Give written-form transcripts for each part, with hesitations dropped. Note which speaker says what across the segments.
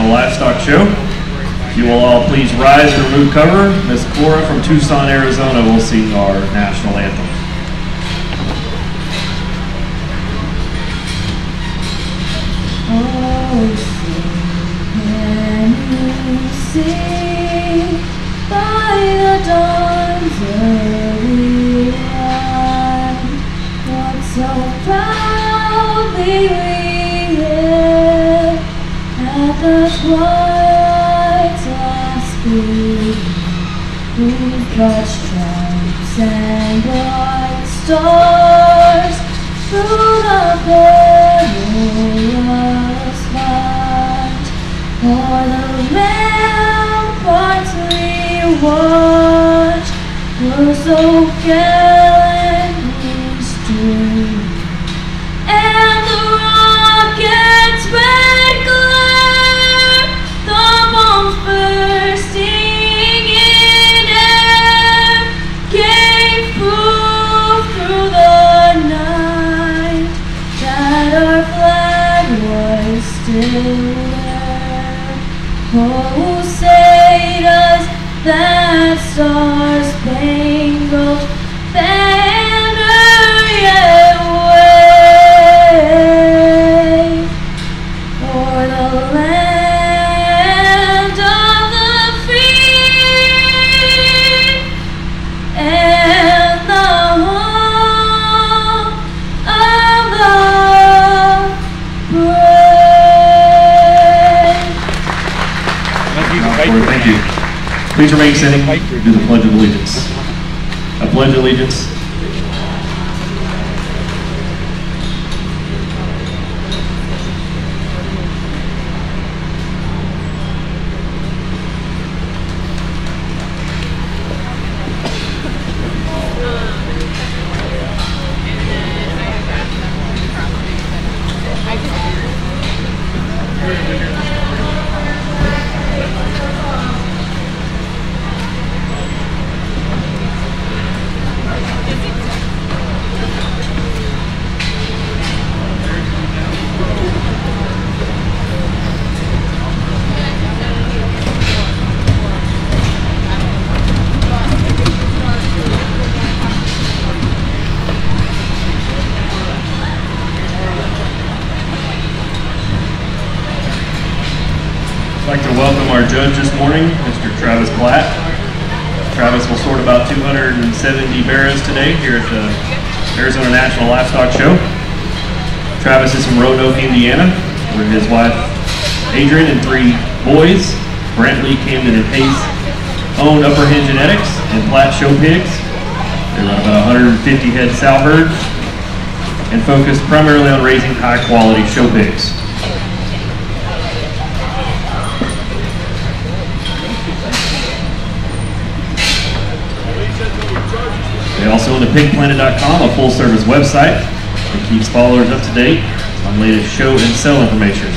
Speaker 1: National Livestock Show. You will all please rise and remove cover. Miss Cora from Tucson, Arizona will sing our national anthem.
Speaker 2: Oh, can you see by the dawn's early light what so proudly we hailed at the twilight's last gleam? We've got stripes and bright stars through the perilous fight, o'er the ramparts we watch were so gallantly streamed, and the rocket's red glare, the bombs bursting in air, gave proof through the night that our flag was still there. Oh, say does that star-spangled banner yet wave o'er the land of the free and the home of the brave?
Speaker 1: Thank you. Please remain standing. Do the Pledge of Allegiance. I pledge allegiance I'd like to welcome our judge this morning, Mr. Travis Platt. Travis will sort about 270 barrows today here at the Arizona National Livestock Show. Travis is from Roanoke, Indiana, where his wife Adrian and 3 boys, Brantley, Camden, and Pace, own Upper Hen Genetics and Platt Show Pigs. They run about 150 head sow herd and focus primarily on raising high-quality show pigs. They also own the pigplanet.com, a full-service website that keeps followers up to date on latest show and sell information.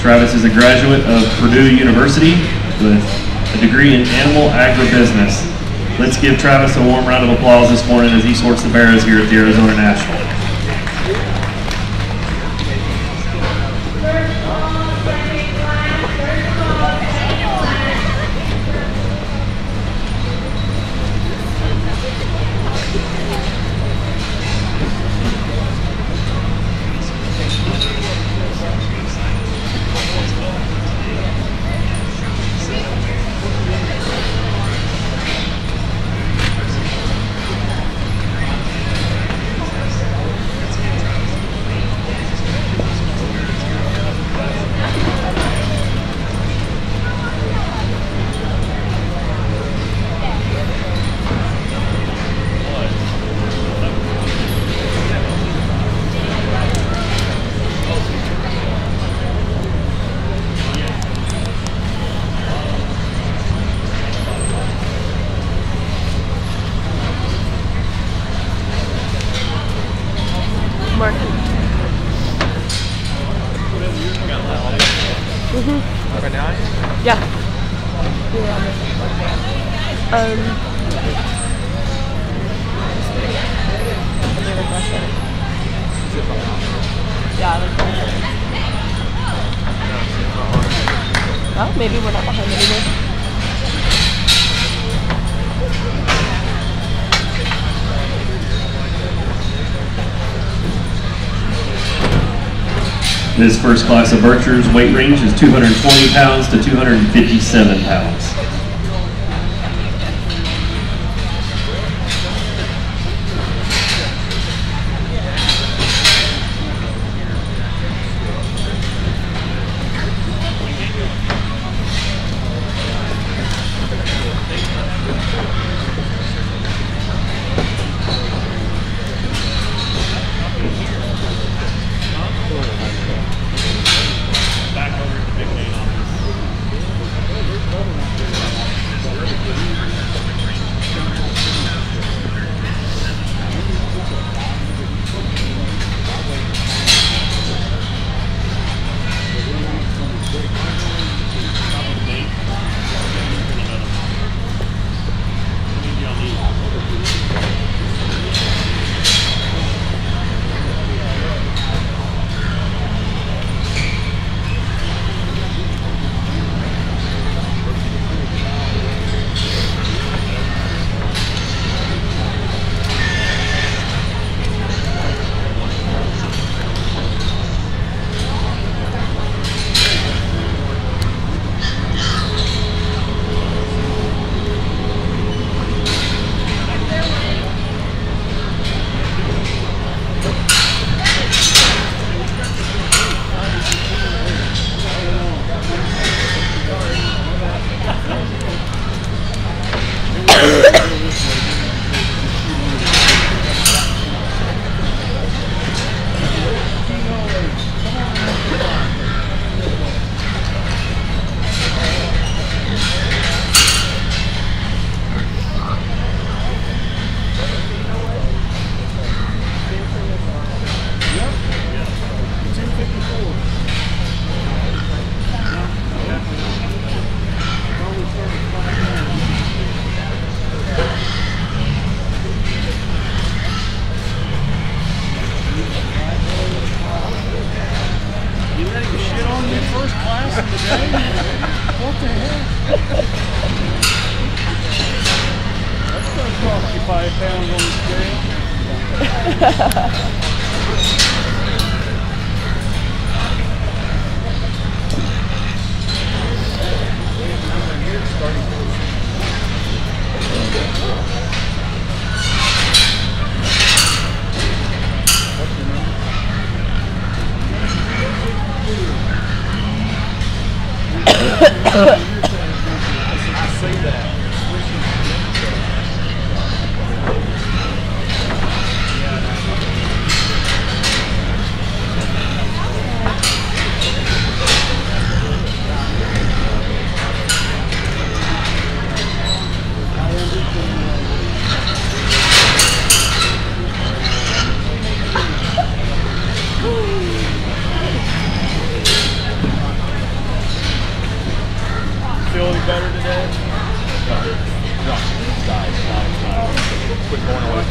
Speaker 1: Travis is a graduate of Purdue University with a degree in animal agribusiness. Let's give Travis a warm round of applause this morning as he sorts the barrows here at the Arizona National.
Speaker 3: Right now?
Speaker 4: Yeah. Yeah, I like that.
Speaker 3: Oh, maybe we're not behind anymore.
Speaker 1: This first class of Berkshire's weight range is 220 pounds to 257 pounds.
Speaker 4: Feel any better today? No. Quit going away.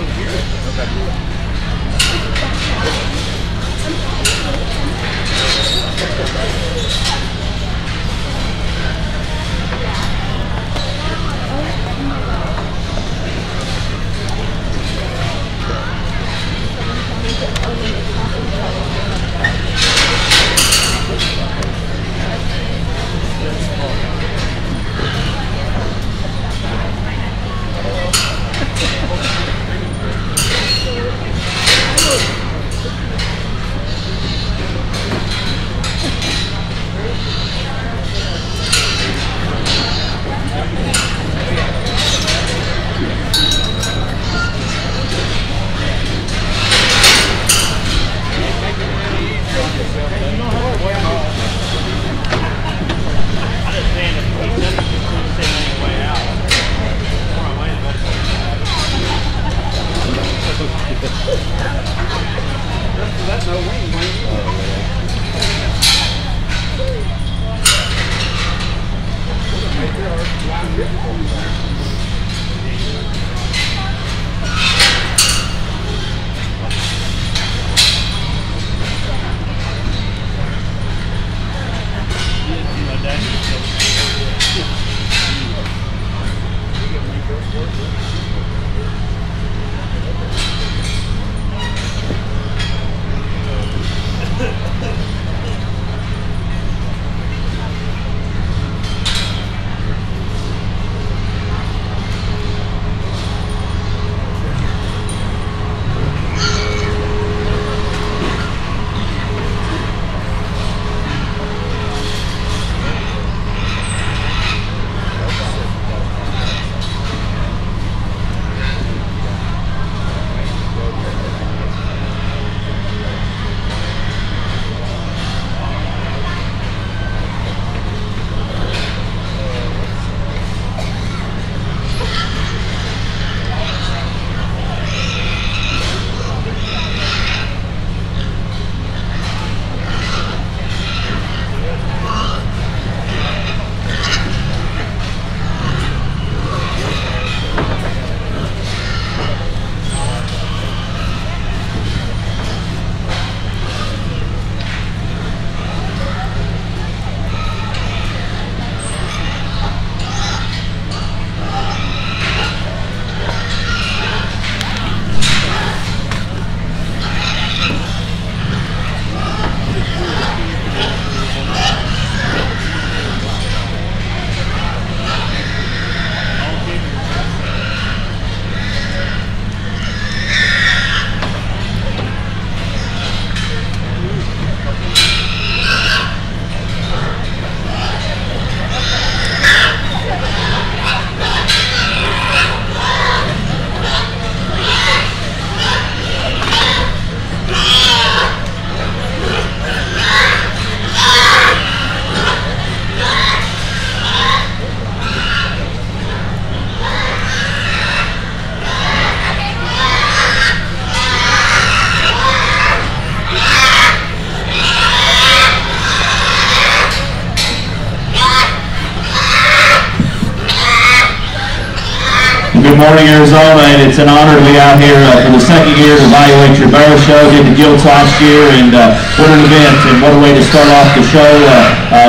Speaker 5: Good morning, Arizona, and it's an honor to be out here for the second year to evaluate your Barrow show. Did the Guilds last year, and what an event, and what a way to start off the show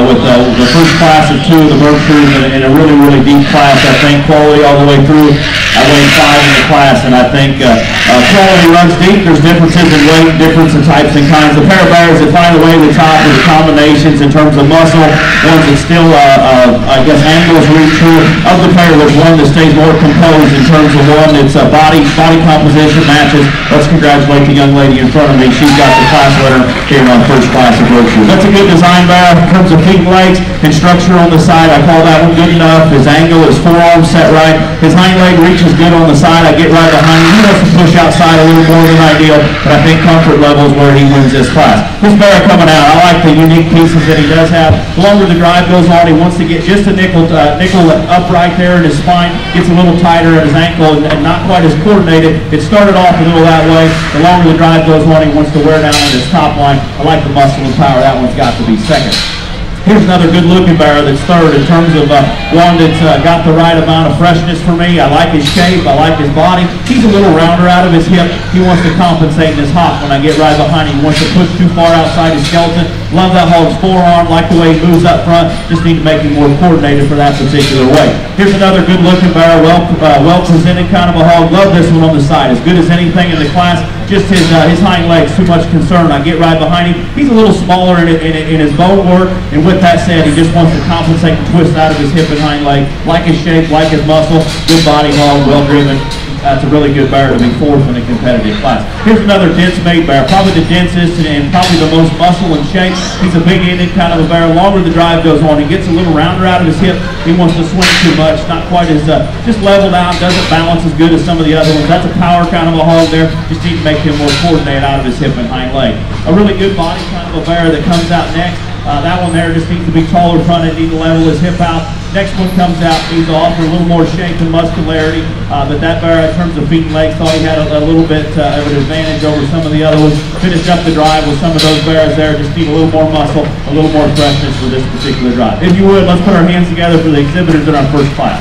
Speaker 5: with the first class of two of the Mercury in a really, really deep class. I think quality all the way through. I weighed 5 in the class, and I think quality runs deep. There's differences in weight, difference in types and kinds. The pair of bears that find the way to the top are the combinations in terms of muscle. Ones that still, I guess, angles reach true. Of the pair, there's one that stays more composed in terms of one that's body composition matches. Let's congratulate the young lady in front of me. She's got the class winner here on first class of Berkshire. That's a good design bear in terms of feet and legs and structure on the side. I call that one good enough. His angle, his forearm set right. His hind leg reaches good on the side. I get right behind him. He wants to push outside a little more than ideal, but I think comfort level is where he wins this class. This bear coming out, I like the unique pieces that he does have. The longer the drive goes on, he wants to get just a nickel up right there in his spine, gets a little tighter at his ankle and not quite as coordinated. It started off a little that way. The longer the drive goes on, he wants to wear down on his top line. I like the muscle and power. That one's got to be second. Here's another good-looking bear that's third in terms of one that's got the right amount of freshness for me. I like his shape. I like his body. He's a little rounder out of his hip. He wants to compensate in his hop when I get right behind him. He wants to push too far outside his skeleton. Love that hog's forearm. Like the way he moves up front. Just need to make him more coordinated for that particular weight. Here's another good-looking bear. Well-presented kind of a hog. Love this one on the side. As good as anything in the class. Just his hind legs, too much concern. I get right behind him. He's a little smaller in his bone work, and with that said, he just wants to compensate and twist out of his hip and hind leg. Like his shape, like his muscle, good body hog, well driven. That's a really good bear to be fourth in a competitive class. Here's another dense made bear, probably the densest and probably the most muscle and shape. He's a big-ended kind of a bear. The longer the drive goes on, he gets a little rounder out of his hip. He wants to swing too much, not quite as, just leveled out, doesn't balance as good as some of the other ones. That's a power kind of a hog there. Just need to make him more coordinated out of his hip and hind leg. A really good body kind of a bear that comes out next. That one there just needs to be taller fronted, need to level his hip out. Next one comes out, needs to offer a little more shape and muscularity. But that bear, in terms of feet and legs, thought he had a little bit of an advantage over some of the other ones. Finished up the drive with some of those bears there. Just need a little more muscle, a little more freshness for this particular drive. If you would, let's put our hands together for the exhibitors in our first class.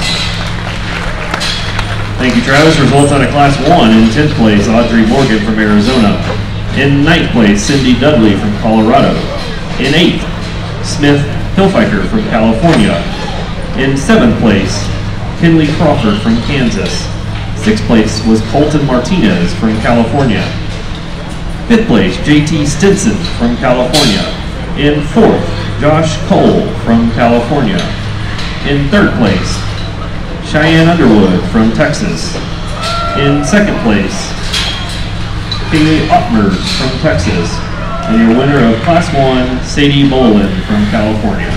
Speaker 1: Thank you, Travis. Results out of Class 1. In 10th place, Audrey Morgan from Arizona. In 9th place, Cindy Dudley from Colorado. In 8th, Smith Hillfiker from California. In 7th place, Kinley Crawford from Kansas. 6th place was Colton Martinez from California. 5th place, JT Stinson from California. In 4th, Josh Cole from California. In 3rd place, Cheyenne Underwood from Texas. In 2nd place, Kaylee Ottmers from Texas. And your winner of Class 1, Sadie Bolin from California.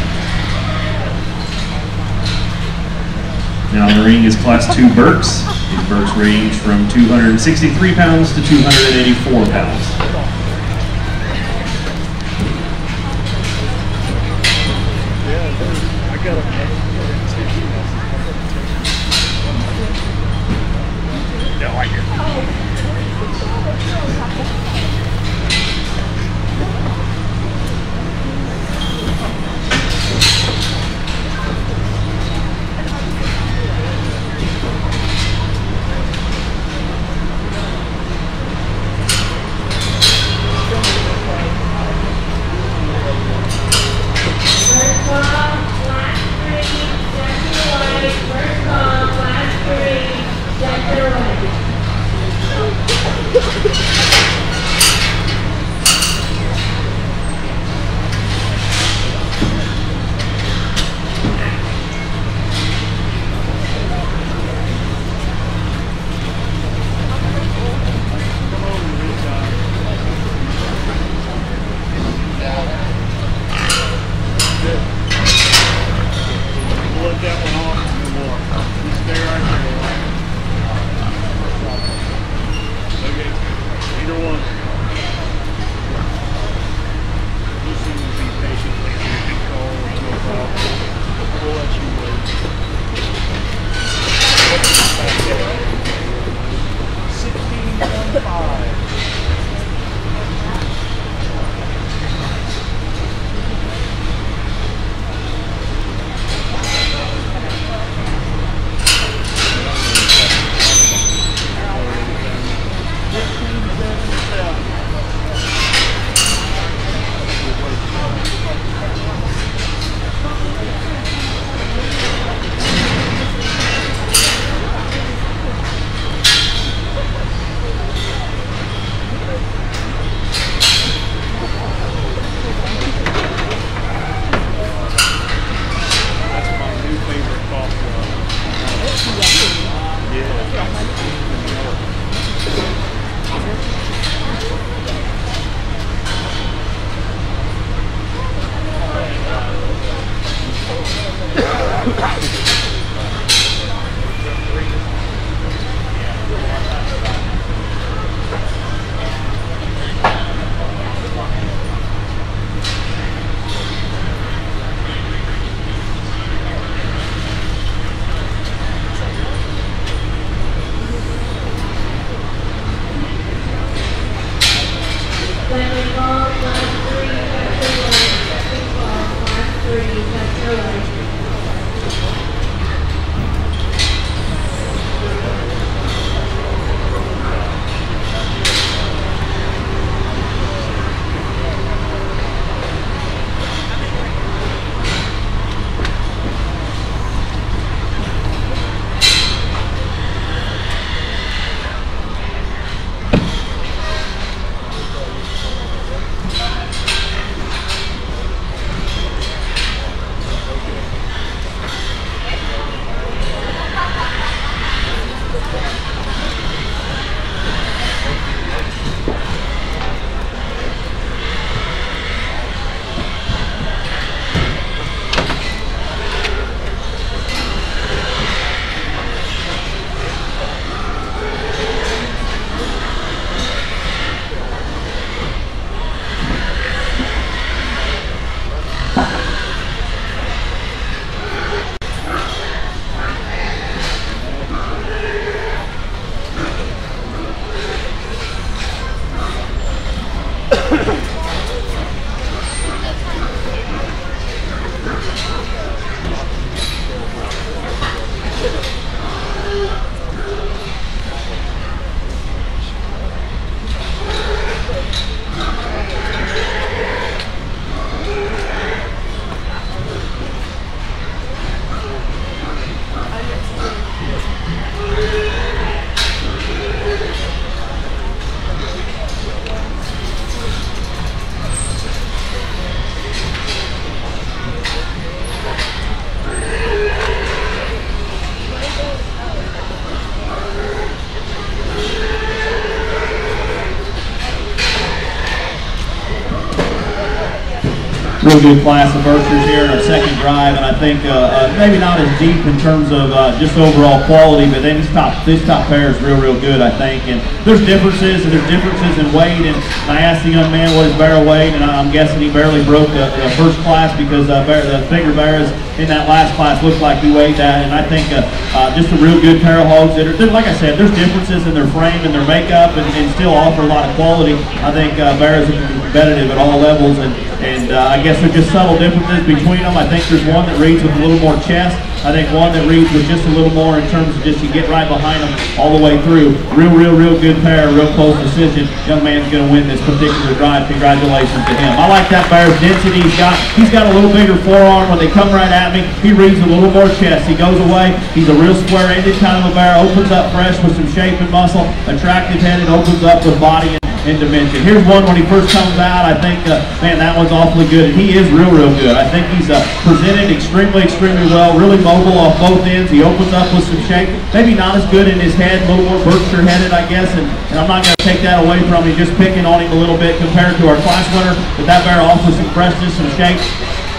Speaker 1: Now in the ring is Class 2 Berks. These Berks range from 263 pounds to 284 pounds.
Speaker 4: Yeah, I like it.
Speaker 5: Real good class of Berkshires here in our second drive, and I think maybe not as deep in terms of just overall quality, but then these top pairs real good, I think. And there's differences in weight. And I asked the young man what his barrel weighed, and I'm guessing he barely broke the first class because the bigger barrels in that last class looked like he weighed that. And I think just a real good pair of hogs that are, like I said, there's differences in their frame and their makeup, and still offer a lot of quality. I think barrows are competitive at all levels, and I guess there's just subtle differences between them. I think there's one that reads with a little more chest. I think one that reads with just a little more in terms of just you get right behind them all the way through. Real good pair, real close decision. Young man's going to win this particular drive. Congratulations to him. I like that bear's density. He's got a little bigger forearm. When they come right at me, he reads a little more chest. He goes away. He's a real square-ended kind of a bear. Opens up fresh with some shape and muscle. Attractive headed. Opens up with body and dimension. Here's one when he first comes out. I think, man, that one's awfully good. And he is real good. I think he's presented extremely well. Really mobile off both ends. He opens up with some shape. Maybe not as good in his head. A little more Berkshire headed, I guess. And I'm not going to take that away from him. Just picking on him a little bit compared to our class winner. But that bear offers some freshness, some shape.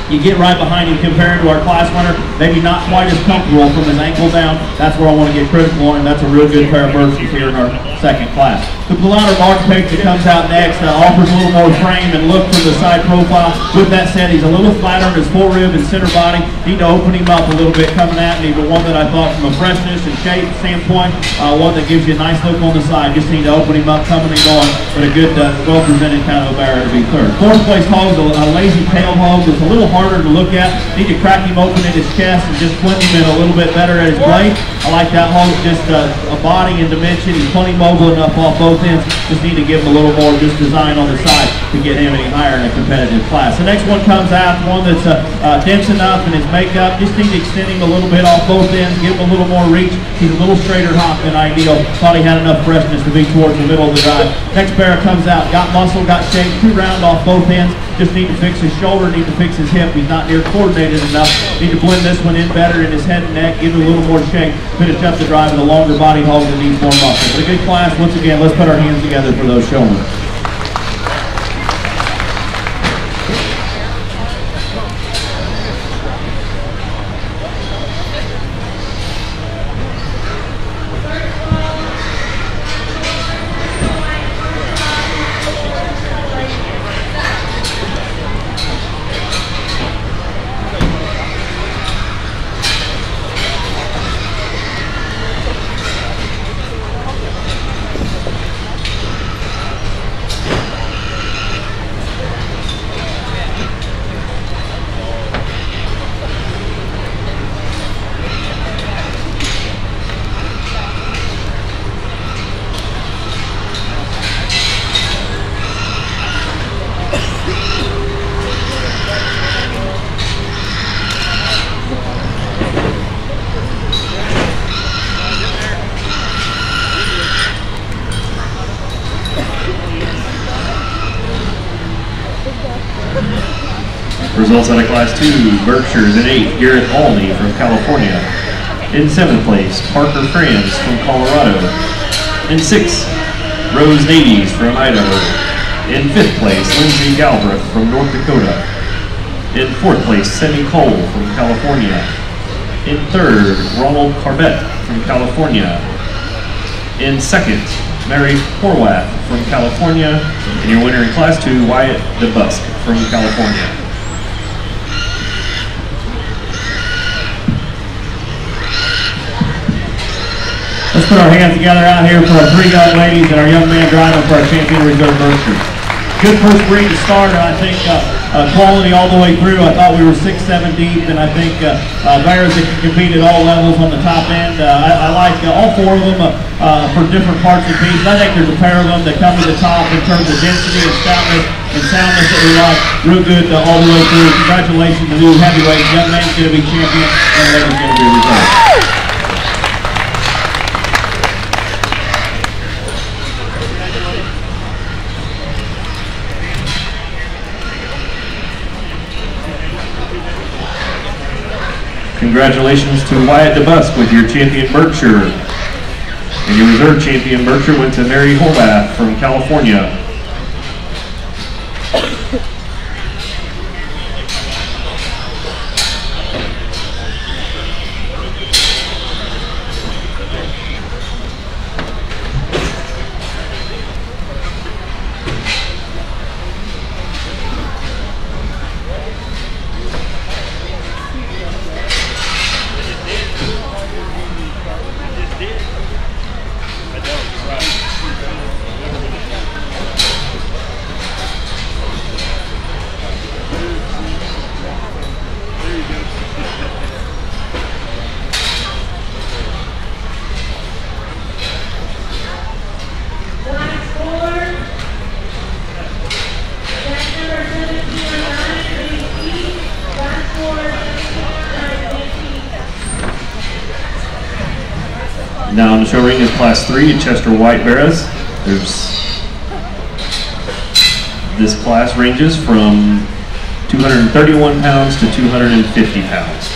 Speaker 5: You get right behind him compared to our class winner. Maybe not quite as comfortable from his ankle down. That's where I want to get critical on him. That's a real good pair of Berkshires here in our second class. The Pilaner Mark pick that comes out next offers a little more frame and look from the side profile. With that said, he's a little flatter on his forerib and center body. Need to open him up a little bit coming at me, but one that I thought from a freshness and shape standpoint, one that gives you a nice look on the side. Just need to open him up coming and going, but a good, well-presented kind of a bear to be third. Fourth place hog is a lazy tail hog. It's a little harder to look at. Need to crack him open in his chest and just blend him in a little bit better at his blade. I like that hog, just a body and dimension. He's plenty mobile enough off both ends. Just need to give him a little more just design on the side to get him any higher in a competitive class. The next one comes out, one that's dense enough in his makeup. Just need to extend him a little bit off both ends, give him a little more reach. He's a little straighter hop than ideal. Thought he had enough freshness to be towards the middle of the drive. Next pair comes out, got muscle, got shape, too round off both ends. Just need to fix his shoulder, need to fix his hip. He's not near coordinated enough. Need to blend this one in better in his head and neck, give him a little more shape, finish up the drive with a longer body hog that needs more muscle. But a good class. Once again, let's put our hands together for those showmen.
Speaker 1: Results out of Class 2, Berkshires in 8th, Garrett Olney from California. In 7th place, Parker Franz from Colorado. In 6th, Rose Davies from Idaho. In 5th place, Lindsay Galbraith from North Dakota. In 4th place, Semi Cole from California. In 3rd, Ronald Carbett from California. In 2nd, Mary Horwath from California. And your winner in Class 2, Wyatt DeBusk from California.
Speaker 5: Let's put our hands together out here for our 3 young ladies and our young man driving for our champion reserve Berkshire. Good first breed to start, and I think quality all the way through. I thought we were 6-7 deep, and I think bears that can compete at all levels on the top end. I like all 4 of them for different parts and pieces. I think there's a pair of them that come to the top in terms of density and soundness that we like. Real good all the way through. Congratulations to the new heavyweight. Young man's going to be champion, and the lady's going to be reserve.
Speaker 1: Congratulations to Wyatt DeBusk with your champion Berkshire. And your reserve champion Berkshire went to Mary Horwath from California. Now on the show ring is Class 3 Chester White Barrows. This class ranges from 231 pounds to 250 pounds.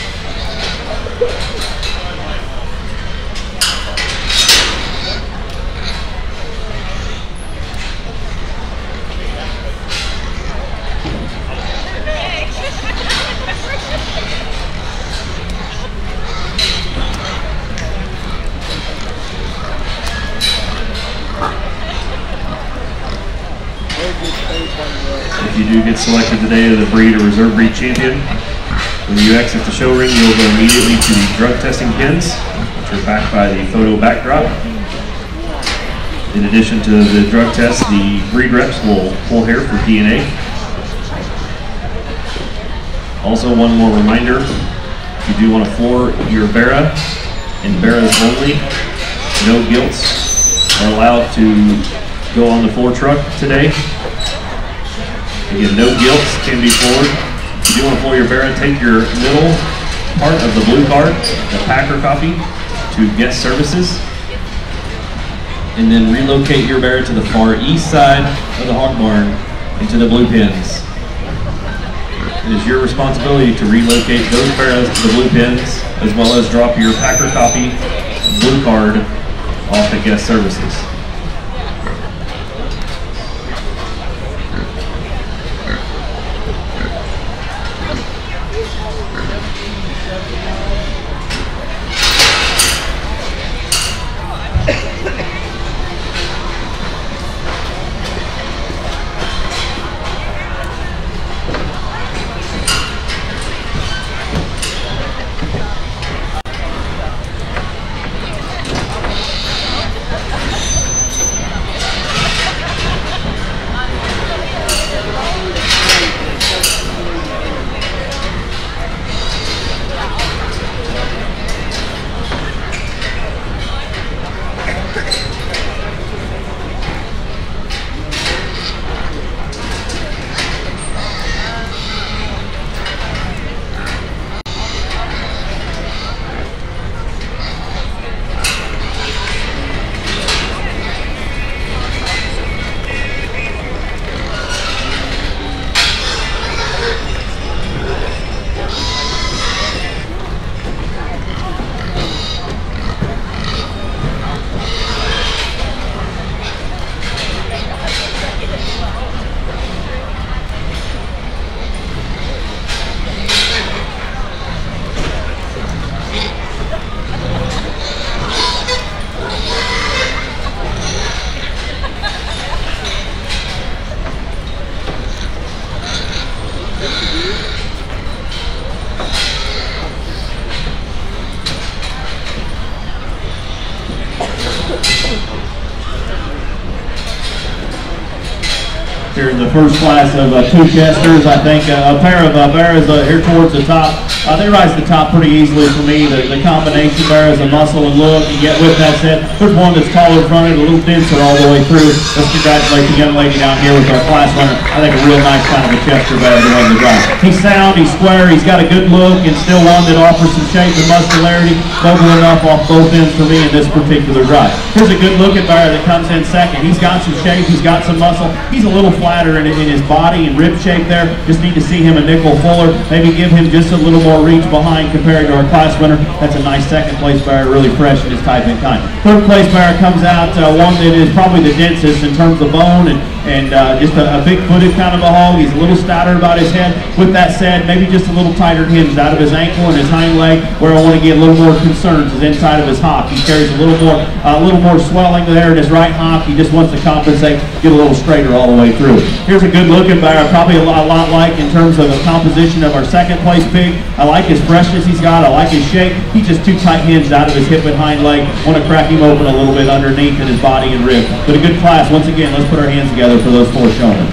Speaker 1: If you do get selected today as a breed or reserve breed champion, when you exit the show ring, you'll go immediately to the drug testing pins, which are backed by the photo backdrop. In addition to the drug test, the breed reps will pull hair for DNA. Also, one more reminder, if you do want to floor your Barra and Barras only, no gilts are allowed to go on the floor truck today. Again, no gilts can be floored. If you do want to floor your Barra, take your middle part of the blue card, the Packer copy, to guest services, and then relocate your Barra to the far east side of the hog barn into the blue pins. It is your responsibility to relocate those Barras to the blue pins, as well as drop your Packer copy blue card off at guest services.
Speaker 5: here in the first class of two Chesters. I think a pair of Barrows here towards the top. They rise to the top pretty easily for me. The combination Barrows of muscle and look, and yet with that said, there's one that's taller fronted, a little denser all the way through. Let's congratulate the young lady down here with our class runner. I think a real nice kind of a Chester Barrow to run the drive. He's sound, he's square, he's got a good look, and still one that offers some shape and muscularity. Mobile enough off both ends for me in this particular drive. Here's a good looking Barrow that comes in second. He's got some shape, he's got some muscle. He's a little flatter in his body and rib shape there. Just need to see him a nickel fuller. Maybe give him just a little more reach behind compared to our class winner. That's a nice second place Barrow, really fresh in his type and kind. Third place Barrow comes out one that is probably the densest in terms of bone and just a big-footed kind of a hog. He's a little stouter about his head. With that said, maybe just a little tighter hinged out of his ankle and his hind leg. Where I want to get a little more concerns is inside of his hock. He carries a little more swelling there in his right hock. He just wants to compensate, get a little straighter all the way through. Here's a good looking Barrow, probably a lot like in terms of the composition of our second place pig. I like his freshness he's got. I like his shape. He's just too tight hinged out of his hip and hind leg. Want to crack him open a little bit underneath in his body and rib. But a good class. Once again, let's put our hands together for those four showmen.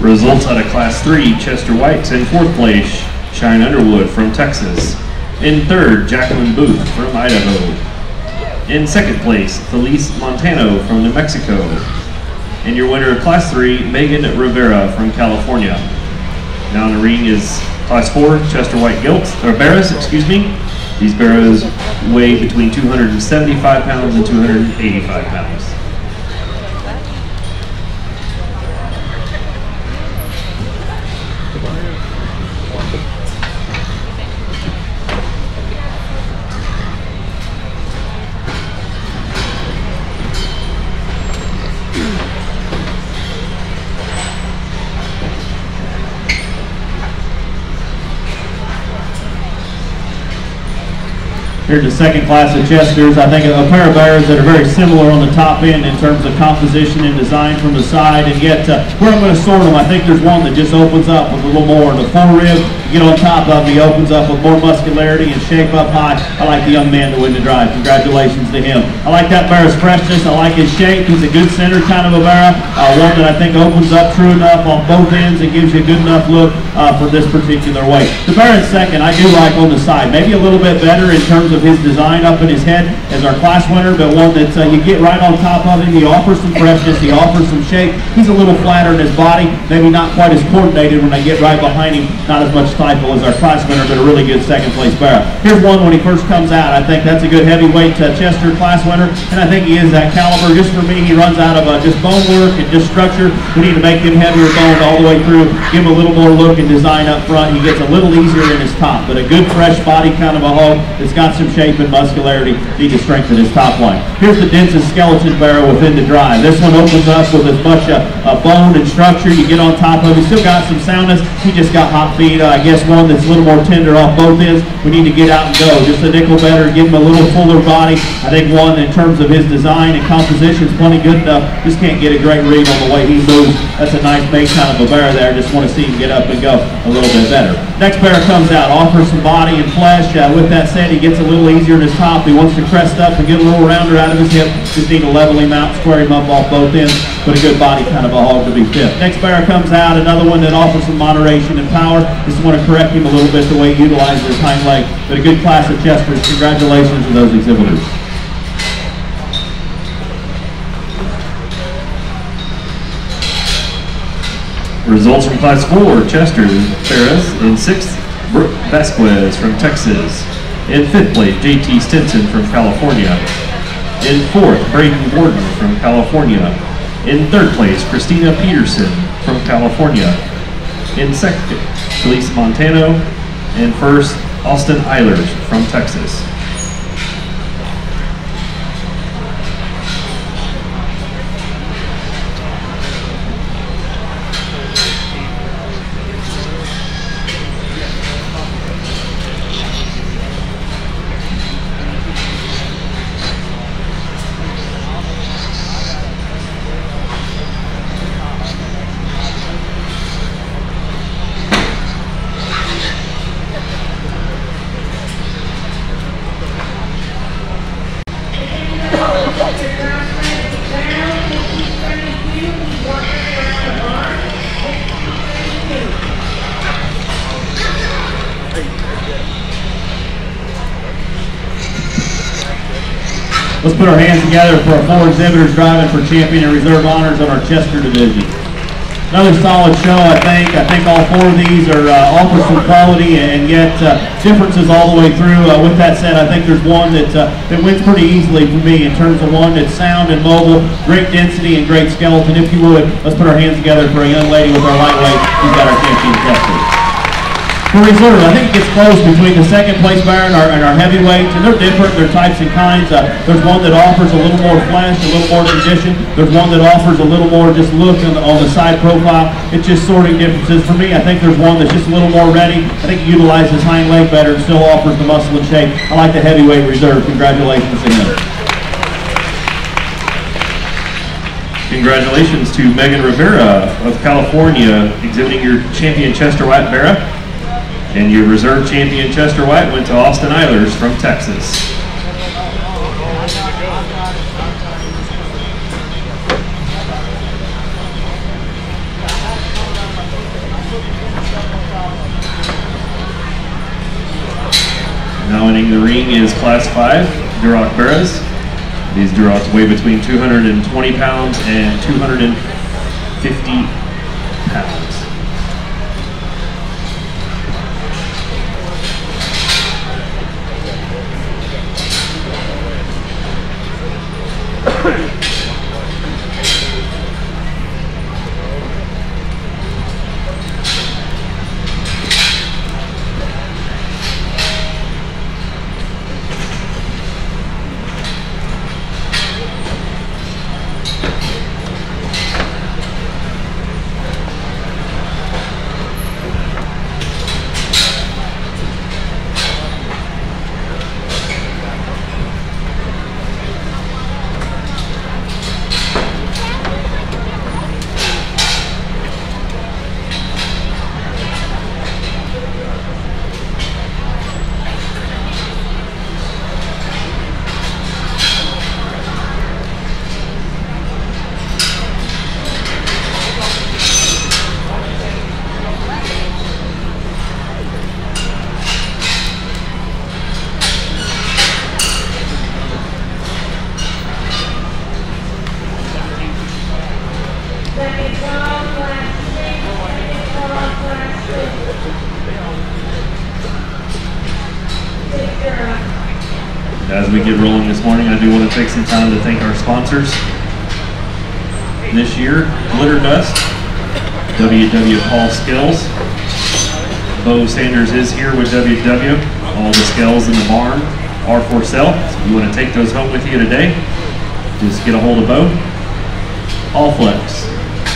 Speaker 1: Results out of Class 3, Chester Whites in 4th place, Shine Underwood from Texas. In third, Jacqueline Booth from Idaho. In second place, Felice Montano from New Mexico. And your winner of Class 3, Megan Rivera from California. Now in the ring is Class 4, Chester White Barrows, excuse me. These barrows weigh between 275 pounds and 285 pounds.
Speaker 5: Here's the second class of Chesters. I think a pair of barrows that are very similar on the top end in terms of composition and design from the side, and yet where I'm going to sort them, I think there's one that just opens up with a little more. The forerib, you get on top of him, he opens up with more muscularity and shape up high. I like the young man to win the drive. Congratulations to him. I like that barrow's freshness. I like his shape. He's a good center kind of a barrow. One that I think opens up true enough on both ends and gives you a good enough look for this particular weight. The barrow in second, I do like on the side. Maybe a little bit better in terms of his design up in his head as our class winner, but one that you get right on top of him. He offers some freshness. He offers some shape. He's a little flatter in his body. Maybe not quite as coordinated when I get right behind him. Not as much typo as our class winner, but a really good second place barrow. Here's one when he first comes out. I think that's a good heavyweight Chester class winner, and I think he is that caliber. Just for me, he runs out of just bone work and just structure. We need to make him heavier boned all the way through, give him a little more look and design up front. He gets a little easier in his top, but a good fresh body kind of a hog that's got some shape and muscularity. Need to strengthen his top line. Here's the densest skeleton barrow within the drive. This one opens up with as much bone and structure. You get on top of it. Still got some soundness. He just got hot feet. I guess one that's a little more tender off both ends. We need to get out and go. Just a nickel better. Give him a little fuller body. I think one in terms of his design and composition is plenty good enough. Just can't get a great read on the way he moves. That's a nice made kind of a barrow there. Just want to see him get up and go a little bit better. Next barrow comes out. Offers some body and flesh. With that said, he gets a little easier in his top. He wants to crest up and get a little rounder out of his hip. Just need to level him out, square him up off both ends. But a good body kind of a hog to be fifth. Next barrow comes out. Another one that offers some moderation and power. Just want to correct him a little bit the way he utilizes his hind leg. But a good class of Chesters. Congratulations to those exhibitors.
Speaker 1: Results from Class 4, Chester Ferris. In 6th, Brooke Vasquez from Texas. In 5th place, JT Stinson from California. In 4th, Braden Warden from California. In 3rd place, Christina Peterson from California. In 2nd, Felice Montano. And 1st, Austin Eilers from Texas.
Speaker 5: Let's put our hands together for our 4 exhibitors driving for champion and reserve honors on our Chester division. Another solid show, I think. I think all 4 of these are offer some quality and yet differences all the way through. With that said, I think there's one that wins pretty easily for me in terms of one that's sound and mobile, great density and great skeleton. If you would, let's put our hands together for a young lady with our lightweight who's got our champion Chester. For reserve, I think it gets close between the 2nd place barrow and our heavyweights, and they're different, they're types and kinds. There's one that offers a little more flesh, a little more condition. There's one that offers a little more just look on the side profile. It's just sorting differences. For me, I think there's one that's just a little more ready. I think he utilizes his hind leg better and still offers the muscle and shape. I like the heavyweight reserve. Congratulations to him.
Speaker 1: Congratulations to Megan Rivera of California, exhibiting your champion Chester White barrow. And your reserve champion Chester White went to Austin Eilers from Texas. Now Now entering the ring is Class 5 Duroc Barrows. These Durocs weigh between 220 pounds and 250 pounds. As we get rolling this morning, I do want to take some time to thank our sponsors this year: Glitter Dust, WW Paul Scales. Bo Sanders is here with WW. All the scales in the barn are for sale. So if you want to take those home with you today, just get a hold of Bo. Allflex,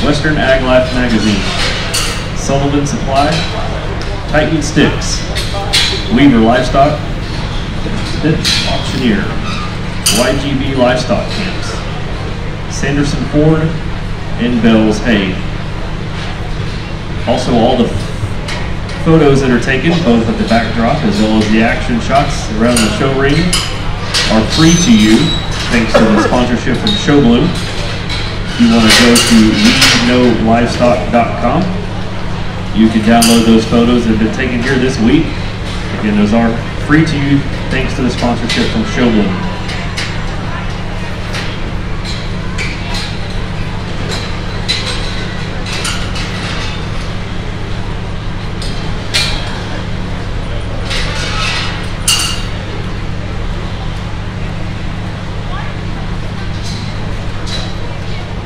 Speaker 1: Western Ag Life Magazine, Sullivan Supply, Titan Sticks, Weaver Livestock, Auctioneer, YGB Livestock Camps, Sanderson Ford, and Bell's Hay. Also, all the photos that are taken, both at the backdrop as well as the action shots around the show ring, are free to you thanks to the sponsorship from Showblue. If you want to go to WeKnowLivestock.com, you can download those photos that have been taken here this week. Again, those are free to you thanks to the sponsorship from Showblue.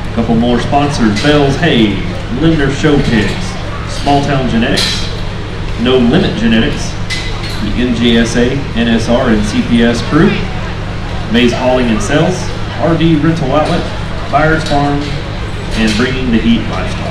Speaker 1: A couple more sponsors: Bell's Hay, Linder Show Pigs, Small Town Genetics, No Limit Genetics, the NGSA, NSR, and CPS crew, Maze Hauling and Sales, RD Rental Outlet, Byers Farm, and Bringing the Heat Livestock.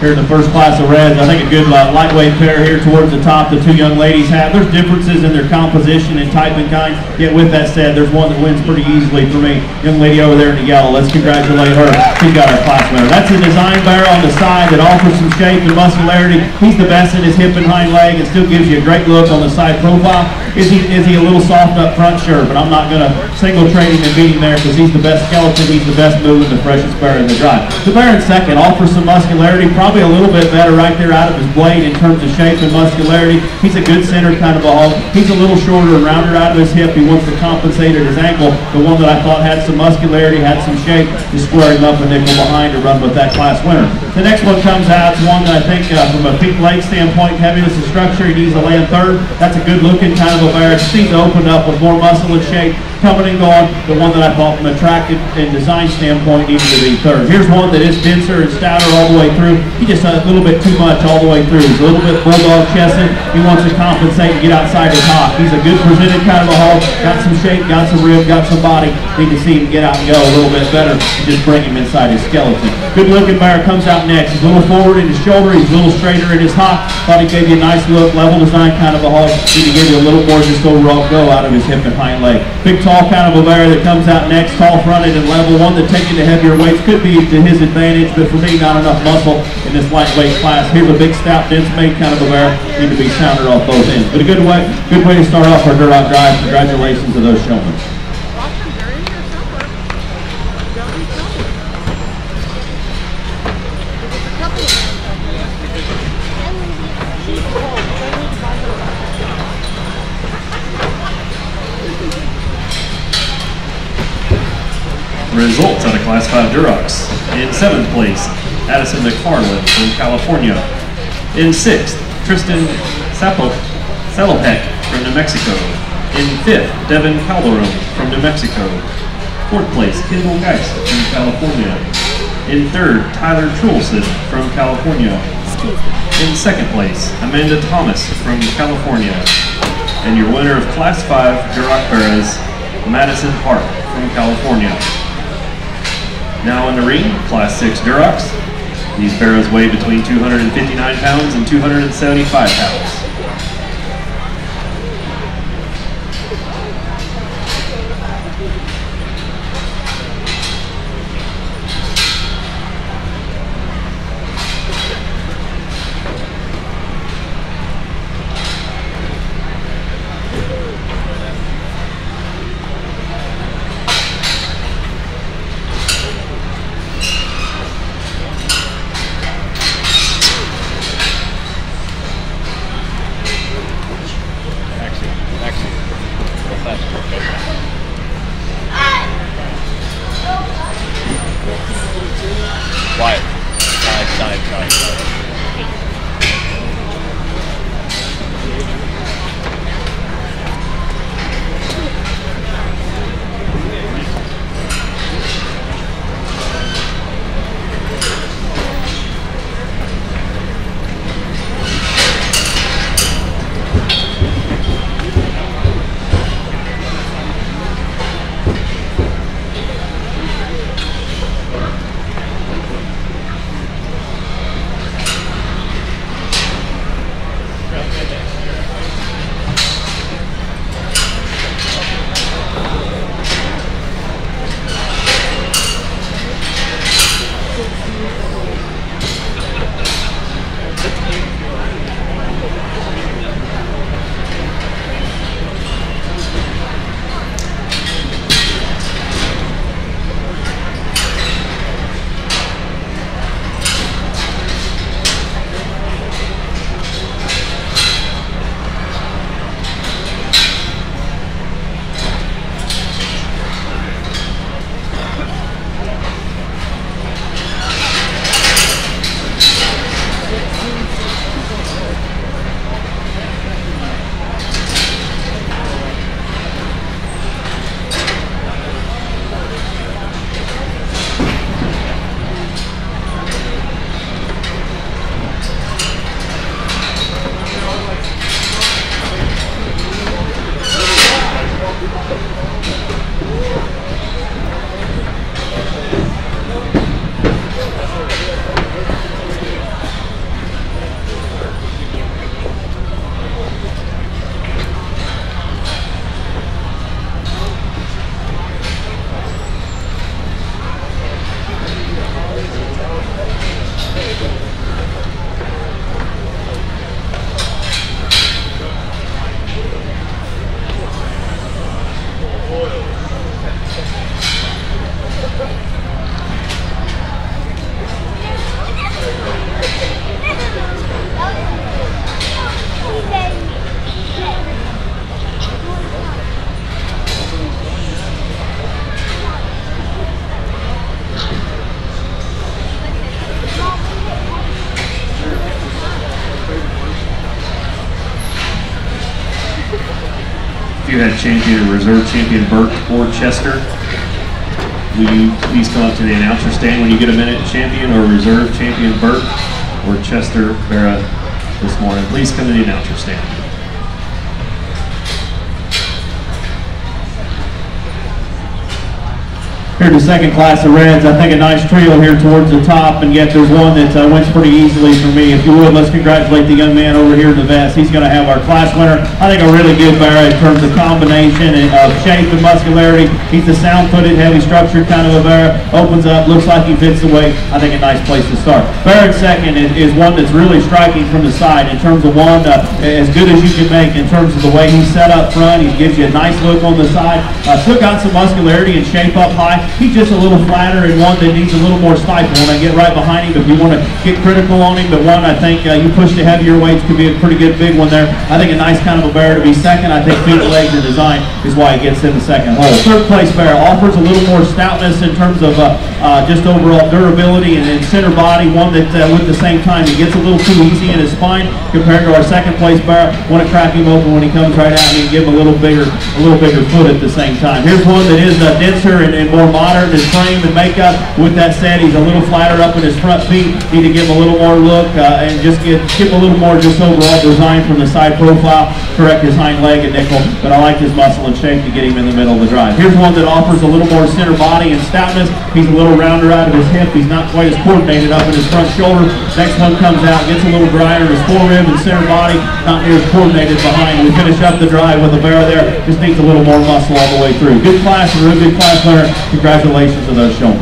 Speaker 5: Here in the first class of reds, I think a good lightweight pair here towards the top the two young ladies have. There's differences in their composition and type and kind, yet with that said, there's one that wins pretty easily for me. Young lady over there in the yellow, let's congratulate her. She's got our class winner. That's a design barrel on the side that offers some shape and muscularity. He's the best in his hip and hind leg and still gives you a great look on the side profile. Is he a little soft up front? Sure, but I'm not going to single trade him and beat him there because he's the best skeleton, he's the best moving, the freshest bear in the drive. The bear in second offers some muscularity, probably a little bit better right there out of his blade in terms of shape and muscularity. He's a good center kind of a hog. He's a little shorter and rounder out of his hip. He wants to compensate at his ankle. The one that I thought had some muscularity, had some shape, is squaring up a nickel behind to run with that class winner. The next one comes out. It's one that I think from a peak leg standpoint, heaviness and structure, he needs to land third. That's a good looking kind of a bear. It seems to open up with more muscle and shape coming and going. The one that I thought from an attractive and design standpoint needed to be third. Here's one that is denser and stouter all the way through. He just a little bit too much all the way through. He's a little bit bulldog chested. He wants to compensate and get outside his hop. He's a good presented kind of a hog. Got some shape, got some rib, got some body. Need to see him get out and go a little bit better and just bring him inside his skeleton. Good looking bear, comes out out next. He's a little forward in his shoulder, he's a little straighter in his hop. Thought he gave you a nice look, level design kind of a hog. Need to give you a little more just overall go out of his hip and hind leg. Big tall kind of a bear that comes out next, tall fronted and level. One that taking the heavier weights could be to his advantage, but for me not enough muscle in this lightweight class. Here's a big stout, dense made kind of a bear. Need to be sounded off both ends. But a good way to start off our Duroc drive. Congratulations to those showmen.
Speaker 1: Results out of Class 5 Durocs. In 7th place, Addison McFarland from California. In 6th, Tristan Salopek from New Mexico. In 5th, Devin Calderon from New Mexico. 4th place, Kendall Geist from California. In 3rd, Tyler Trulson from California. In 2nd place, Amanda Thomas from California. And your winner of Class 5 Duroc Barrows, Madison Hart from California. Now in the ring, Class 6 Durocs. These barrows weigh between 259 pounds and 275 pounds. You had champion or reserve champion Burke or Chester. Will you please come up to the announcer stand when you get a minute? Champion or reserve champion Burke or Chester Barrow this morning. Please come to the announcer stand.
Speaker 5: Here in the second class of reds, I think a nice trio here towards the top, and yet there's one that wins pretty easily for me. If you would, let's congratulate the young man over here in the vest. He's going to have our class winner. I think a really good bear in terms of combination and shape and muscularity. He's a sound-footed, heavy-structured kind of a bear. Opens up, looks like he fits the weight. I think a nice place to start. Bear in second is one that's really striking from the side in terms of one as good as you can make in terms of the way he's set up front. He gives you a nice look on the side. Still got some muscularity and shape up high. He's just a little flatter and one that needs a little more stifle. When I get right behind him, if you want to get critical on him, but one I think you push the heavier weights could be a pretty good big one there. I think a nice kind of a bear to be second. I think feet, legs, and design is why he gets in the second hole. Third place bear offers a little more stoutness in terms of just overall durability and center body. One that with the same time he gets a little too easy in his spine compared to our second place bear. Want to crack him open when he comes right out and give him a little bigger foot at the same time. Here's one that is denser and more modern. His frame and makeup. With that said, he's a little flatter up in his front feet. Need to give him a little more look and just give a little more just overall design from the side profile. Correct his hind leg and nickel, but I like his muscle and shape to get him in the middle of the drive. Here's one that offers a little more center body and stoutness. He's a little rounder out of his hip. He's not quite as coordinated up in his front shoulder. Next one comes out, gets a little drier in his forerib and center body, not near as coordinated behind. We finish up the drive with a bear there. Just needs a little more muscle all the way through. Good class, a real good class winner. Congratulations to those showmen.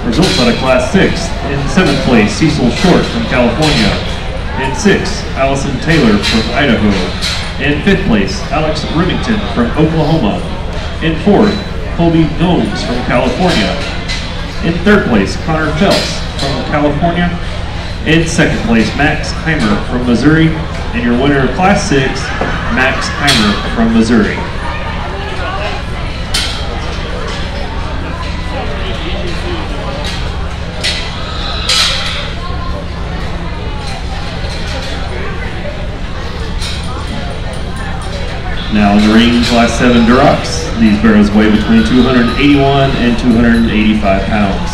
Speaker 1: Results out of Class 6. In 7th place, Cecil Short from California. In 6th, Allison Taylor from Idaho. In 5th place, Alex Remington from Oklahoma. In 4th, Colby Gomes from California. In 3rd place, Connor Phelps from California. In 2nd place, Max Heimer from Missouri. And your winner of Class 6, Max Heimer from Missouri. Now in the ring, Class 7 Durocs. These barrels weigh between 281 and 285 pounds.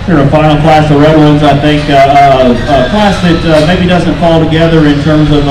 Speaker 5: Here, a final class of red ones, I think, a class that maybe doesn't fall together in terms of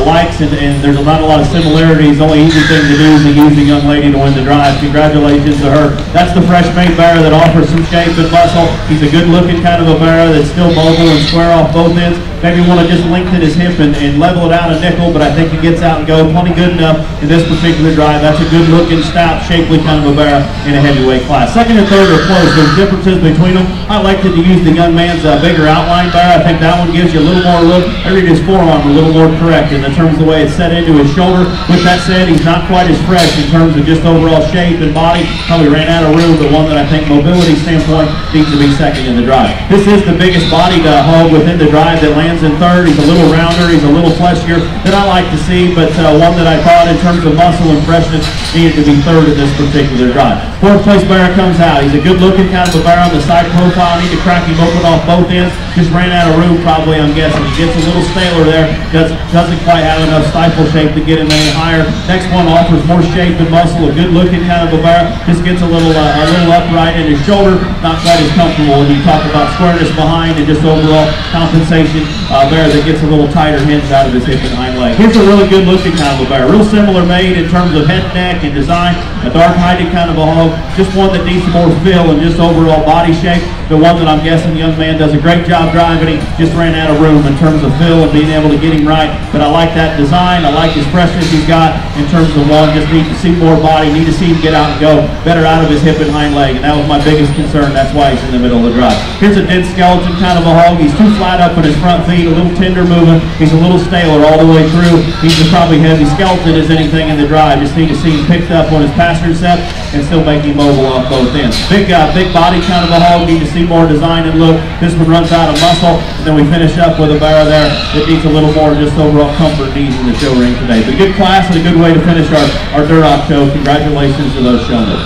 Speaker 5: likes, and there's not a lot of similarities. The only easy thing to do is to use the young lady to win the drive. Congratulations to her. That's the fresh made Barrow that offers some shape and muscle. He's a good looking kind of a Barrow that's still mobile and square off both ends. Maybe want to just lengthen his hip and level it out a nickel, but I think he gets out and go plenty good enough in this particular drive. That's a good looking, stout, shapely kind of a Barrow in a heavyweight class. Second and third are close. There's differences between them. I like to use the young man's bigger outline Barrow. I think that one gives you a little more look. I read his forearm a little more correct in terms of the way it's set into his shoulder. With that said, he's not quite as fresh in terms of just overall shape and body. Probably ran out of room, but one that I think mobility standpoint needs to be second in the drive. This is the biggest bodied hog within the drive that lands in third. He's a little rounder, he's a little fleshier than I like to see, but one that I thought in terms of muscle and freshness needed to be third in this particular drive. Fourth place Barrow comes out. He's a good looking kind of a Barrow on the side profile. Need to crack him open off both ends. Just ran out of room probably, I'm guessing. He gets a little staler there. Doesn't quite have enough stifle shape to get him any higher. Next one offers more shape and muscle. A good looking kind of a Barrow. Just gets a little upright in his shoulder. Not quite as comfortable when you talk about squareness behind and just overall compensation. Barrow that gets a little tighter hinge out of his hip and hind leg. Here's a really good looking kind of a Barrow. Real similar made in terms of head, neck, and design. A dark hided kind of a hog. Just one that needs more fill and just overall body shape. The one that I'm guessing the young man does a great job driving. He just ran out of room in terms of fill and being able to get him right. But I like that design. I like his freshness he's got in terms of one. Just need to see more body. Need to see him get out and go better out of his hip and hind leg. And that was my biggest concern. That's why he's in the middle of the drive. Here's a dense skeleton kind of a hog. He's too flat up in his front feet. A little tender moving. He's a little staler all the way through. He's as probably heavy skeleton as anything in the drive. Just need to see him picked up on his passenger set and still make him mobile off both ends. Big body kind of a hog. Need to see more design and look. This one runs out of muscle. And then we finish up with a Barrow there that needs a little more just overall comfort and ease in the show ring today. But a good class and a good way to finish our Duroc show. Congratulations to those showing up.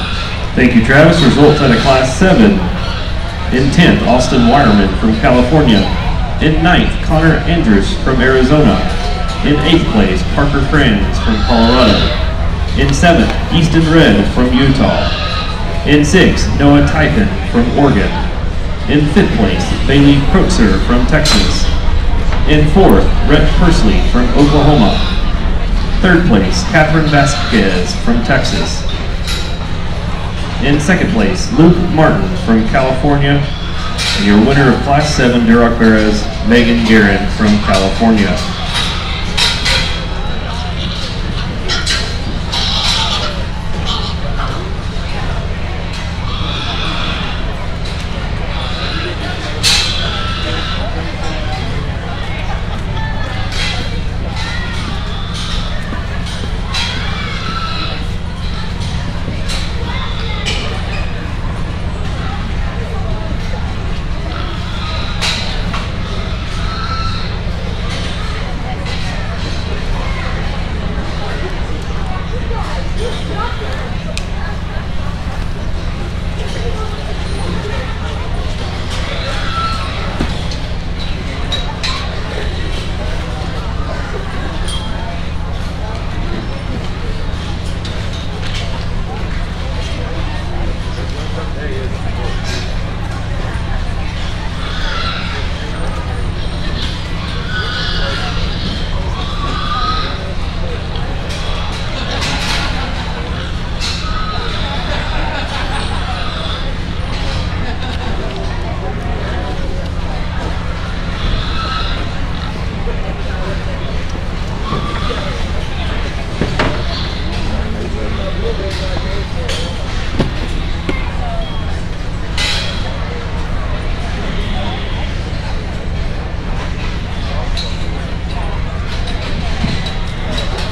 Speaker 1: Thank you, Travis. Results out of Class 7. In 10th, Austin Wireman from California. In 9th, Connor Andrews from Arizona. In 8th place, Parker Franz from Colorado. In 7th, Easton Red from Utah. In 6th, Noah Typhon from Oregon. In 5th place, Bailey Croxer from Texas. In 4th, Rhett Persley from Oklahoma. 3rd place, Catherine Vasquez from Texas. In 2nd place, Luke Martin from California. And your winner of Class 7 Duroc Barrows, Megan Guerin from California.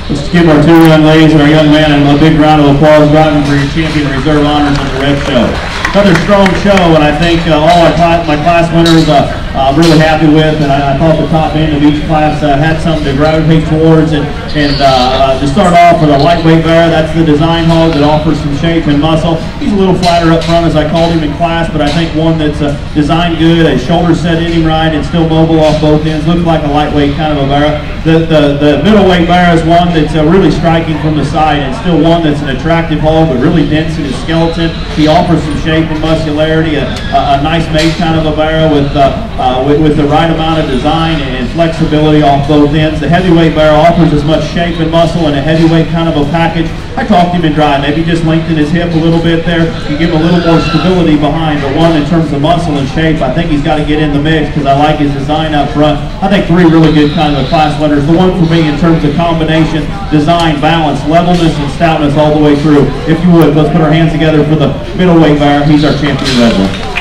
Speaker 5: Let's give our two young ladies and our young man a big round of applause driving for your champion reserve honors in the red show. Another strong show, and I think all my class winners I'm really happy with, and I thought the top end of each class had something to gravitate towards. And to start off with a lightweight Barrow, that's the design hog that offers some shape and muscle. He's a little flatter up front, as I called him in class, but I think one that's designed good, a shoulder set in him right, and still mobile off both ends. Looks like a lightweight kind of a Barrow. The middleweight Barrow is one that's really striking from the side, and still one that's an attractive hog, but really dense in his skeleton. He offers some shape shape and muscularity, a nice made kind of a barrow with the right amount of design and flexibility off both ends. The heavyweight barrow offers as much shape and muscle in a heavyweight kind of a package. I talked him in dry, maybe just lengthen his hip a little bit there, you give him a little more stability behind, but one in terms of muscle and shape, I think he's got to get in the mix because I like his design up front. I think three really good kind of a class winners. The one for me in terms of combination, design, balance, levelness, and stoutness all the way through. If you would, let's put our hands together for the middleweight barrow. He's our champion wrestler.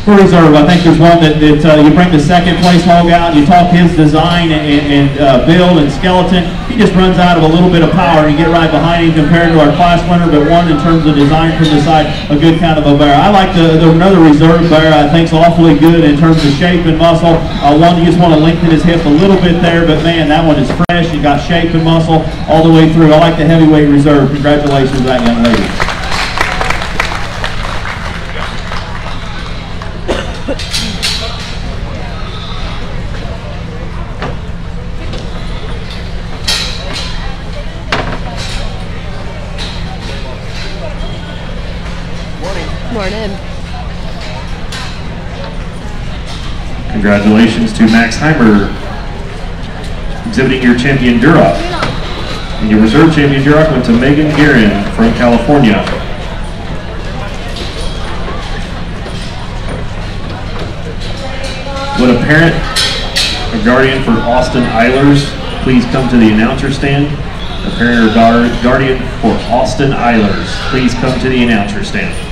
Speaker 5: For reserve, I think there's one that you bring the second place hog out, you talk his design and build and skeleton. He just runs out of a little bit of power and you get right behind him compared to our class winner, but one in terms of design from the side, a good kind of a bear. I like another reserve bear I think is awfully good in terms of shape and muscle. One you just want to lengthen his hip a little bit there, but man, that one is fresh. You got shape and muscle all the way through. I like the heavyweight reserve. Congratulations to that young lady.
Speaker 3: Morning.
Speaker 1: Congratulations to Max Heimer, exhibiting your champion Duroc. And your reserve champion Duroc went to Megan Guerin from California. Would a parent or guardian for Austin Eilers please come to the announcer stand? A parent or guardian for Austin Eilers, please come to the announcer stand.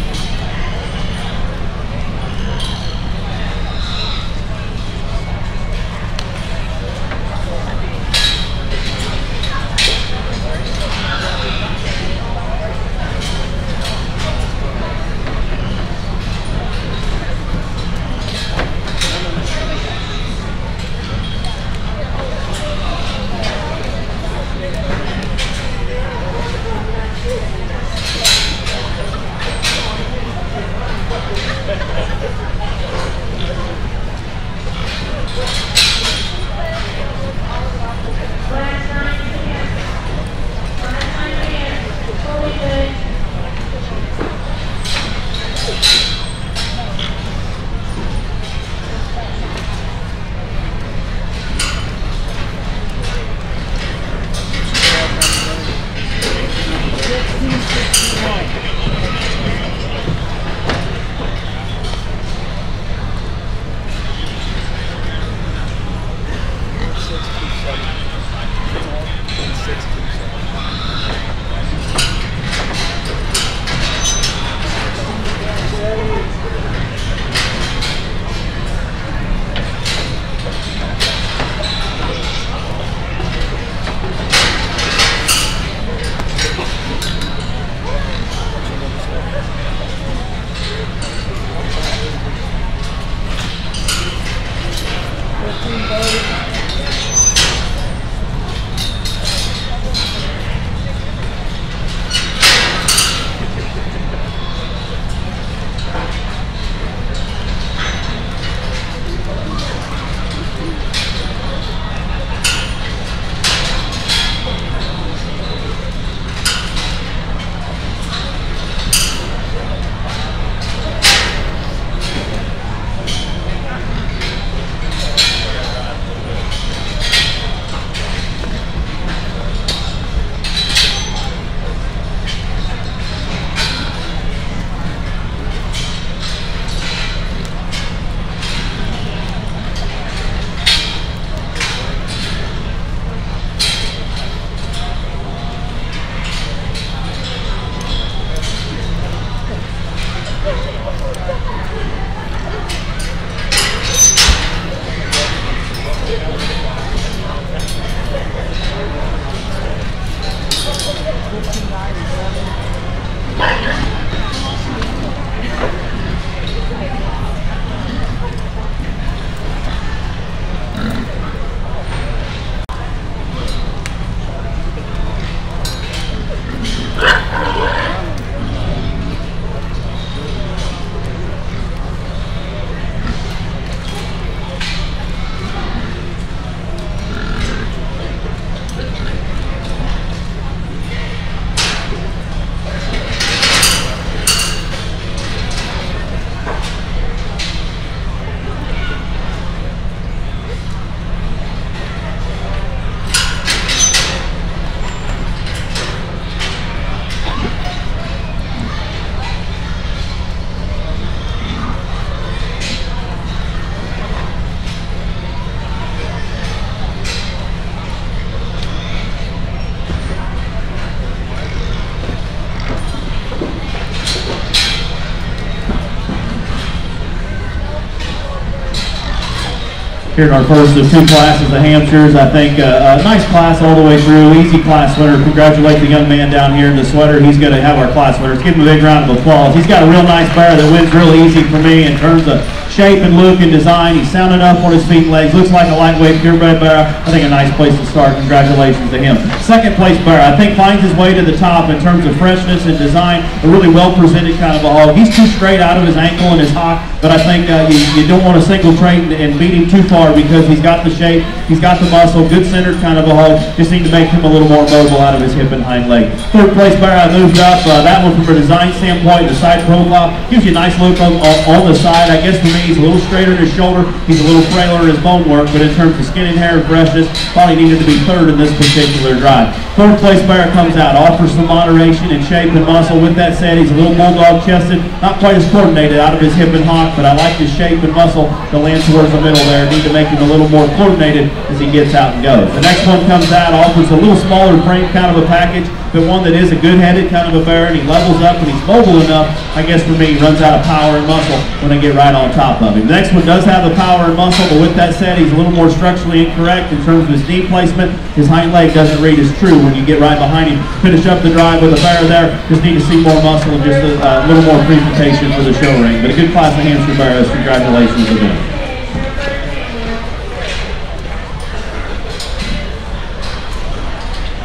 Speaker 5: here in our first of two classes of Hampshires. I think a nice class all the way through, easy class winner. Congratulate the young man down here in the sweater. He's going to have our class winner. Let's give him a big round of applause. He's got a real nice bear that wins really easy for me in terms of shape and look and design. He's sounding up on his feet and legs. Looks like a lightweight purebred bear. I think a nice place to start. Congratulations to him. Second place bear, I think finds his way to the top in terms of freshness and design. A really well presented kind of a hog. He's too straight out of his ankle and his hock, but I think you don't want to single trait and beat him too far because he's got the shape, he's got the muscle, good centered kind of a hog. Just need to make him a little more mobile out of his hip and hind leg. Third place bear, I moved up. That one from a design standpoint, the side profile gives you a nice look on the side. I guess for me, he's a little straighter in his shoulder. He's a little frailer in his bone work, but in terms of skin and hair and freshness, probably needed to be third in this particular drive. Fourth place bear comes out, offers some moderation in shape and muscle. With that said, he's a little bulldog chested, not quite as coordinated out of his hip and hock, but I like his shape and muscle to land towards the middle there. Need to make him a little more coordinated as he gets out and goes. The next one comes out, offers a little smaller frame kind of a package, but one that is a good-headed kind of a bear, and he levels up and he's mobile enough. I guess for me, he runs out of power and muscle when I get right on top of him. The next one does have the power and muscle, but with that said, he's a little more structurally incorrect in terms of his knee placement. His hind leg doesn't read as true when you get right behind him. Finish up the drive with a bear there. Just need to see more muscle and just a little more presentation for the show ring. But a good class of Hampshire bears. Congratulations to them.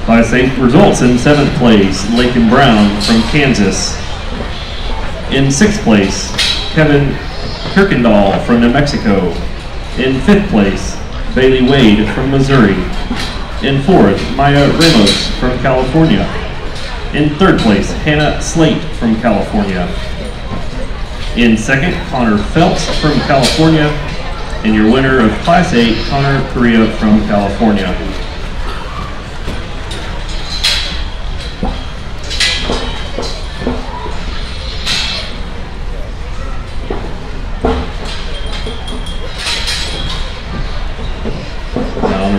Speaker 1: Class 8 results: in 7th place, Lakin Brown from Kansas. In 6th place, Kevin Kirkendall from New Mexico. In 5th place, Bailey Wade from Missouri. In 4th, Maya Ramos from California. In 3rd place, Hannah Slate from California. In 2nd, Connor Phelps from California. And your winner of Class 8, Connor Correa from California.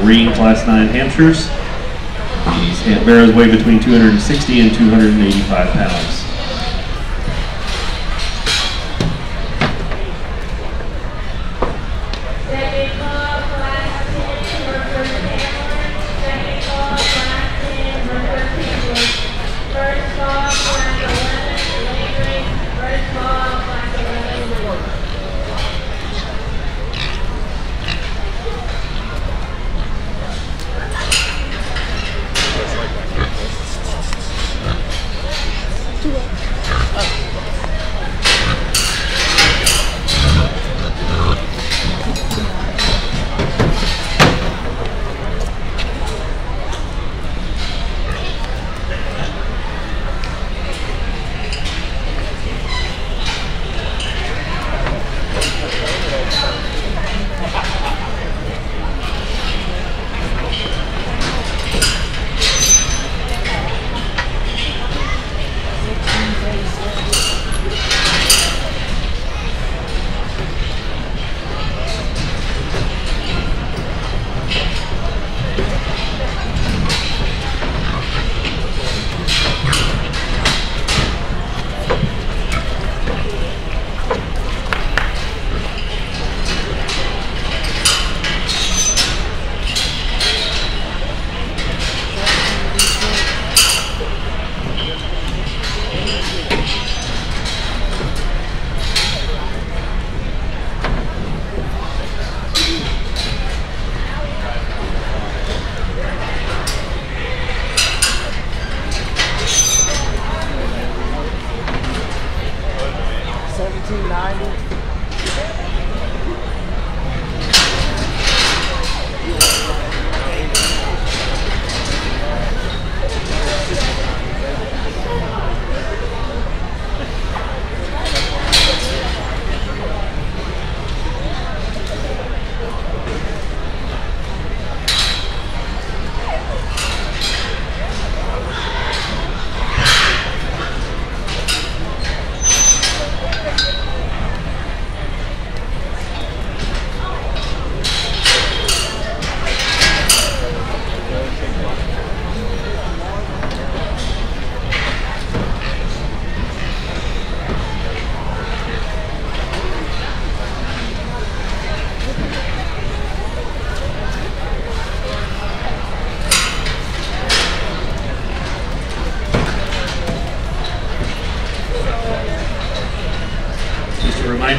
Speaker 1: Reading Class 9 Hampshires. These bears weigh between 260 and 285 pounds.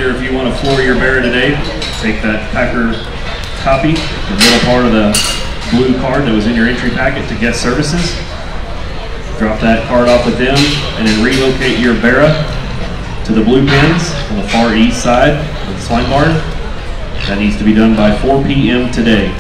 Speaker 1: reminder, if you want to floor your bear today, take that Packer copy, the middle part of the blue card that was in your entry packet to guest services. Drop that card off with them and then relocate your Barrow to the blue pins on the far east side of the swine barn. That needs to be done by 4 p.m. today.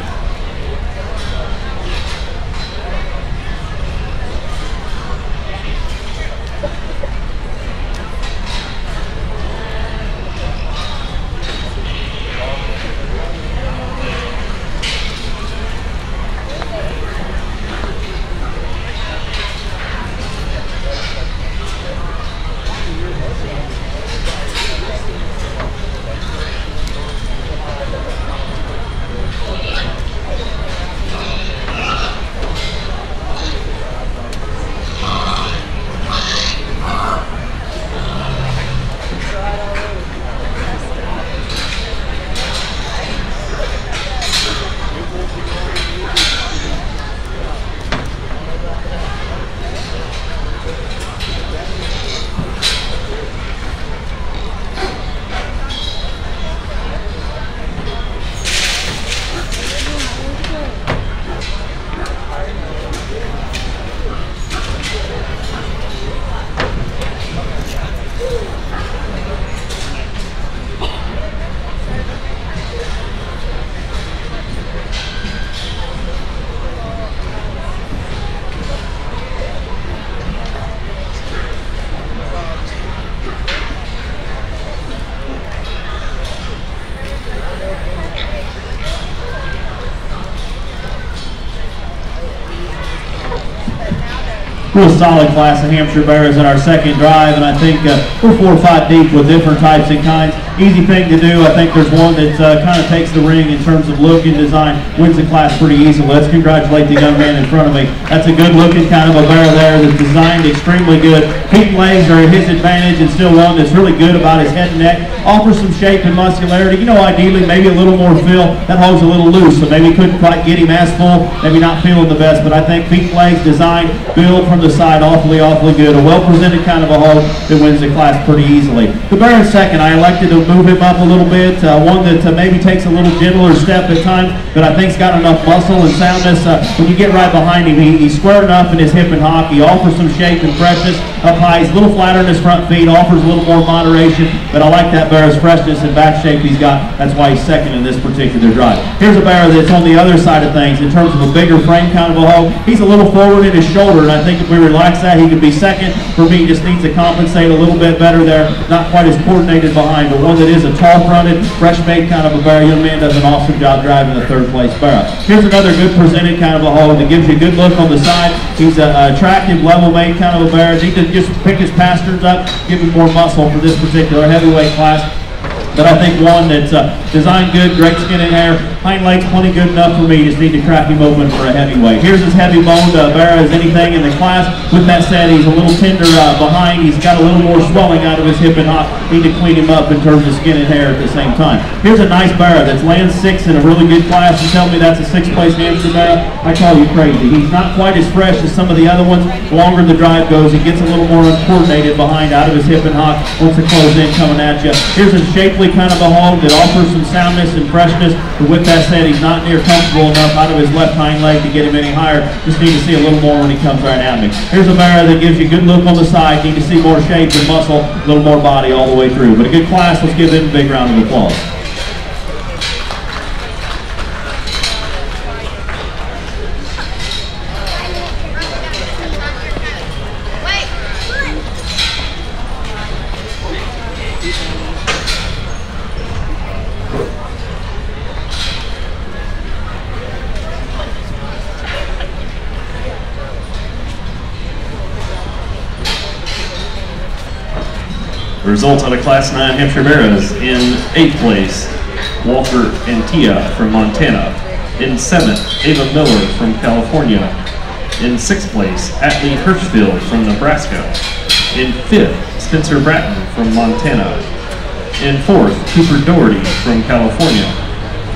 Speaker 5: Real solid class of Hampshire Barrows in our second drive, and I think we're 4 or 5 deep with different types and kinds. Easy thing to do. I think there's one that kind of takes the ring in terms of look and design, wins the class pretty easily. Let's congratulate the young man in front of me. That's a good looking kind of a barrow there that's designed extremely good. Feet and legs are at his advantage, and still one that's really good about his head and neck. Offers some shape and muscularity. You know, ideally maybe a little more fill. That hole's a little loose, so maybe couldn't quite get him as full. Maybe not feeling the best, but I think feet and legs designed, build from the side, awfully good. A well-presented kind of a hole that wins the class pretty easily. The bear in second, I elected to move him up a little bit. One that maybe takes a little gentler step at times, but I think's got enough muscle and soundness. When you get right behind him, he's square enough in his hip and hock. He offers some shape and freshness up high. He's a little flatter in his front feet, offers a little more moderation, but I like that bear's freshness and back shape he's got. That's why he's second in this particular drive. Here's a bear that's on the other side of things in terms of a bigger frame kind of a hole. He's a little forward in his shoulder, and I think if we relax that, he could be second. For me, just needs to compensate a little bit better there. Not quite as coordinated behind, but one that is a tall-fronted, fresh-made kind of a bear. Young man does an awesome job driving the third-place barrow. Here's another good presented kind of a hole that gives you a good look on the side. He's an attractive, level-made kind of a bear. Need to just pick his pasterns up, give him more muscle for this particular heavyweight class. But I think one that's designed good, great skin and hair, hind legs plenty good enough for me. Just need to crack him open for a heavyweight. Here's as heavy boned bear as anything in the class. With that said, he's a little tender behind. He's got a little more swelling out of his hip and hock. Need to clean him up in terms of skin and hair at the same time. Here's a nice bear that's land 6 in a really good class. You tell me that's a 6th-place Hampshire bear, I call you crazy. He's not quite as fresh as some of the other ones. The longer the drive goes, he gets a little more uncoordinated behind out of his hip and hock once the close in coming at you. Here's a shapely kind of a hog that offers some soundness and freshness, but with that said, he's not near comfortable enough out of his left hind leg to get him any higher. Just need to see a little more when he comes right at me. Here's a bear that gives you good look on the side. Need to see more shape and muscle, a little more body all the way through. But a good class. Let's give him a big round of applause.
Speaker 1: The results out of Class 9 Hampshire Barrows: in 8th place, Walker and Tia from Montana. In 7th, Ava Miller from California. In 6th place, Atlee Hirschfield from Nebraska. In 5th, Spencer Bratton from Montana. In 4th, Cooper Doherty from California.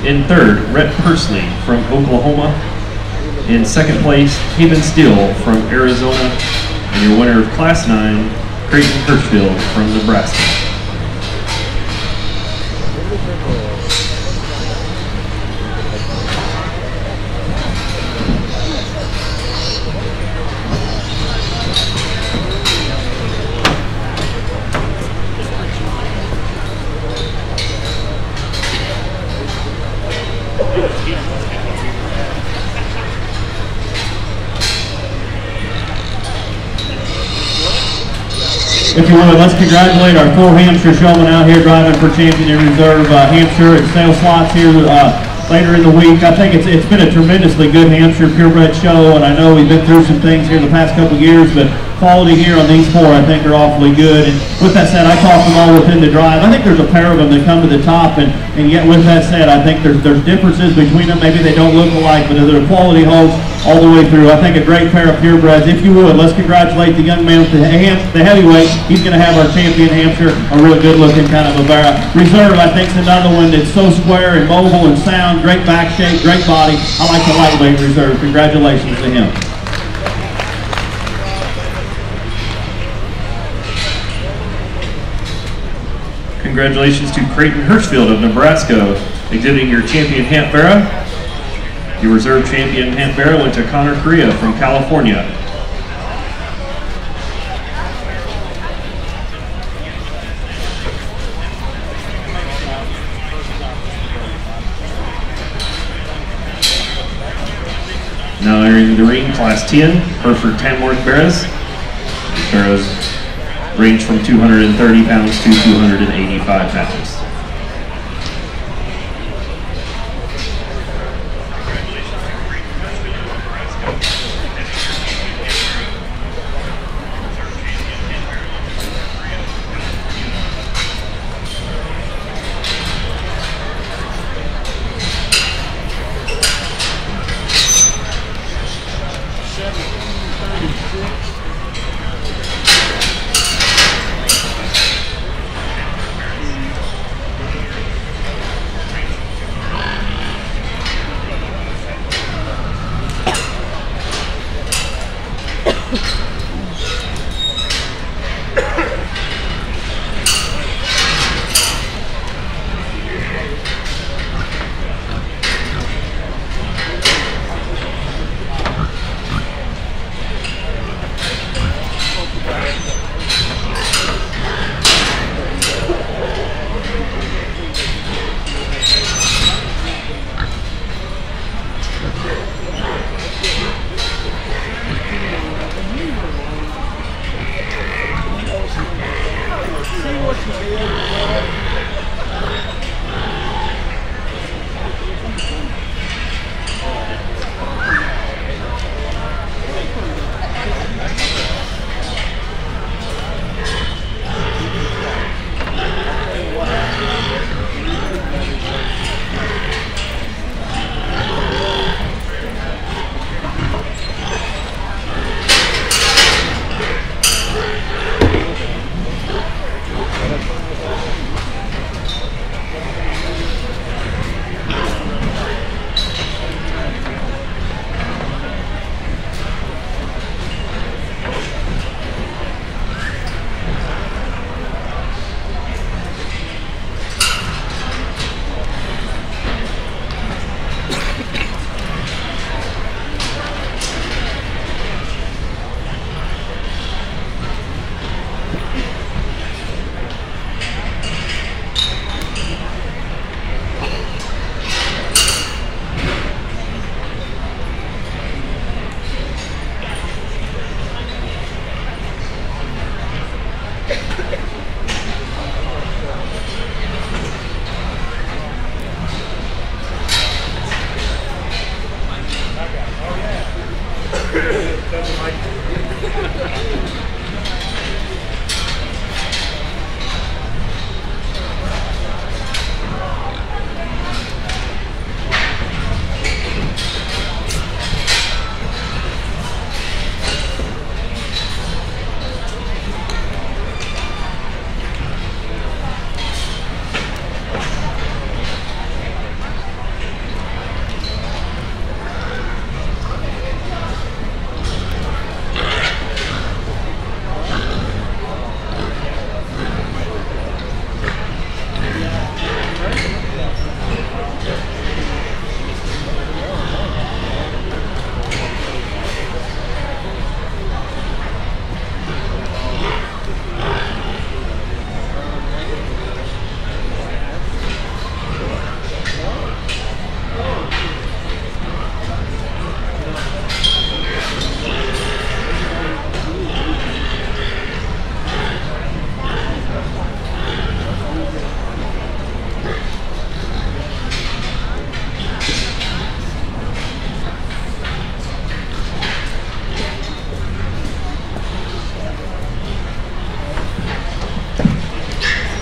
Speaker 1: In 3rd, Rhett Persley from Oklahoma. In 2nd place, Haven Steele from Arizona. And your winner of Class 9, Creighton Hirschfield from Nebraska.
Speaker 5: if you would, let's congratulate our 4 Hampshire showmen out here driving for champion and reserve Hampshire and sale slots here later in the week. I think it's been a tremendously good Hampshire purebred show, and I know we've been through some things here the past couple of years, but quality here on these 4 I think are awfully good. And with that said, I talked them all within the drive. I think there's a pair of them that come to the top, and yet with that said, I think there's differences between them. Maybe they don't look alike, but they're quality hogs all the way through. I think a great pair of purebreds. If you would, let's congratulate the young man with the heavyweight. He's going to have our champion Hampshire, a real good-looking kind of a Barrow. Reserve, I think, is another one that's so square and mobile and sound. Great back shape, great body. I like the lightweight Reserve. Congratulations to him.
Speaker 1: Congratulations to Creighton Hirschfield of Nebraska, exhibiting your champion Hamp Barrow. Your reserve champion Hamp Barrow went to Connor Correa from California. Now entering the ring, Class 10, Hereford Tamworth Barrows. Barrows range from 230 pounds to 285 pounds.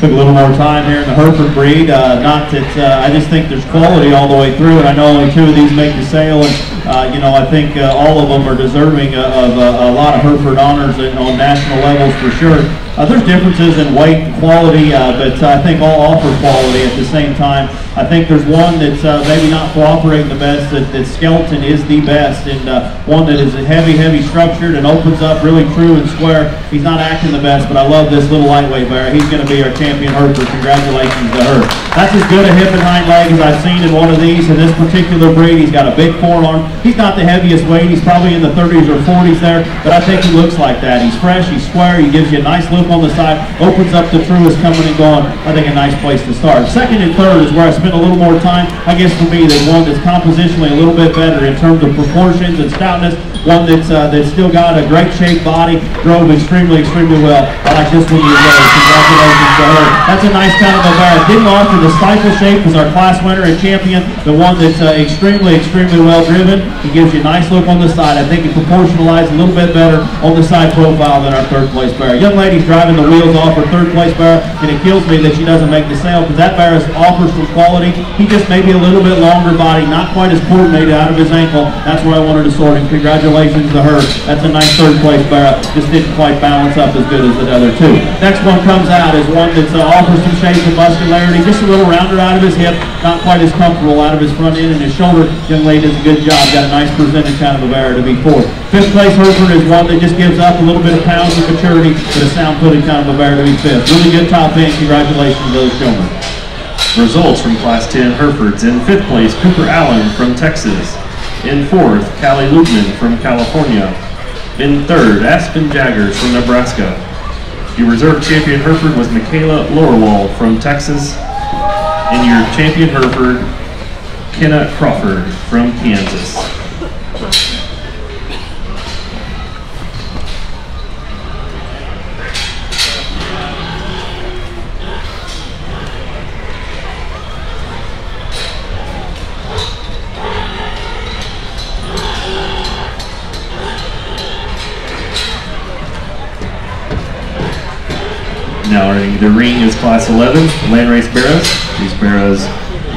Speaker 5: Took a little more time here in the Hereford breed. Not that I just think there's quality all the way through, and I know only 2 of these make the sale, and you know, I think all of them are deserving of a lot of Hereford honors on national levels for sure. There's differences in weight and quality, but I think all offer quality at the same time. I think there's one that's maybe not cooperating the best, that skeleton is the best, and one that is heavy structured and opens up really true and square. He's not acting the best, but I love this little lightweight bear. He's going to be our champion Hereford. Congratulations to her. That's as good a hip and hind leg as I've seen in one of these. In this particular breed, he's got a big forearm. He's not the heaviest weight. He's probably in the 30s or 40s there, but I think he looks like that. He's fresh, he's square, he gives you a nice loop on the side, opens up the truest coming and going. I think a nice place to start. Second and third is where I spent a little more time. I guess for me, there's one that's compositionally a little bit better in terms of proportions and stoutness. One that's still got a great shaped body, drove extremely well. I like this one you go. Congratulations to her. That's a nice kind of a bear. Didn't offer the stifle shape as our class winner and champion. The one that's extremely well driven. He gives you a nice look on the side. I think it proportionalized a little bit better on the side profile than our 3rd place bear. Young lady's driving the wheels off her 3rd place bear, and it kills me that she doesn't make the sale, because that bear offers some quality. He just maybe a little bit longer body, not quite as coordinated out of his ankle. That's where I wanted to sort him. Congratulations to her. That's a nice 3rd place bear. Just didn't quite balance up as good as the other 2. Next one comes out is one that offers some shape and muscularity, just a little rounder out of his hip, not quite as comfortable out of his front end and his shoulder. Young lady does a good job. Got a nice presented kind of a bear to be 4th. 5th place Hereford is one that just gives up a little bit of pounds of maturity, but a sound footed kind of a bear to be 5th. Really good top end. Congratulations to those showmen.
Speaker 1: Results from Class 10 Herefords. In 5th place, Cooper Allen from Texas. In 4th, Callie Lubman from California. In 3rd, Aspen Jaggers from Nebraska. Your reserve champion Hereford was Michaela Lorwall from Texas. And your champion Hereford, Kenna Crawford from Kansas. Now the ring is Class 11, Landrace Barrows. These barrows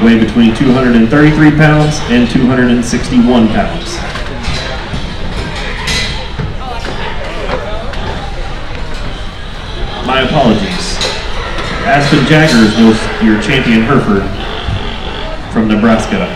Speaker 1: weigh between 233 pounds and 261 pounds. My apologies. Aspen Jaggers was your champion Hereford from Nebraska.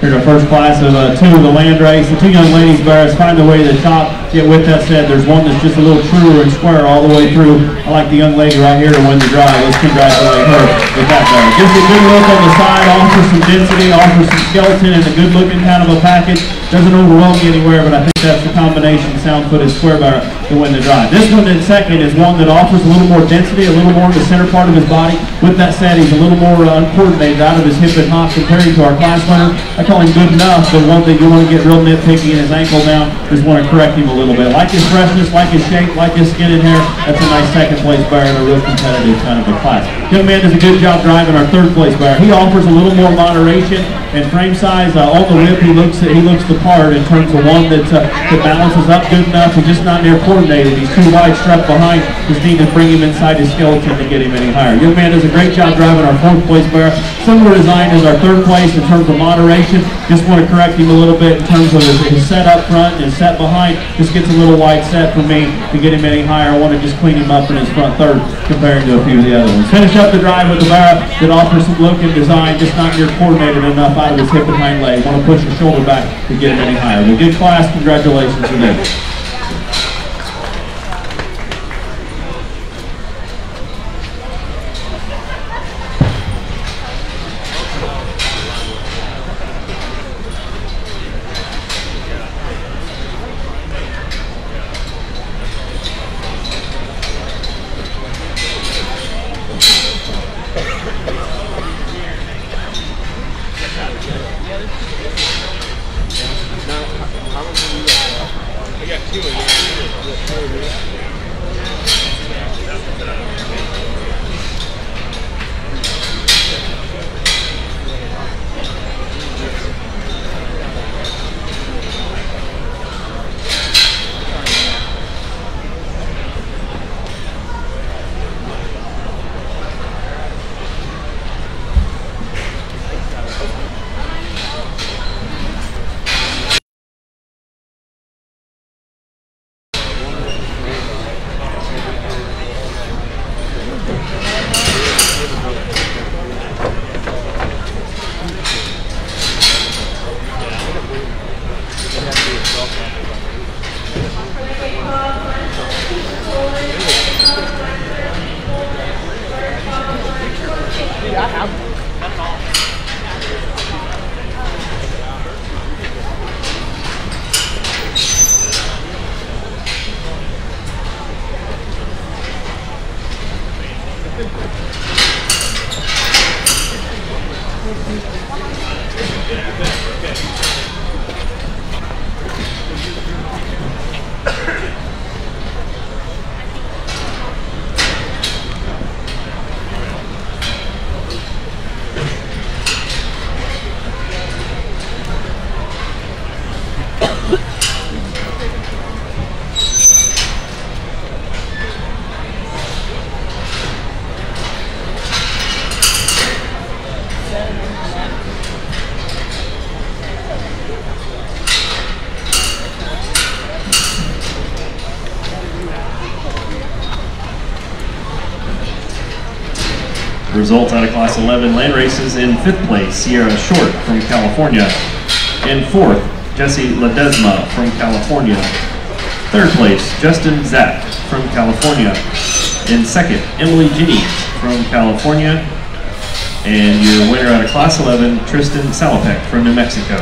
Speaker 5: Here's our first class of two of the land race. The two young ladies, Barrows, find their way to the top. Yet with that said, there's one that's just a little truer and square all the way through. I like the young lady right here to win the drive. Let's congratulate her with that Barrow. Gives a good look on the side, offers some density, offers some skeleton, and a good looking kind of a package. Doesn't overwhelm you anywhere, but I think that's the combination sound-footed square Barrow to win the drive. This one in second is one that offers a little more density, a little more in the center part of his body. With that said, he's a little more uncoordinated out of his hip and hop compared to our class winner. I call him good enough, but one that you want to get real nitpicky in his ankle down, just want to correct him a little bit. Like his freshness, like his shape, like his skin and hair, that's a nice second place Barrow in a real competitive kind of a class. Young man does a good job driving our third place Barrow. He offers a little more moderation and frame size on the whip. He looks the part in terms of one that balances up good enough. He's just not near coordinated. He's too wide strapped behind. Just need to bring him inside his skeleton to get him any higher. Young man does a great job driving our fourth place Barrow. Similar design as our third place in terms of moderation. Just want to correct him a little bit in terms of his set up front and his set behind. Just gets a little wide set for me to get him any higher. I want to just clean him up in his front third comparing to a few of the other ones. Finish up the drive with the Barrow that offers some look and design, just not near coordinated enough out of his hip and hind leg. Want to push his shoulder back to get him any higher. But good class, congratulations to them.
Speaker 1: Results out of Class 11 land races: in 5th place, Sierra Short from California. In 4th, Jesse Ledesma from California. 3rd place, Justin Zapp from California. In 2nd, Emily Jennings from California. And your winner out of Class 11, Tristan Salopek from New Mexico.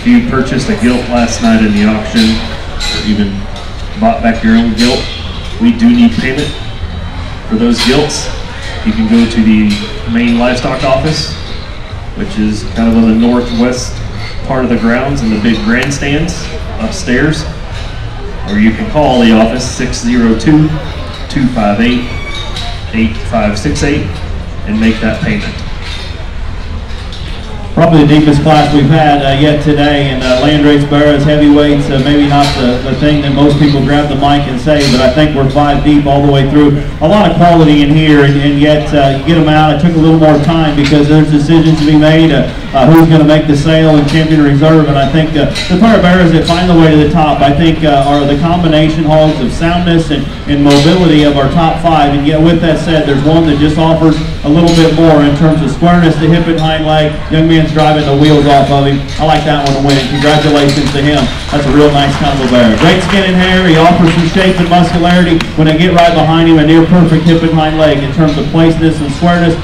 Speaker 1: If you purchased a gilt last night in the auction, or even bought back your own gilt, we do need payment for those gilts. You can go to the main livestock office, which is kind of on the northwest part of the grounds in the big grandstands upstairs, or you can call the office 602-258-8568 and make that payment.
Speaker 5: Probably the deepest class we've had yet today, and landrace barrows, heavyweights, maybe not the thing that most people grab the mic and say, but I think we're 5 deep all the way through. A lot of quality in here, and yet you get them out. It took a little more time because there's decisions to be made, who's going to make the sale and champion reserve, and I think the pair of barrows that find the way to the top, I think are the combination hogs of soundness and mobility of our top 5, and yet with that said, there's one that just offers a little bit more in terms of squareness, the hip and hind leg. Young man driving the wheels off of him. I like that one to win. Congratulations to him. That's a real nice combo barrow. Great skin and hair. He offers some shape and muscularity. When I get right behind him, a near perfect hip and hind leg in terms of placeness and squareness.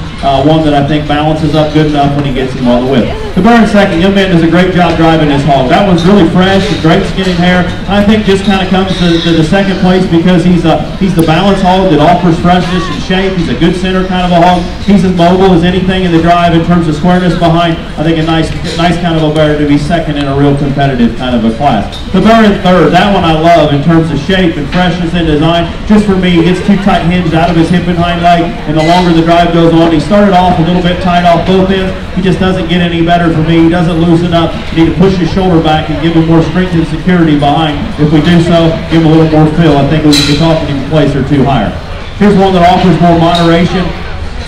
Speaker 5: One that I think balances up good enough when he gets him on the whip. The barrow second, young man does a great job driving this hog. That one's really fresh, with great skin and hair. I think just kind of comes to the second place because he's the balance hog that offers freshness and shape. He's a good center kind of a hog. He's as mobile as anything in the drive in terms of squareness behind. I think a nice kind of a barrow to be second in a real competitive kind of a class. The barrow third, that one I love in terms of shape and freshness and design. Just for me, he gets too tight hinged out of his hip and hind leg, and the longer the drive goes on, he started off a little bit tight off both ends. He just doesn't get any better for me. He doesn't loosen up. You need to push his shoulder back and give him more strength and security behind. If we do so, give him a little more feel. I think we can get off him a place or two higher. Here's one that offers more moderation.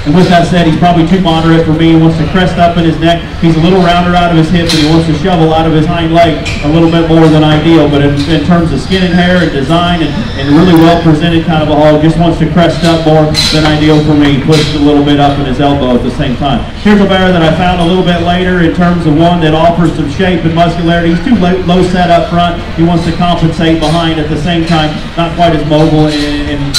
Speaker 5: And with that said, he's probably too moderate for me. He wants to crest up in his neck. He's a little rounder out of his hip, and he wants to shovel out of his hind leg a little bit more than ideal. But in terms of skin and hair and design and really well presented kind of a hog, just wants to crest up more than ideal for me. He pushes a little bit up in his elbow at the same time. Here's a barrow that I found a little bit later in terms of one that offers some shape and muscularity. He's too low set up front. He wants to compensate behind at the same time. Not quite as mobile and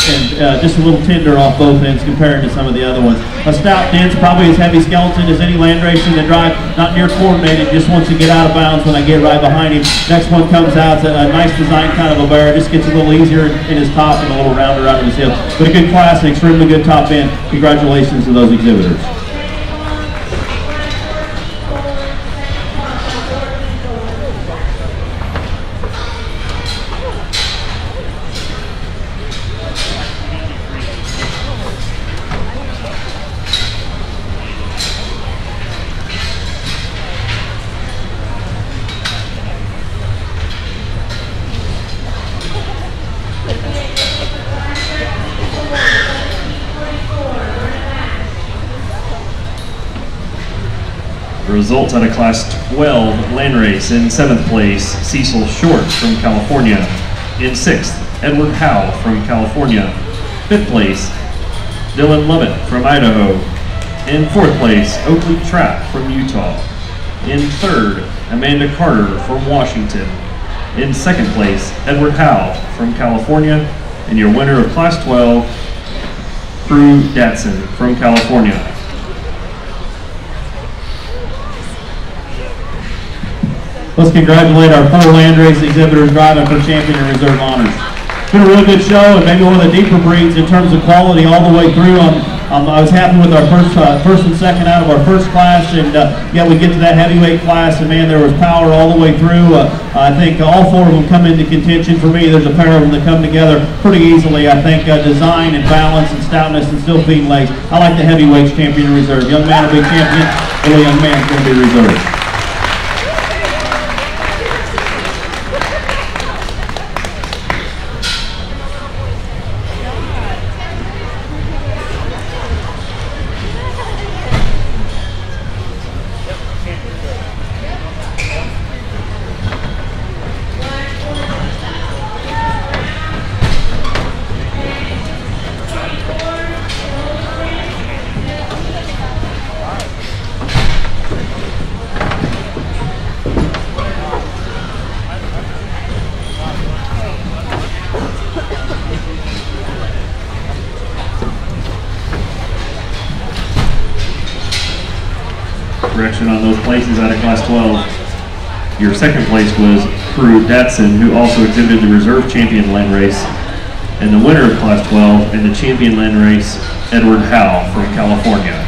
Speaker 5: just a little tender off both ends compared to some of the other ones. A stout, dense, probably as heavy skeleton as any landrace in the drive, not near coordinated, just wants to get out of bounds when I get right behind him. Next one comes out, it's a nice design kind of a barrow, just gets a little easier in his top and a little rounder out of his hip. But a good class, an extremely good top end. Congratulations to those exhibitors.
Speaker 1: Results out of Class 12 landrace. In 7th place, Cecil Short from California. In 6th, Edward Howe from California. 5th place, Dylan Lovett from Idaho. In 4th place, Oakley Trapp from Utah. In 3rd, Amanda Carter from Washington. In 2nd place, Edward Howe from California. And your winner of Class 12, Prue Datson from California.
Speaker 5: Let's congratulate our 4 landrace exhibitors driving for champion and reserve honors. It's been a really good show, and maybe one of the deeper breeds in terms of quality all the way through. I was happy with our first and second out of our first class, and yet we get to that heavyweight class, and man, there was power all the way through. I think all 4 of them come into contention for me. There's a pair of them that come together pretty easily. I think design and balance and stoutness and still feeding legs. I like the heavyweights champion and reserve. Young man will be champion, little young man is going to be reserved.
Speaker 1: Correction on those places out of Class 12. Your second place was Prue Datson, who also exhibited the reserve champion land race. And the winner of Class 12 and the champion land race, Edward Howe from California.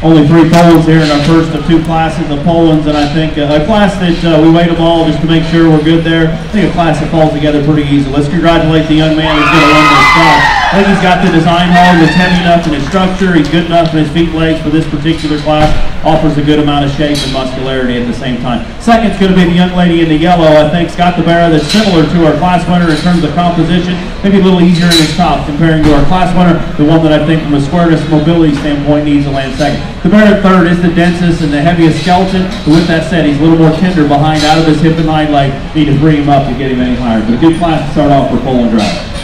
Speaker 5: Only 3 poles here in our first of 2 classes of Poland's, and I think a class that we weighed them all just to make sure we're good there. I think a class that falls together pretty easy. Let's congratulate the young man who's going to win this spot. I think he's got the design hard, it's heavy enough in his structure, he's good enough in his feet and legs for this particular class, offers a good amount of shape and muscularity at the same time. Second's going to be the young lady in the yellow. I think Scott the Barrow, that's similar to our class winner in terms of composition, maybe a little easier in his top comparing to our class winner, the one that I think from a squareness mobility standpoint needs to land second. The Barrow third is the densest and the heaviest skeleton, but with that said, he's a little more tender behind out of his hip and hind leg. Need to bring him up to get him any higher. But a good class to start off for Poland Drive.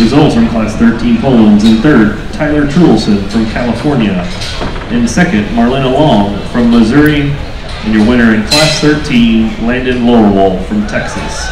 Speaker 1: Results from Class 13 Poland's. In third, Tyler Trulson from California. In second, Marlena Long from Missouri. And your winner in Class 13, Landon Lowerwall from Texas.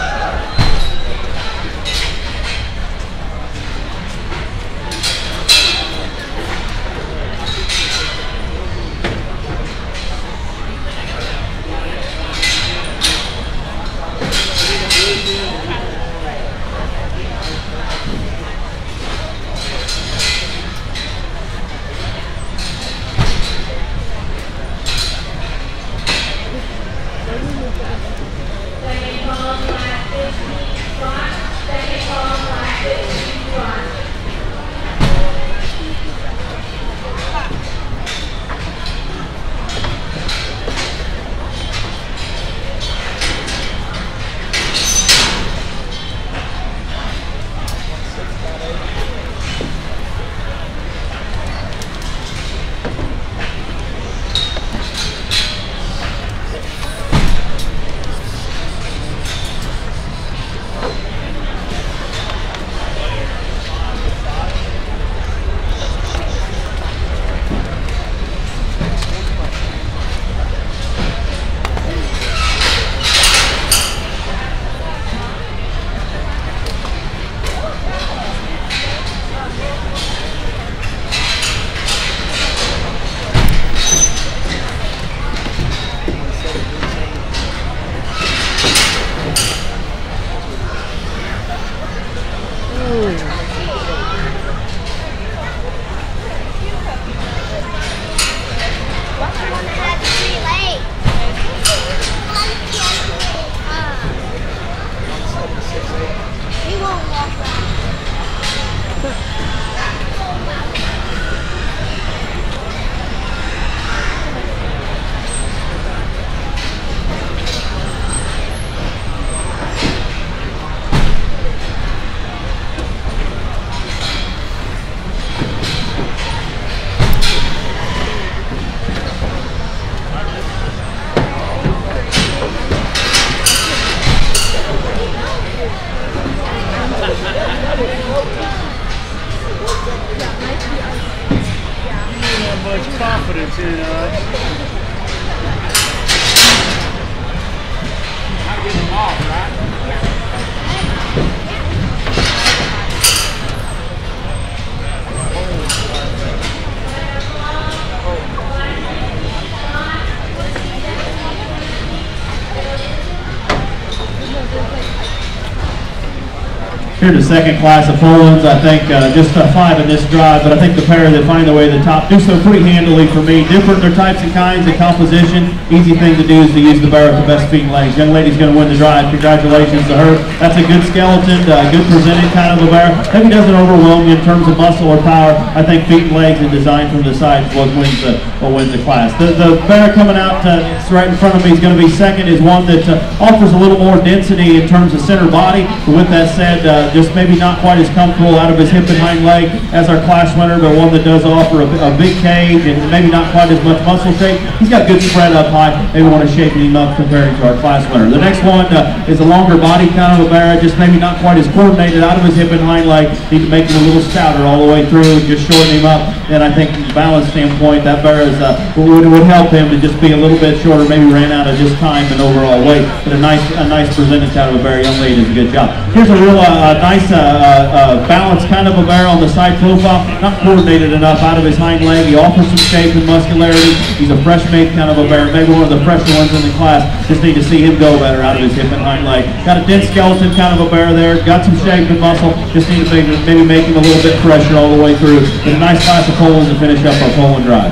Speaker 5: Here the second class of Polands, I think just 5 in this drive, but I think the pair that find their way to the top do so pretty handily for me. Different, their types and kinds of composition. Easy thing to do is to use the Barrow with the best feet and legs. Young lady's going to win the drive. Congratulations to her. That's a good skeleton, good presented kind of a Barrow. Maybe doesn't overwhelm you in terms of muscle or power. I think feet and legs and design from the side is what wins the class. The Barrow coming out, it's right in front of me, is going to be second, is one that offers a little more density in terms of center body. But with that said, just maybe not quite as comfortable out of his hip and hind leg as our class winner, but one that does offer a big cage and maybe not quite as much muscle shape. He's got good spread up high. Maybe want to shape him up compared to our class winner. The next one is a longer body kind of a Barrow, just maybe not quite as coordinated out of his hip and hind leg. Need to make him a little stouter all the way through and just shorten him up. And I think from a balance standpoint, that Barrow would help him to just be a little bit shorter, maybe ran out of just time and overall weight. But a nice presented kind of a Barrow. Young lady does a good job. Here's a real nice balanced kind of a Barrow on the side profile, not coordinated enough out of his hind leg. He offers some shape and muscularity. He's a fresh made kind of a Barrow, maybe one of the fresher ones in the class. Just need to see him go better out of his hip and hind leg. Got a dense skeleton kind of a Barrow there, got some shape and muscle. Just need to maybe make him a little bit fresher all the way through. But a nice class of Polands to finish up our Poland drive.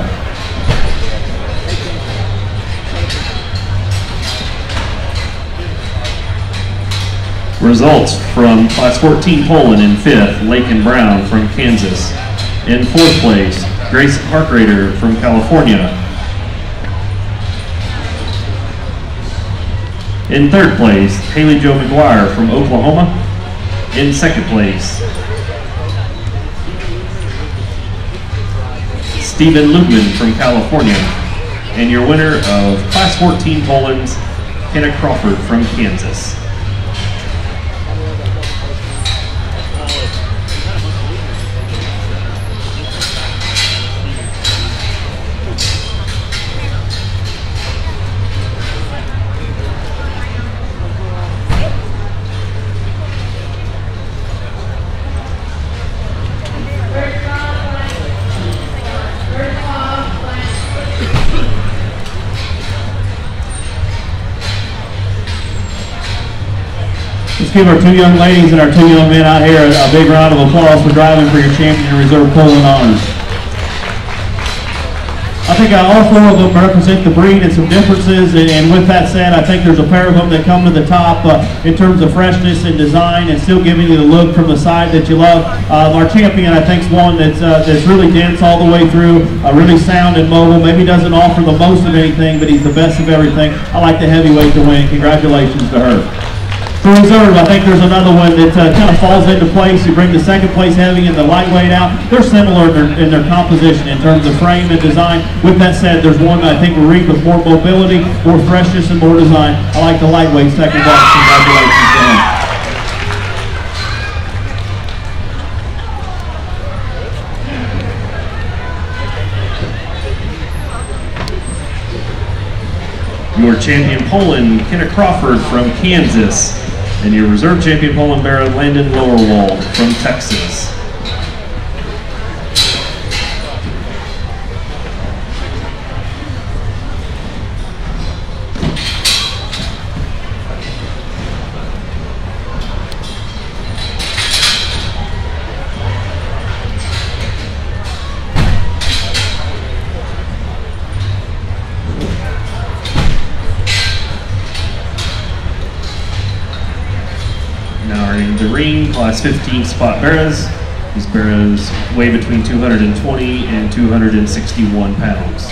Speaker 1: Results from Class 14 Poland in 5th, Lakin Brown from Kansas. In 4th place, Grace Harkrader from California. In 3rd place, Haley Jo McGuire from Oklahoma. In 2nd place, Stephen Lubman from California. And your winner of Class 14 Poland's, Kenna Crawford from Kansas.
Speaker 5: Let's give our 2 young ladies and our 2 young men out here a big round of applause for driving for your champion reserve Poland honors. I think all 4 of them represent the breed and some differences, and with that said, I think there's a pair of them that come to the top in terms of freshness and design and still giving you the look from the side that you love. Our champion, I think, is one that's really dense all the way through, really sound and mobile. Maybe doesn't offer the most of anything, but he's the best of everything. I like the heavyweight to win. Congratulations to her. For reserve, I think there's another one that kind of falls into place. You bring the 2nd place heavy and the lightweight out. They're similar in their composition in terms of frame and design. With that said, there's one that I think will read with more mobility, more freshness, and more design. I like the lightweight 2nd box. Congratulations to him.
Speaker 1: Your champion Poland, Kenna Crawford from Kansas. And your reserve champion Poland Barrow, Landon Lowerwald from Texas. In the ring, Class 15 Spot Barrows. These Barrows weigh between 220 and 261 pounds.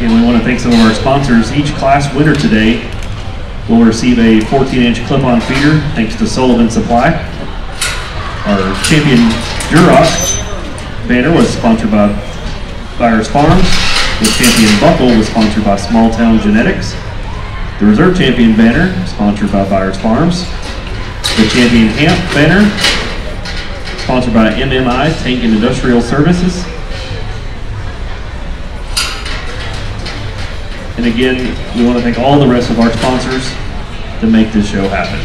Speaker 1: And we want to thank some of our sponsors. Each class winner today will receive a 14-inch clip-on feeder thanks to Sullivan Supply. Our champion Duroc banner was sponsored by Byers Farms. The champion buckle was sponsored by Small Town Genetics. The reserve champion banner sponsored by Byers Farms. The champion hamp banner sponsored by MMI Tank and Industrial Services. And again, we want to thank all the rest of our sponsors that make this show happen.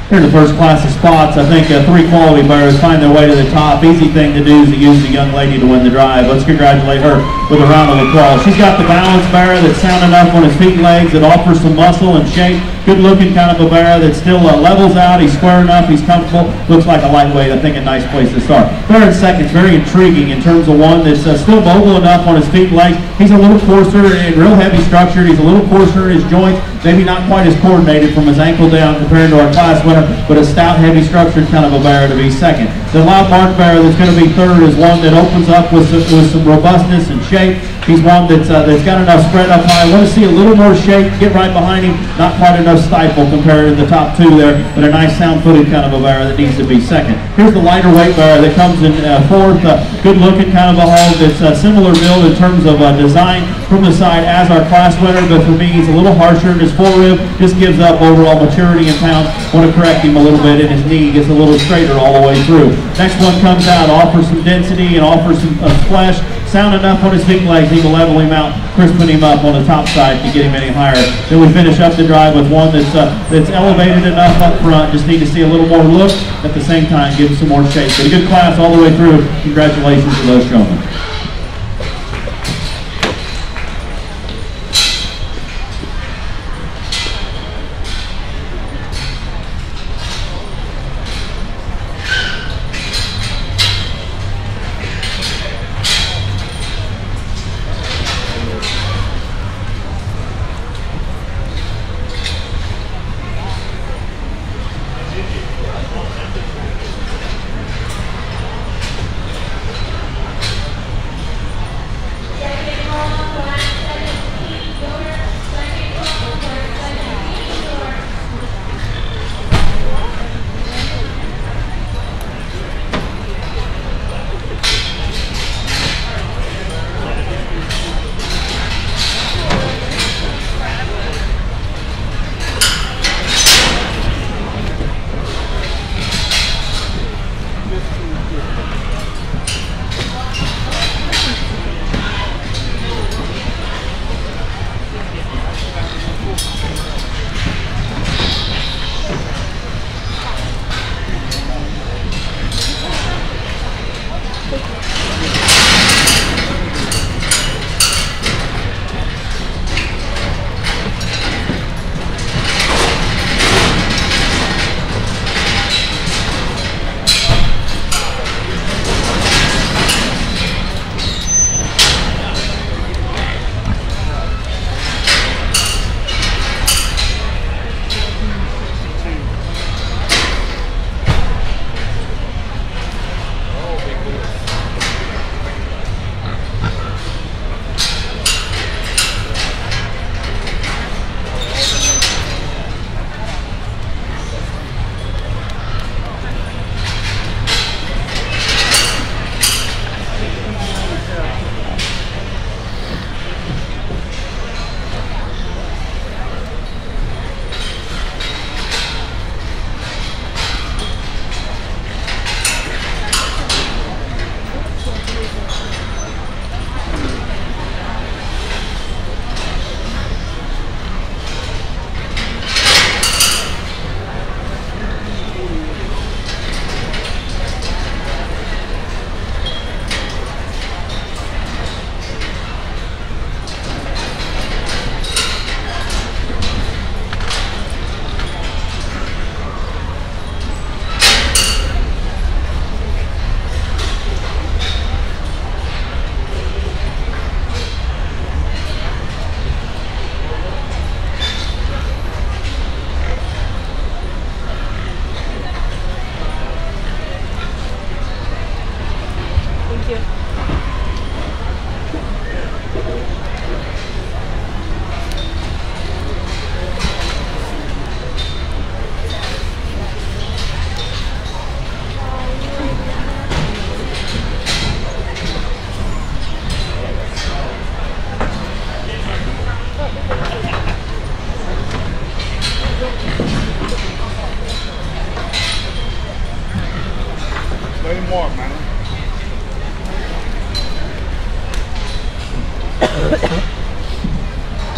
Speaker 5: Here in the first class of spots, I think 3 quality bearers find their way to the top. Easy thing to do is to use the young lady to win the drive. Let's congratulate her with a round of applause. She's got the balance bearer that's sound enough on his feet and legs, that offers some muscle and shape. Good looking kind of a bearer that still levels out. He's square enough, he's comfortable. Looks like a lightweight. I think a nice place to start. Third and second, very intriguing in terms of one that's still mobile enough on his feet and legs. He's a little coarser and real heavy structured. He's a little coarser in his joints. Maybe not quite as coordinated from his ankle down compared to our class winner, but a stout, heavy structured kind of a bearer to be second. The loud mark bearer that's going to be third is one that opens up with some robustness and shape. He's one that's got enough spread up high. I want to see a little more shape, get right behind him. Not quite enough stifle compared to the top 2 there, but a nice sound-footed kind of a bearer that needs to be second. Here's the lighter weight bearer that comes in fourth. Good-looking kind of a hog that's similar build in terms of design from the side as our class winner, but for me he's a little harsher in his forerib. Just gives up overall maturity in pounds. Want to correct him a little bit in his knee. Gets a little straighter all the way through. Next one comes out, offers some density and offers some flesh. Sound enough on his feet and legs. He will level him out, crisping him up on the top side to get him any higher. Then we finish up the drive with one that's elevated enough up front. Just need to see a little more look. At the same time, give him some more shape. But a good class all the way through. Congratulations to those showmen.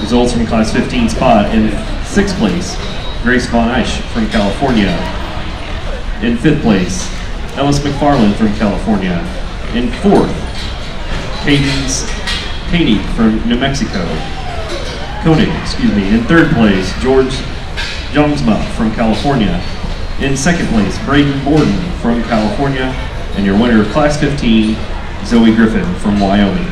Speaker 1: Results from Class 15 spot in 6th place, Grace Von Eich from California. In 5th place, Ellis McFarland from California. In 4th, Cadence Kaney from New Mexico. Koenig, excuse me. In 3rd place, George Jongsma from California. In 2nd place, Braden Borden from California. And your winner of Class 15, Zoe Griffin from Wyoming.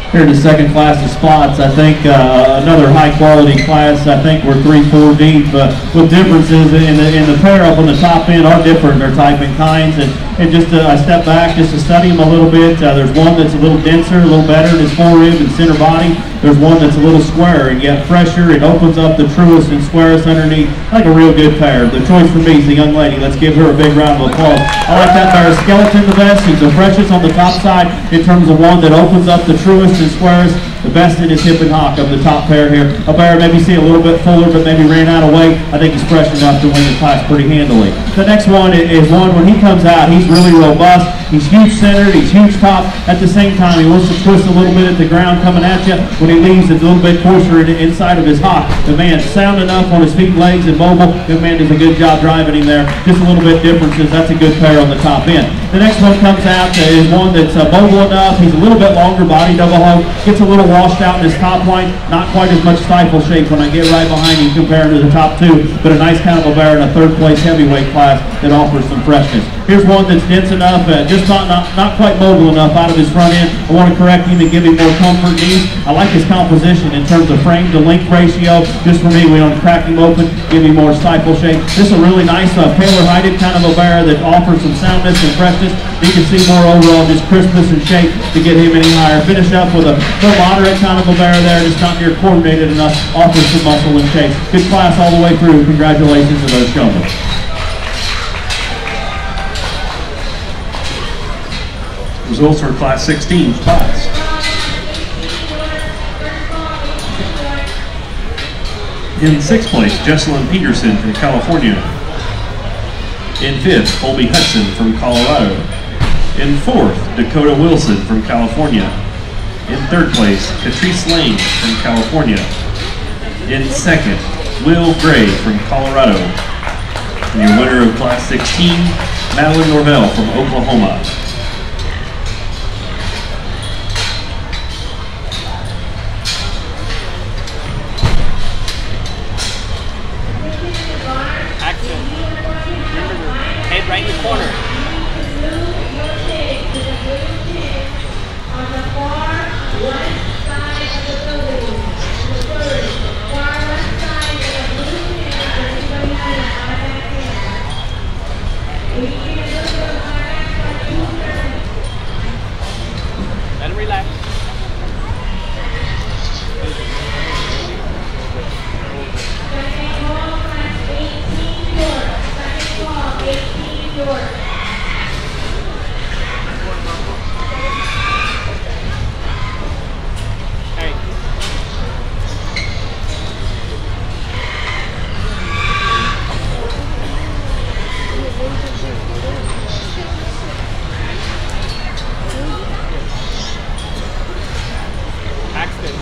Speaker 5: Here in the second class of spots, I think another high quality class. I think we're 3-4 deep, with differences in the pair up on the top end are different. They're type and kinds, and just I step back just to study them a little bit. There's one that's a little denser, a little better in his forerib and center body. There's one that's a little squarer and yet fresher. It opens up the truest and squarest underneath, like a real good pair. The choice for me is the young lady. Let's give her a big round of applause. I like that pair. Skeleton the best. He's the freshest on the top side in terms of one that opens up the truest and squarest. The best in his hip and hock of the top pair here. A pair maybe see a little bit fuller, but maybe ran out of weight. I think he's fresh enough to win the class pretty handily. The next one is one when he comes out, he's really robust. He's huge centered, he's huge top. At the same time, he wants to twist a little bit at the ground coming at you. When he leaves, it's a little bit coarser inside of his hock. The man's sound enough on his feet, legs, and mobile. The man does a good job driving him there. Just a little bit differences. That's a good pair on the top end. The next one comes out is one that's mobile enough. He's a little bit longer body, double hug. Gets a little washed out in his top line. Not quite as much stifle shape when I get right behind him compared to the top two, but a nice kind of a bear in a 3rd place heavyweight class that offers some freshness. Here's one that's dense enough, just not quite mobile enough out of his front end. I want to correct him and give him more comfort knees. I like his composition in terms of frame to length ratio. Just for me, we don't crack him open, give him more stifle shape. This is a really nice tailor-heighted kind of a bear that offers some soundness and freshness. You can see more overall just crispness and shape to get him any higher. Finish up with a more moderate kind of a bear there, just not near coordinated enough, offers some muscle and shape. Good class all the way through. Congratulations to those showmen.
Speaker 1: Results for Class 16 spots. In 6th place, Jesselyn Peterson from California. In 5th, Colby Hudson from Colorado. In 4th, Dakota Wilson from California. In 3rd place, Catrice Lane from California. In 2nd, Will Gray from Colorado. And your winner of Class 16, Madeline Norvell from Oklahoma.
Speaker 4: Right in the corner.
Speaker 2: On the far left side of the building. Far left side of the blue hand. Everybody has an automatic hand. We can do the automatic.
Speaker 4: Let him relax.
Speaker 2: Second call, class 18 York. Second call, 18 York.
Speaker 4: Hey. Axton.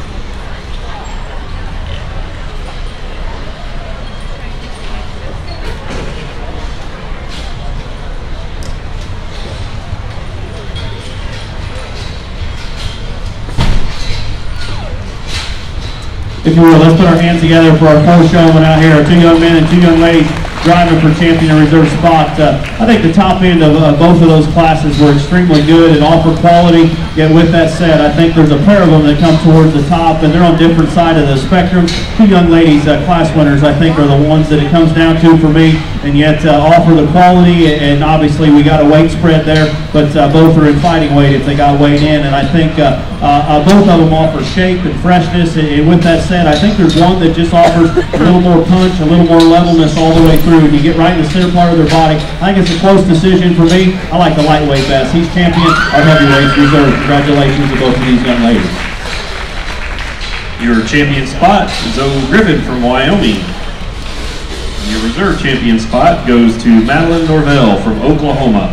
Speaker 5: If you will, let's put our hands together for our 4 showmen out here, 2 young men and 2 young ladies driving for champion and reserve spot. I think the top end of both of those classes were extremely good and offer quality. Yet with that said, I think there's a pair of them that come towards the top, and they're on different side of the spectrum. 2 young ladies, class winners, I think are the ones that it comes down to for me, and yet offer the quality, and obviously we got a weight spread there, but both are in fighting weight if they got weighed in, and I think both of them offer shape and freshness, and with that said, I think there's one that just offers a little more punch, a little more levelness all the way through. You get right in the center part of their body. I think it's a close decision for me. I like the lightweight best. He's champion, our heavyweights reserve. Congratulations to both of these young ladies.
Speaker 1: Your champion spot, Zoe Griffin from Wyoming. Your reserve champion spot goes to Madeline Norvell from Oklahoma.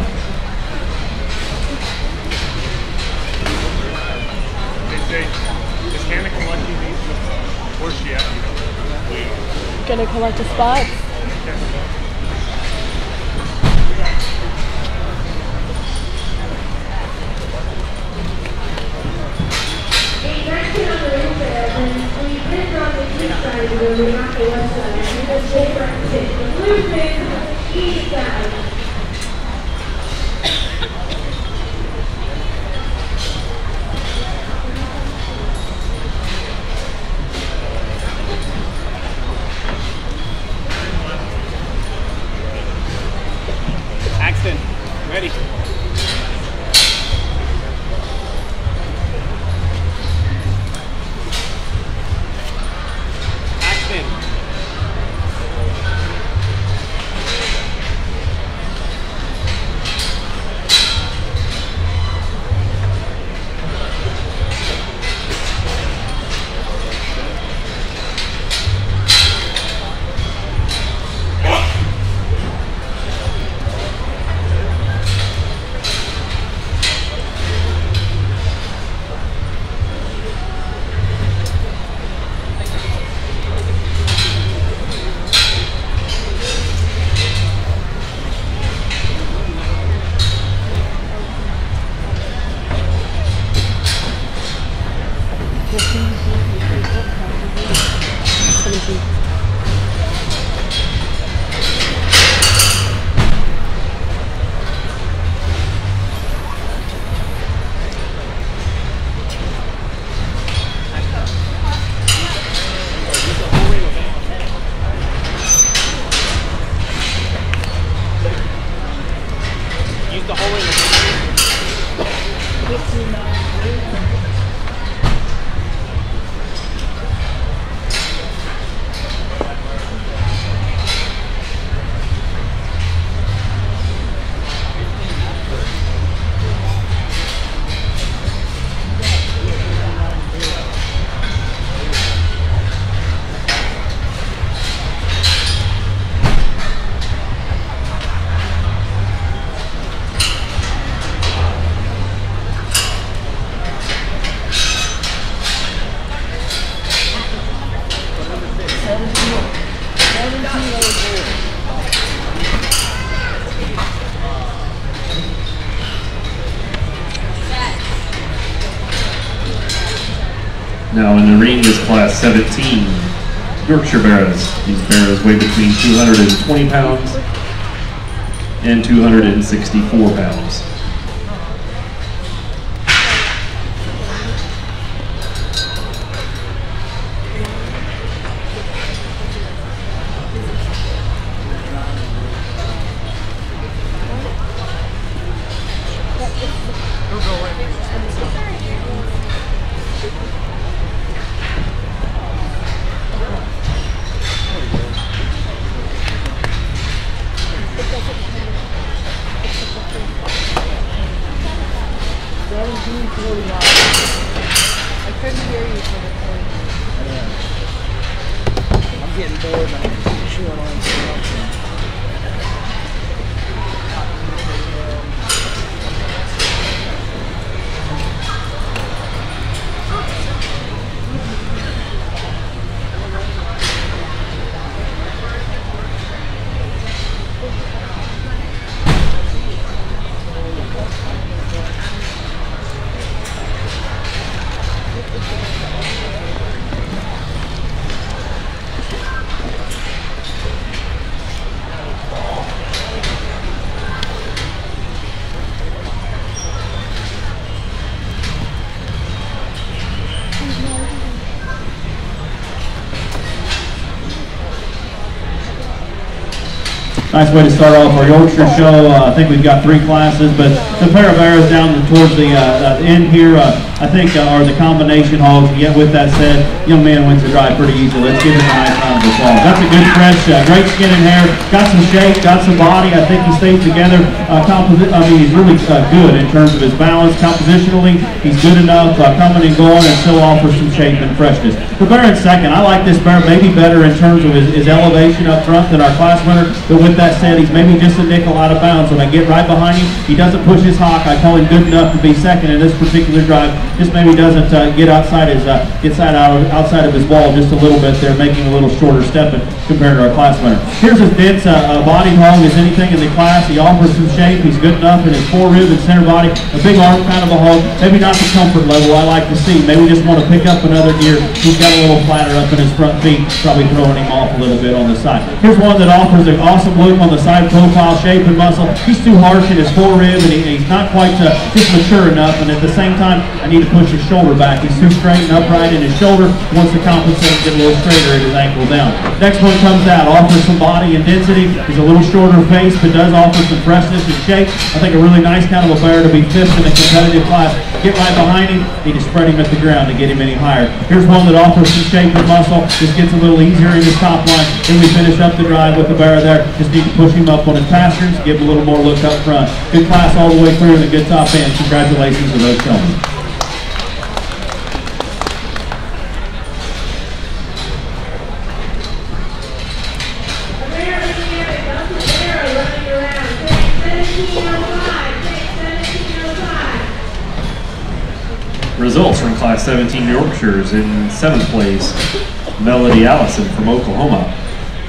Speaker 3: gonna collect the spots.
Speaker 4: Axton, ready. Use the whole ring.
Speaker 1: Now in the ring is class 17, Yorkshire Barrows. These barrows weigh between 220 pounds and 264 pounds.
Speaker 3: I couldn't hear you for the phone.
Speaker 6: I'm getting bored and I'm chewing on something.
Speaker 5: Nice way to start off our Yorkshire show. I think we've got 3 classes, but the pair of arrows down towards the end here, I think are the combination hogs. Yet with that said, young man wins the drive pretty easily. Let's give him a nice round of applause. That's a good fresh, great skin and hair, got some shape, got some body. I think he stays together. He's really good in terms of his balance. Compositionally, he's good enough coming and going, and still offers some shape and freshness. The bear in second, I like this bear maybe better in terms of his elevation up front than our class winner, but with that said, he's maybe just a nickel out of bounds. When I get right behind him, he doesn't push his hock. I call him good enough to be second in this particular drive. Just maybe doesn't get outside his outside of his wall just a little bit there, making a little short shorter stepping compared to our class winner. Here's as dense a body hog as anything in the class. He offers some shape. He's good enough in his forerib and center body. A big arm kind of a hog. Maybe not the comfort level I like to see. Maybe we just want to pick up another gear. He's got a little flatter up in his front feet, probably throwing him off a little bit on the side. Here's one that offers an awesome look on the side profile, shape and muscle. He's too harsh in his forerib, and he's not quite just mature enough, and at the same time, I need to push his shoulder back. He's too straight and upright in his shoulder. Wants to compensate and get a little straighter at his ankle down. Next one comes out, offers some body and density. He's a little shorter face, but does offer some freshness and shape. I think a really nice kind of a bear to be fifth in a competitive class. Get right behind him, need to spread him at the ground to get him any higher. Here's one that offers some shape and muscle. Just gets a little easier in his top line. Then we finish up the drive with the bear there. Just need to push him up on his pasterns, give him a little more look up front. Good class all the way through and a good top end. Congratulations to those gentlemen.
Speaker 1: Results from Class 17 Yorkshires: in 7th place, Melody Allison from Oklahoma.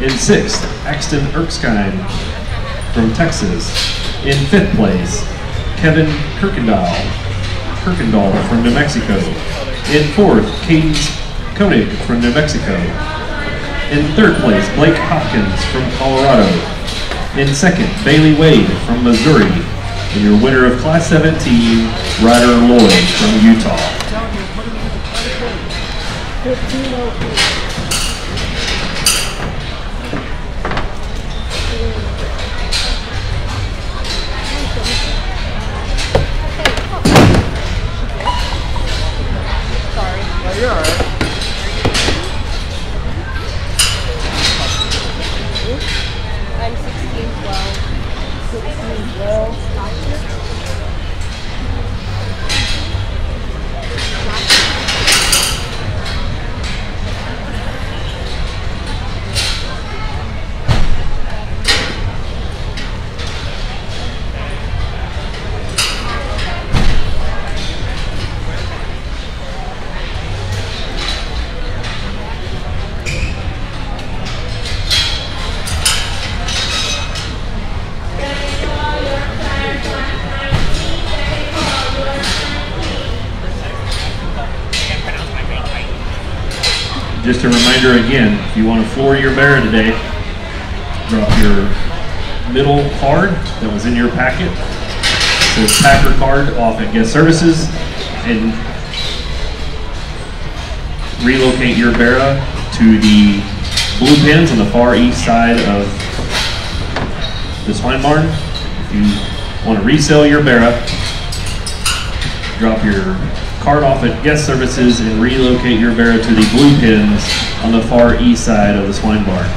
Speaker 1: In 6th, Axton Erskine from Texas. In 5th place, Kevin Kirkendall from New Mexico. In 4th, Cadence Koenig from New Mexico. In 3rd place, Blake Hopkins from Colorado. In 2nd, Bailey Wade from Missouri. And your winner of Class 17, Ryder Lloyd from Utah.
Speaker 6: You're all right.
Speaker 3: I'm 16-12. 16-12.
Speaker 1: Just a reminder again, if you want to floor your bear today, drop your middle card that was in your packet. It says Packer card off at Guest Services, and relocate your bear to the blue pins on the far east side of the swine barn. If you want to resell your bear, drop your card off at Guest Services and relocate your bear to the blue pins on the far east side of the swine barn.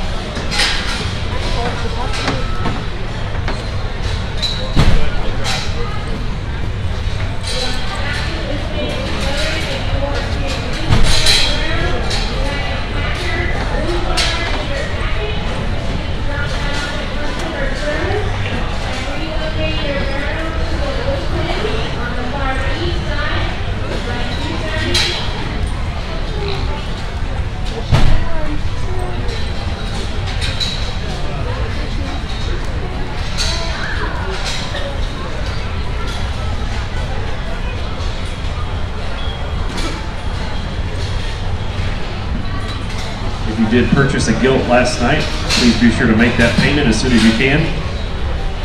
Speaker 1: If you did purchase a gilt last night, please be sure to make that payment as soon as you can.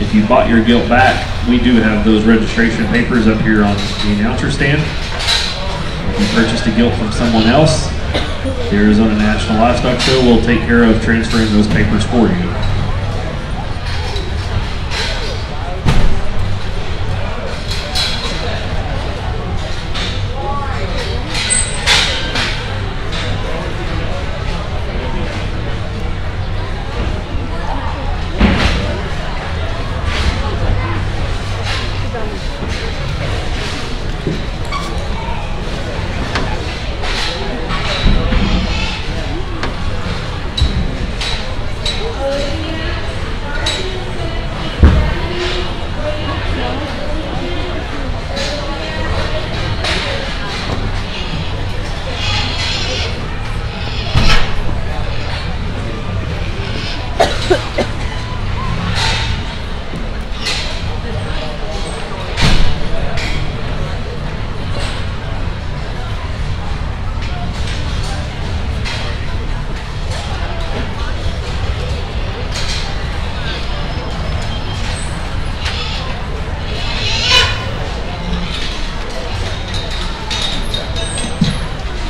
Speaker 1: If you bought your gilt back, we do have those registration papers up here on the announcer stand. If you purchased a gilt from someone else, the Arizona National Livestock Show will take care of transferring those papers for you.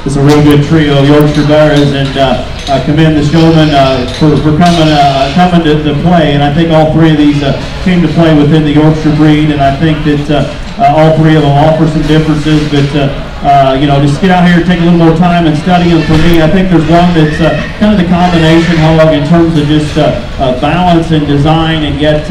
Speaker 5: It's a real good trio of Yorkshire Barrows, and commend the showmen for coming to play. And I think all three of these came to play within the Yorkshire breed, and I think that all three of them offer some differences, but you know, just get out here and take a little more time and study them. For me, I think there's one that's kind of the combination hog in terms of just balance and design, and yet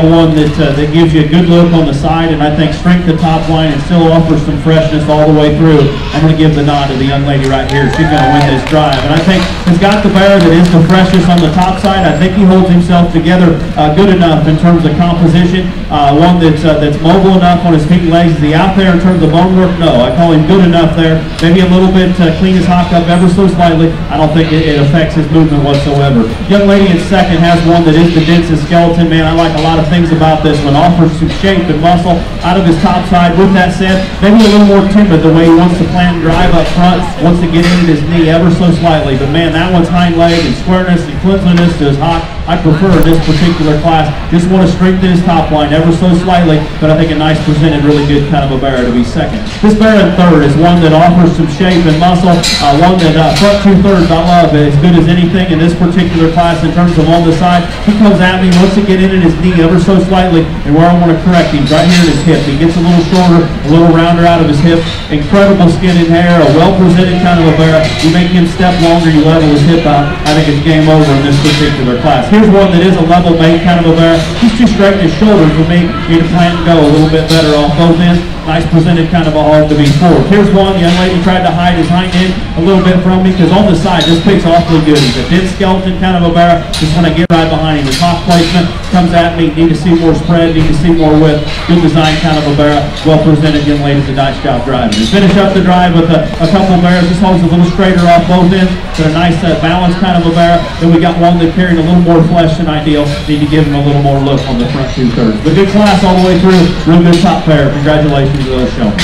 Speaker 5: one that gives you a good look on the side, and I think strength the top line and still offers some freshness all the way through. I'm going to give the nod to the young lady right here. She's going to win this drive, and I think has got the Barrow that is the freshest on the top side. I think he holds himself together good enough in terms of composition. One that's mobile enough on his feet and legs. Is he out there in terms of bone work? No, I call him good enough there. Maybe a little bit clean his hock up ever so slightly. I don't think it affects his movement whatsoever. Young lady in second has one that is the densest skeleton. Man, I like a lot of things about this one. Offers some shape and muscle out of his top side. With that said, maybe a little more timid the way he wants to plant and drive up front. Wants to get into his knee ever so slightly. But man, that one's hind leg and squareness and cleanliness to his hock. I prefer in this particular class. Just want to strengthen his top line ever so slightly, but I think a nice presented, really good kind of a Barrow to be second. This Barrow in third is one that offers some shape and muscle, one that front 2/3 I love as good as anything in this particular class in terms of on the side. He comes at me, wants to get in at his knee ever so slightly, and where I want to correct him, right here at his hip. He gets a little shorter, a little rounder out of his hip. Incredible skin and hair, a well-presented kind of a Barrow. You make him step longer, you level his hip out. I think it's game over in this particular class. Here's one that is a level made kind of a Barrow. He's too straight in his shoulders for me. Need to plant and go a little bit better off both ends. Nice presented kind of a hog to be fourth. Here's one, the young lady tried to hide his hind end a little bit from me because on the side this pig's awfully good. He's a dense skeleton kind of a Barrow. Just want to get right behind him. His hock placement comes at me. Need to see more spread, need to see more width. Good design kind of a Barrow. Well presented, young lady, a nice job driving. And finish up the drive with a couple of Barrows. This hogs a little straighter off both ends, but a nice balanced kind of a Barrow. Then we got one that carried a little more flesh than ideal. Need to give him a little more look on the front 2/3. But good class all the way through. Real good top pair. Congratulations to those showmen.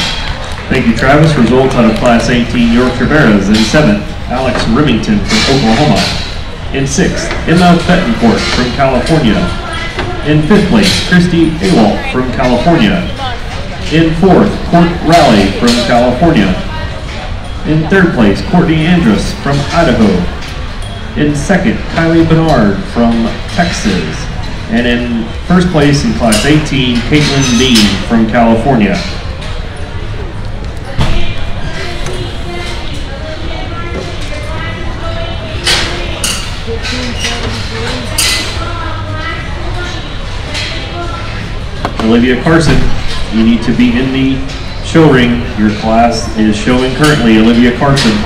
Speaker 1: Thank you, Travis. Results out of Class 18 Yorkshire Barrows. In 7th, Alex Remington from Oklahoma. In 6th, Emma Bettencourt from California. In 5th place, Christy Awalt from California. In 4th, Court Raleigh from California. In 3rd place, Courtney Andrus from Idaho. In 2nd, Kylie Bernard from Texas. And in 1st place in Class 18, Caitlin Dean from California. Olivia Carson, you need to be in the show ring. Your class is showing currently. Olivia Carson.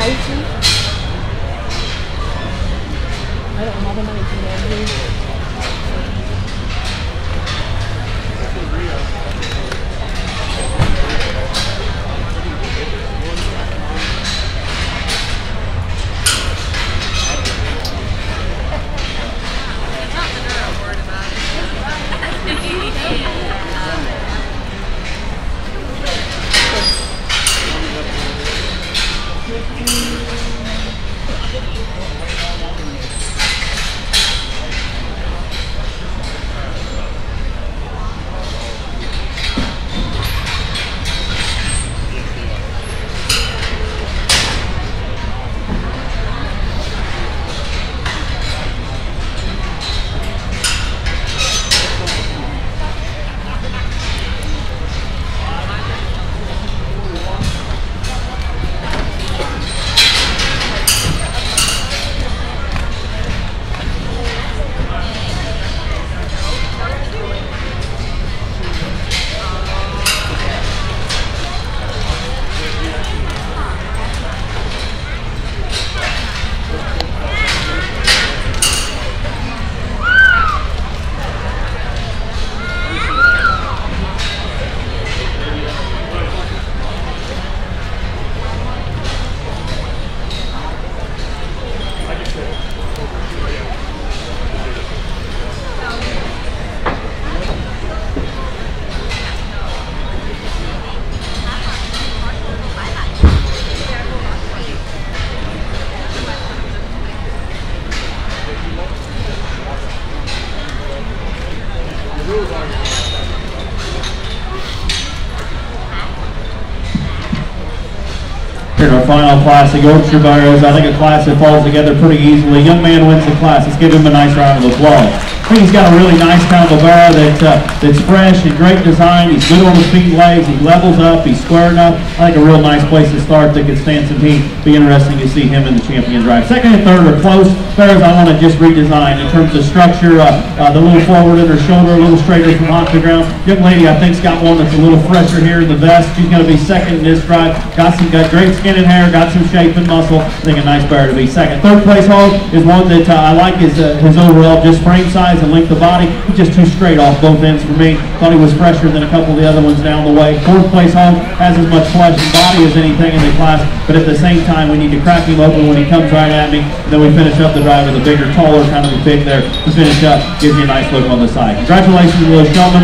Speaker 5: Here's our final class of Yorkshire Barrows. I think a class that falls together pretty easily. Young man wins the class. Let's give him a nice round of applause. I think he's got a really nice kind of a barrow that's fresh and great design. He's good on his feet and legs. He levels up. He's square enough. I think a real nice place to start that could stand some heat. Be interesting to see him in the champion drive. Second and third are close. Barrows I want to just redesign in terms of structure. The little forward in her shoulder, a little straighter from off the ground. Young lady I think's got one that's a little fresher here in the vest. She's going to be second in this drive. Got great skin and hair. Got some shape and muscle. I think a nice barrow to be second. Third place hog is one that I like his overall just frame size and length of body. He's just too straight off both ends for me. Thought he was fresher than a couple of the other ones down the way. Fourth place hog has as much flesh and body as anything in the class, but at the same time we need to crack him open when he comes right at me. And then we finish up the drive with a bigger, taller kind of a pig there to finish up. Gives you a nice look on the side. Congratulations to those gentlemen.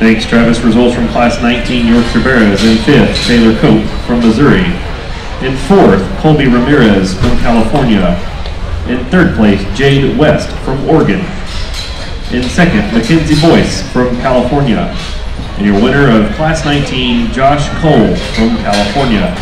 Speaker 1: Thanks, Travis. Results from Class 19 Yorkshire Barrows. In fifth, Taylor Cope from Missouri. In fourth, Colby Ramirez from California. In third place, Jade West from Oregon. In second, Mackenzie Boyce from California. And your winner of Class 19, Josh Cole from California.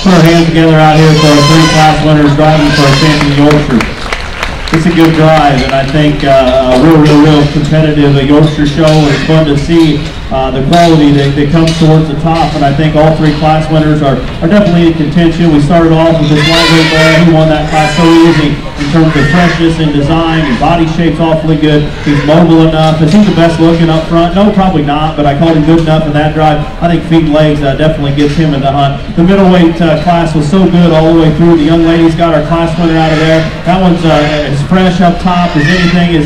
Speaker 5: Put our hands together out here for our three class winners driving for our champion Yorkshire. It's a good drive, and I think a real competitive Yorkshire show, and it's fun to see the quality that comes towards the top, and I think all three class winners are definitely in contention. We started off with this lightweight boy. He won that class so easy in terms of freshness and design. His body shape's awfully good. He's mobile enough. Is he the best looking up front? No, probably not, but I called him good enough in that drive. I think feet and legs definitely gets him in the hunt. The middleweight class was so good all the way through. The young lady's got our class winner out of there. That one's as fresh up top as anything as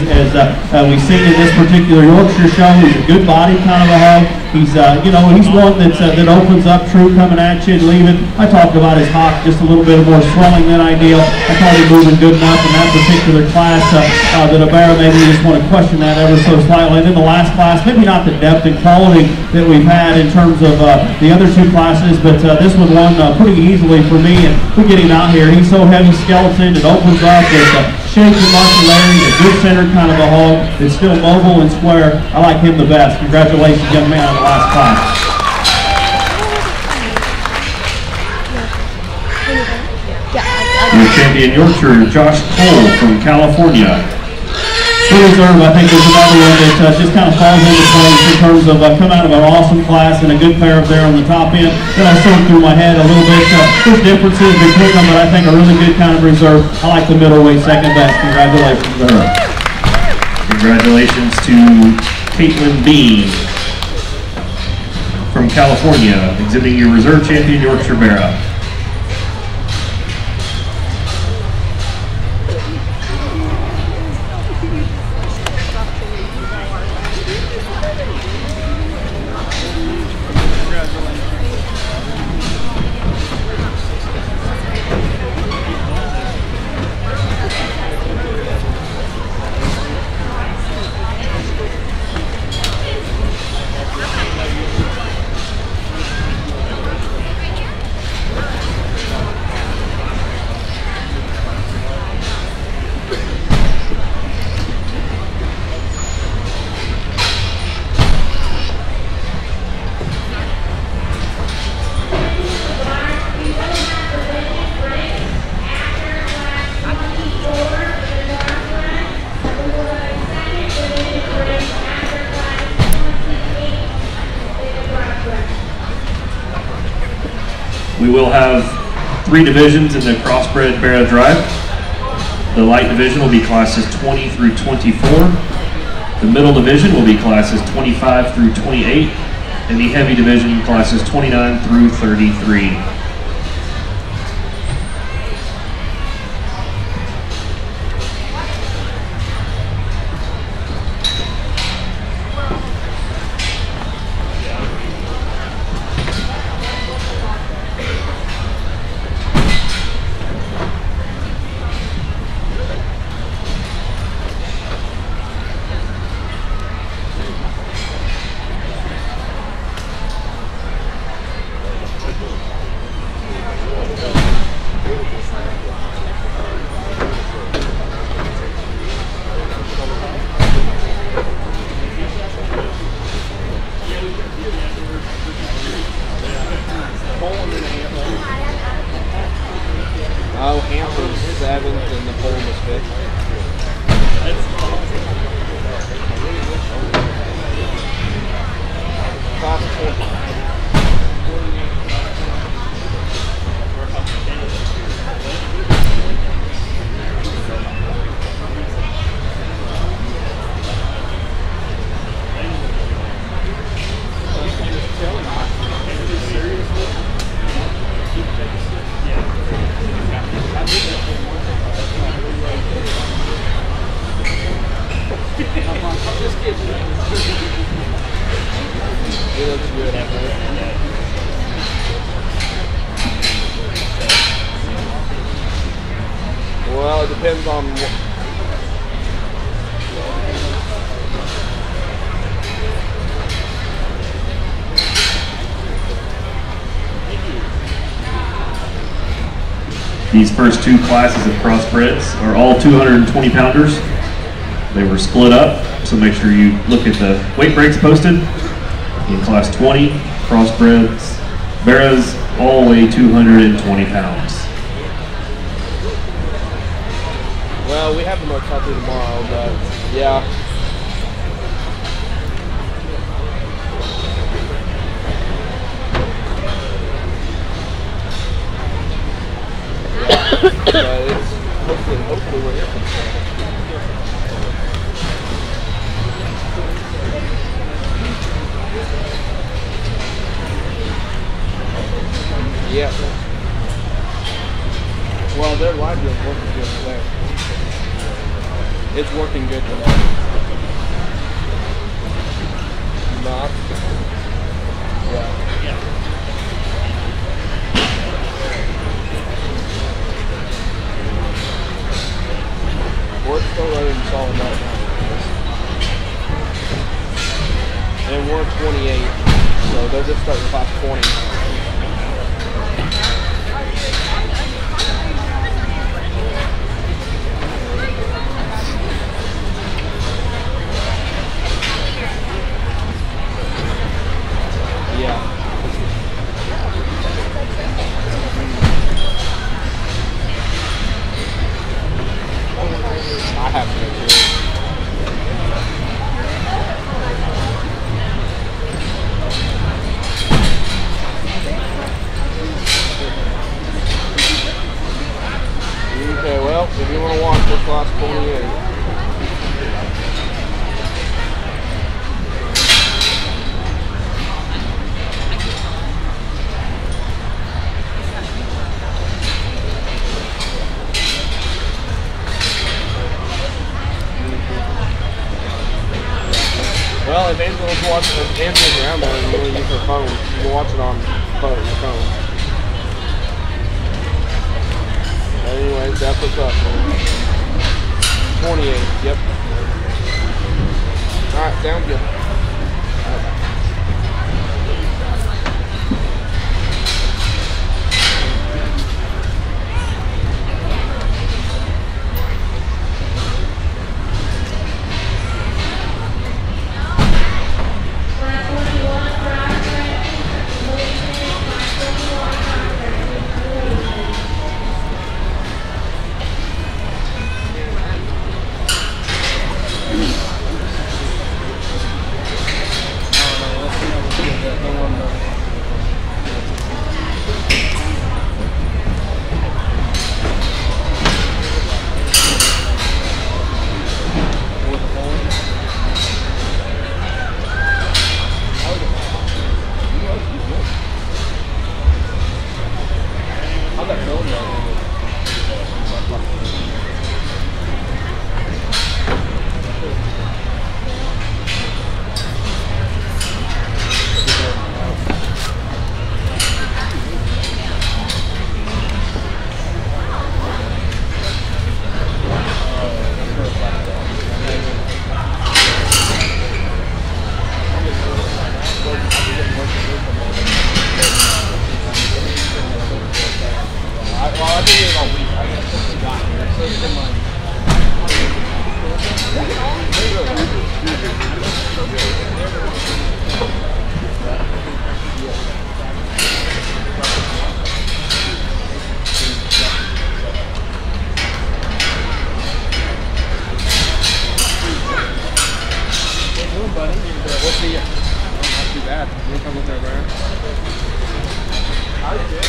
Speaker 5: we've seen in this particular Yorkshire show. He's a good body kind of a hog. He's he's one that opens up true coming at you and leaving. I talked about his hock just a little bit more swelling than ideal. I thought he moving good enough in that particular class that a barrow maybe just want to question that ever so slightly. And then the last class, maybe not the depth and quality that we've had in terms of the other two classes, but this one won pretty easily for me. And we get him out here. He's so heavy skeleton. It opens up. Shape and muscularity, a good centered kind of a hog. It's still mobile and square. I like him the best. Congratulations, young man, on the last class.
Speaker 1: Your champion Yorkshire, Josh Cole from California.
Speaker 5: Reserve, I think, is another one that just kind of falls into place in terms of come out of an awesome class and a good pair up there on the top end. Then I sort through my head a little bit. There's differences between them, but I think a really good kind of reserve. I like the middleweight second best. Congratulations to her.
Speaker 1: Congratulations to Caitlin Bean from California, exhibiting your reserve champion Yorkshire Barrow. We will have 3 divisions in the crossbred Barrow Drive. The light division will be classes 20 through 24. The middle division will be classes 25 through 28. And the heavy division classes 29 through 33.
Speaker 4: Oh, Hampton's 7th and the pole was 5th. It looks good after it. Well, it depends on what.
Speaker 1: These first 2 classes of crossbreds are all 220 pounders. They were split up, so make sure you look at the weight breaks posted. In class 20, crossbreds, Barrows all weigh 220 pounds.
Speaker 4: Well, we have the most healthy tomorrow, but yeah. But it's hopefully we're here. Yeah. Well, their live deal is working good today. It's working good today. Not. Yeah. We're still running solid right now. And we're 28, so they're just starting class 20. Yeah. I have to go through it. Okay, well, if you want to watch this class 28. Well, if Angela's watching, if Angela's around there and you want to use her phone, you can watch it on your phone. Anyways, that's what's up. 28, yep. Alright, sounds good. We'll see you. Not too bad. You come with there, Barrow. How you doing?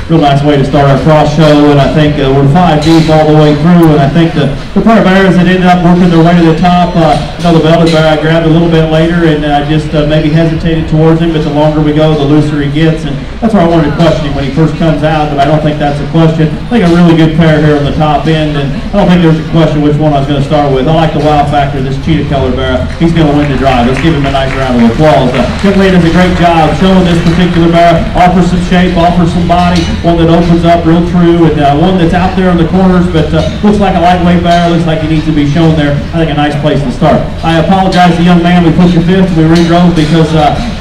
Speaker 5: Real nice way to start our cross show, and I think we're 5 deep all the way through, and I think the pair of bears that ended up working their way to the top, the belted bear I grabbed a little bit later, and I just maybe hesitated towards him, but the longer we go, the looser he gets, and that's why I wanted to question him when he first comes out, but I don't think that's a question. I think a really good pair here on the top end, and I don't think there's a question which one I was going to start with. I like the wow factor of this cheetah color bear. He's going to win the drive. Let's give him a nice round of applause. Young lady does a great job showing this particular bear, offers some shape, offers some body, one that opens up real true, and one that's out there in the corners, but looks like a lightweight bear, looks like he needs to be shown there. I think a nice place to start. I apologize to the young man we put you fifth, we redrove because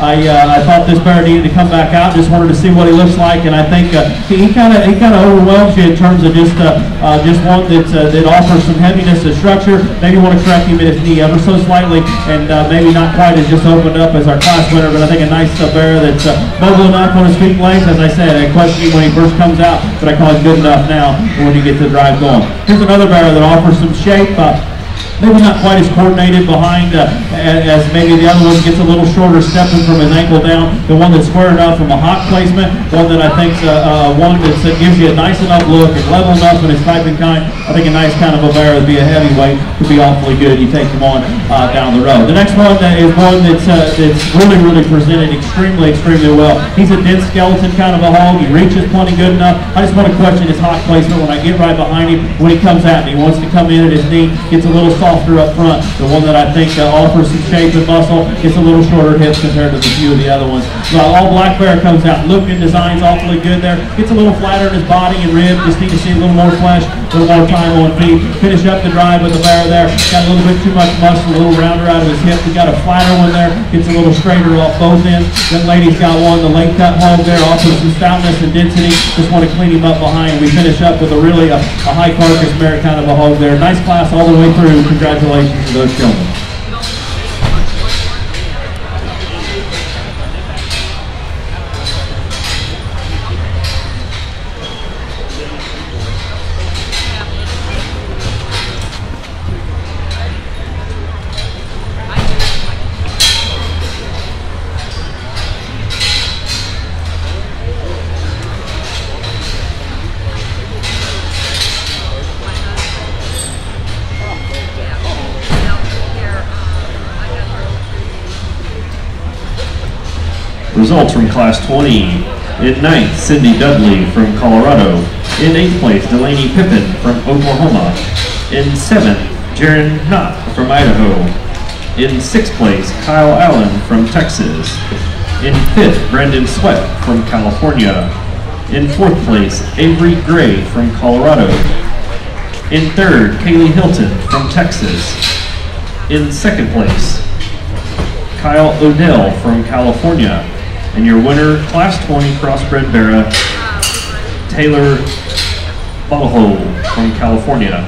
Speaker 5: I thought this bear needed to come back out, just wanted to see what he looks like, and I think he kind of overwhelms you in terms of just one that offers some heaviness and structure. Maybe want to correct him in his knee ever so slightly, and maybe not quite as just opened up as our class winner, but I think a nice bear that's mobile enough on his feet and legs. As I said, I question him when he first comes out, but I call it good enough now when you get the drive going. Here's another bear that offers some shape. maybe not quite as coordinated behind as maybe the other one, gets a little shorter stepping from his ankle down. The one that's square enough from a hock placement, one that I think one that gives you a nice enough look and level enough in his type and kind. I think a nice kind of a bear would be a heavyweight, would be awfully good. You take him on down the road. The next one is one that's really presented extremely well. He's a dense skeleton kind of a hog. He reaches plenty good enough. I just want to question his hock placement when I get right behind him. When he comes at me, he wants to come in at his knee, gets a little softer up front. The one that I think offers some shape and muscle gets a little shorter hips compared to the few of the other ones. So all black bear comes out, look and design's awfully good there. Gets a little flatter in his body and rib. Just need to see a little more flesh, a little more time on feet. Finish up the drive with the bear there. Got a little bit too much muscle, a little rounder out of his hip. We got a flatter one there. Gets a little straighter off both ends. Then lady's got one, the late cut hog there, offers some stoutness and density. Just want to clean him up behind. We finish up with a really a high carcass mare kind of a hog there. Nice class all the way through. Congratulations to those children.
Speaker 1: Results from Class 20. In 9th, Cindy Dudley from Colorado. In 8th place, Delaney Pippin from Oklahoma. In 7th, Jaron Knott from Idaho. In 6th place, Kyle Allen from Texas. In 5th, Brendan Sweat from California. In 4th place, Avery Gray from Colorado. In 3rd, Kaylee Hilton from Texas. In 2nd place, Kyle Odell from California. And your winner, Class 20 Crossbred Barrow, Taylor Barrow from California.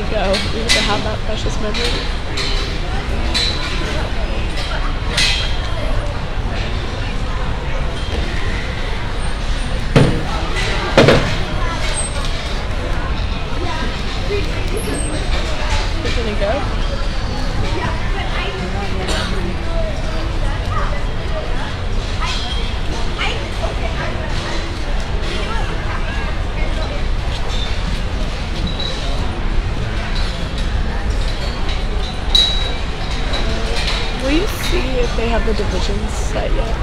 Speaker 3: go. We get to have that precious memory. they have the divisions set yet.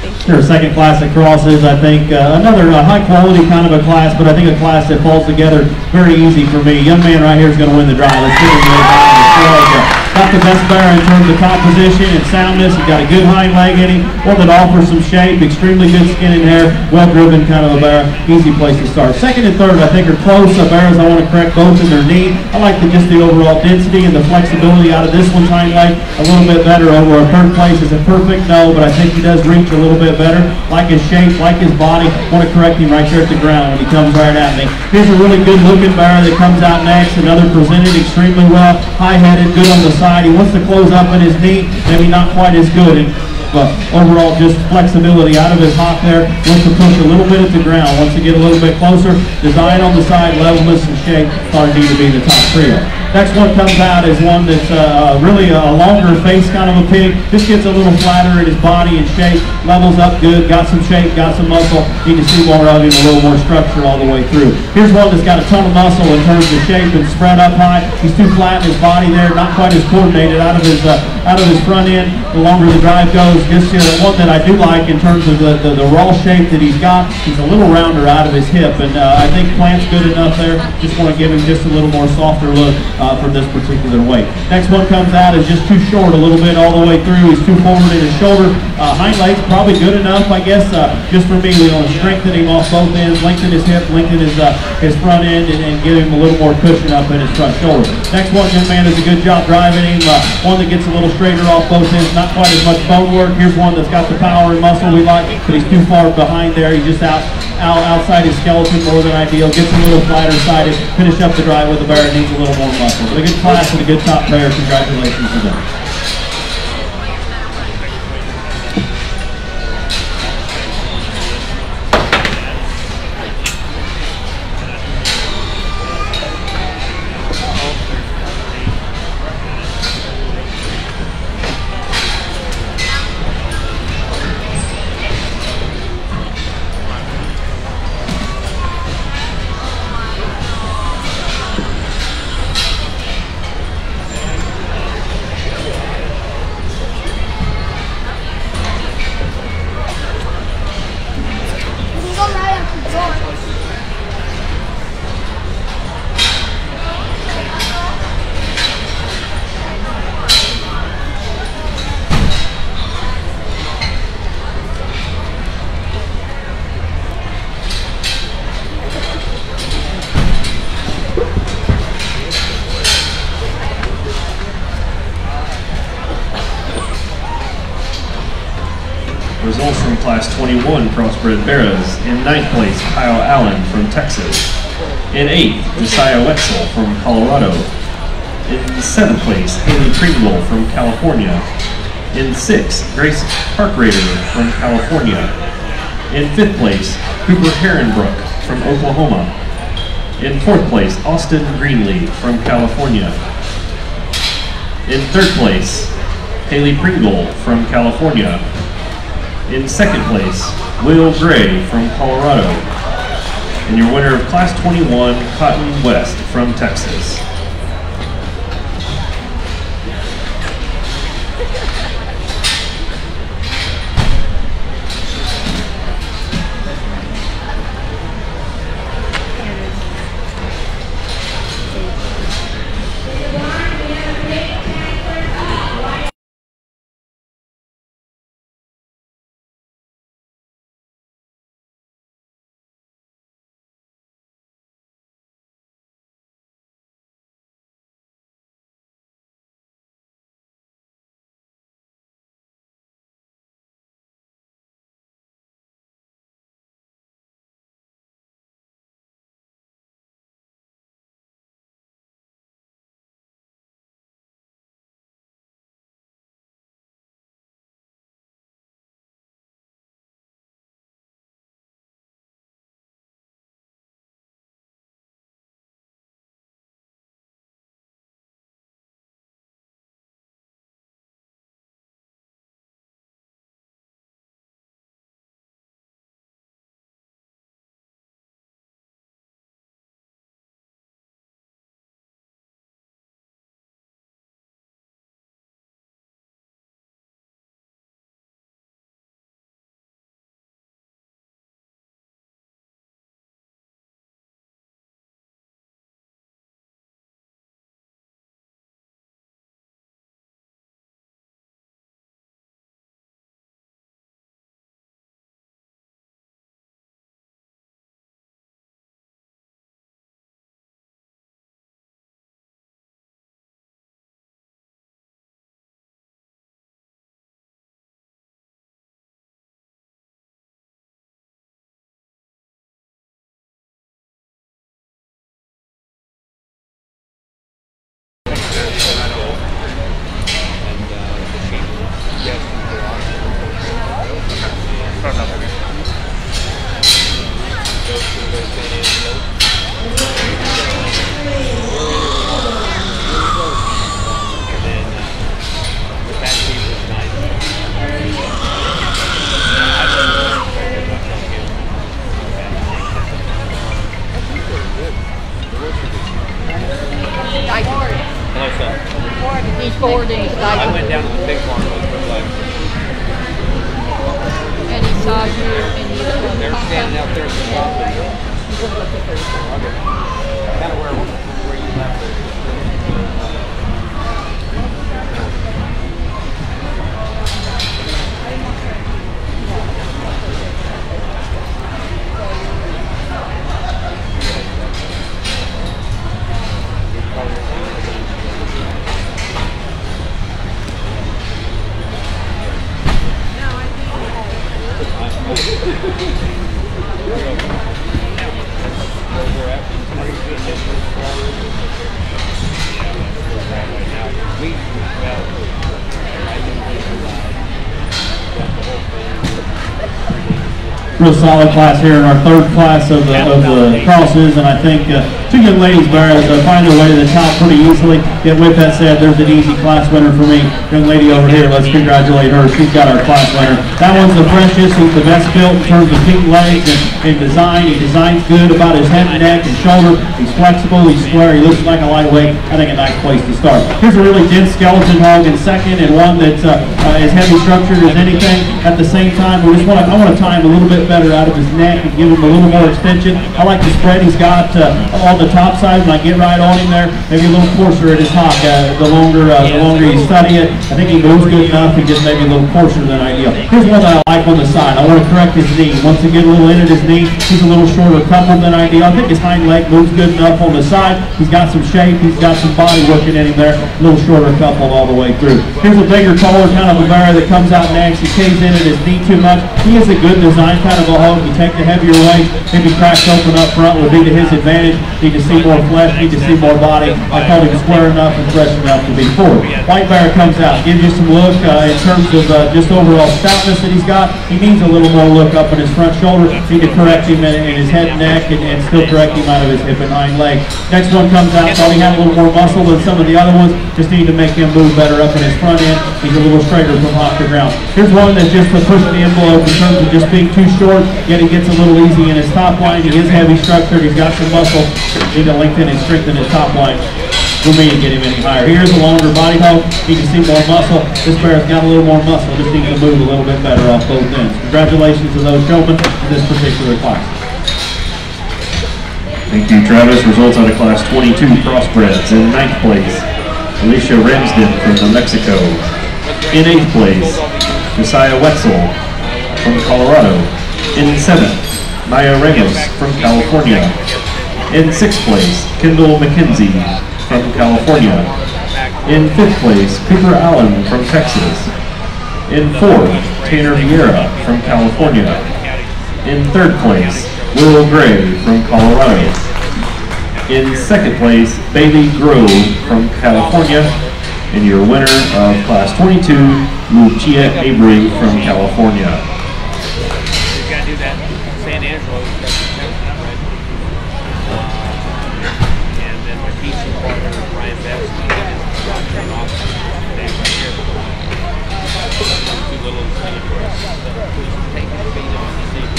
Speaker 3: Thank you.
Speaker 5: Sure, second class at crosses, I think another high quality kind of a class, but I think a class that falls together very easy for me. Young man right here is going to win the drive. Let's give him a round. Got the best bear in terms of composition and soundness. He's got a good hind leg in him, one that offers some shape, extremely good skin and hair, well-driven kind of a bear. Easy place to start. Second and third, I think, are close. Bears, I want to correct both in their knee. I like just the overall density and the flexibility out of this one's hind leg a little bit better over a third place. Is it perfect? No, but I think he does reach a little bit better. Like his shape, like his body. Want to correct him right there at the ground when he comes right at me. Here's a really good-looking bear that comes out next. Another presented extremely well, high-headed, good on the side. He wants to close up in his knee, maybe not quite as good. But overall, just flexibility out of his hop there. Wants to push a little bit at the ground. Wants to get a little bit closer. Design on the side, levelness and shape. Thought it needed to be the top trio. Next one comes out is one that's really a longer face kind of a pig. Just gets a little flatter in his body and shape. Levels up good. Got some shape. Got some muscle. Need to see more of him, a little more structure all the way through. Here's one that's got a ton of muscle in terms of shape and spread up high. He's too flat in his body there. Not quite as coordinated out of his front end. The longer the drive goes, just one that I do like in terms of the raw shape that he's got. He's a little rounder out of his hip, and I think plant's good enough there. Just want to give him just a little more softer look for this particular weight. Next one comes out is just too short a little bit all the way through. He's too forward in his shoulder. Hind legs probably good enough, I guess. Just for me, we want to strengthen him off both ends, lengthen his hip, lengthen his front end, and give him a little more cushion up in his front shoulder. Next one, young man, does a good job driving him. One that gets a little straighter off both ends, not quite as much bone work. Here's one that's got the power and muscle we like, but he's too far behind there. He's just outside his skeleton more than ideal. Gets a little flatter sided. Finish up the drive with the bear. Needs a little more muscle. But a good class and a good top pair. Congratulations to them.
Speaker 1: Results from Class 21 Crossbred Barrows. In 9th place, Kyle Allen from Texas. In 8th, Josiah Wetzel from Colorado. In 7th place, Haley Pringle from California. In 6th, Grace Parkrader from California. In 5th place, Cooper Herrenbrook from Oklahoma. In 4th place, Austin Greenlee from California. In 3rd place, Haley Pringle from California. In 2nd place, Will Gray from Colorado. And your winner of Class 21, Cotton West from Texas.
Speaker 3: He's forwarding to
Speaker 4: I went down to the big farm
Speaker 3: and he saw you and he was
Speaker 4: they're standing out there at the top. Okay. Kind of where you left it.
Speaker 5: Real solid class here in our third class of the crosses, and I think two young ladies, Barrow, find their way to the top pretty easily. Yet with that said, there's an easy class winner for me. Young lady over here, let's congratulate her. She's got our class winner. That one's the freshest. He's the best built in terms of pink legs and design. He designs good about his head and neck and shoulder. He's flexible, he's square, he looks like a lightweight. I think a nice place to start. Here's a really dense skeleton hog in second, and one that's as heavy structured as anything. At the same time, I want to tie him a little bit better out of his neck and give him a little more extension. I like the spread he's got on the top side. When I get right on him there, maybe a little coarser at his hock. The longer you study it, I think he moves good enough and just maybe a little coarser than ideal. Here's one that I like on the side. I want to correct his knee. Once again, a little in at his knee. He's a little shorter couple than ideal. I think his hind leg moves good enough on the side. He's got some shape. He's got some body working in him there. A little shorter couple all the way through. Here's a bigger, taller kind of a Barrow that comes out next. He caves in at his knee too much. He is a good design kind of a hog. You take the heavier weight, maybe cracks open up front would be to his advantage. Need to see more flesh, need to see more body. I call him square enough and fresh enough to be forward. White Barrow comes out, gives you some look in terms of just overall stoutness that he's got. He needs a little more look up in his front shoulder. Need to correct him in his head and neck and still correct him out of his hip and hind leg. Next one comes out, thought he had a little more muscle than some of the other ones. Just need to make him move better up in his front end. He's a little straighter from hock to ground. Here's one that's just pushing the envelope in terms of just being too short, yet he gets a little easy in his top line. He is heavy structured. He's got some muscle. Need to lengthen and strengthen his top line for me to get him any higher. Here's a longer body hog. Need to see more muscle. This Barrow's got a little more muscle. Just needs to move a little bit better off both ends. Congratulations to those showmen in this particular class.
Speaker 1: Thank you, Travis. Results out of Class 22 Crossbreds. In 9th place, Alicia Ramsden from New Mexico. In 8th place, Josiah Wetzel from Colorado. In 7th, Maya Ramos from California. In 6th place, Kendall McKenzie from California. In 5th place, Cooper Allen from Texas. In 4th, Tanner Vieira from California. In 3rd place, Will Gray from Colorado. In 2nd place, Bailey Grove from California. And your winner of Class 22, Lucia Avery from California.
Speaker 4: You've got to do that San Angelo. And then the pizza partner, Ryan Betts, and off. They right here. Two little taking the feet on the seat.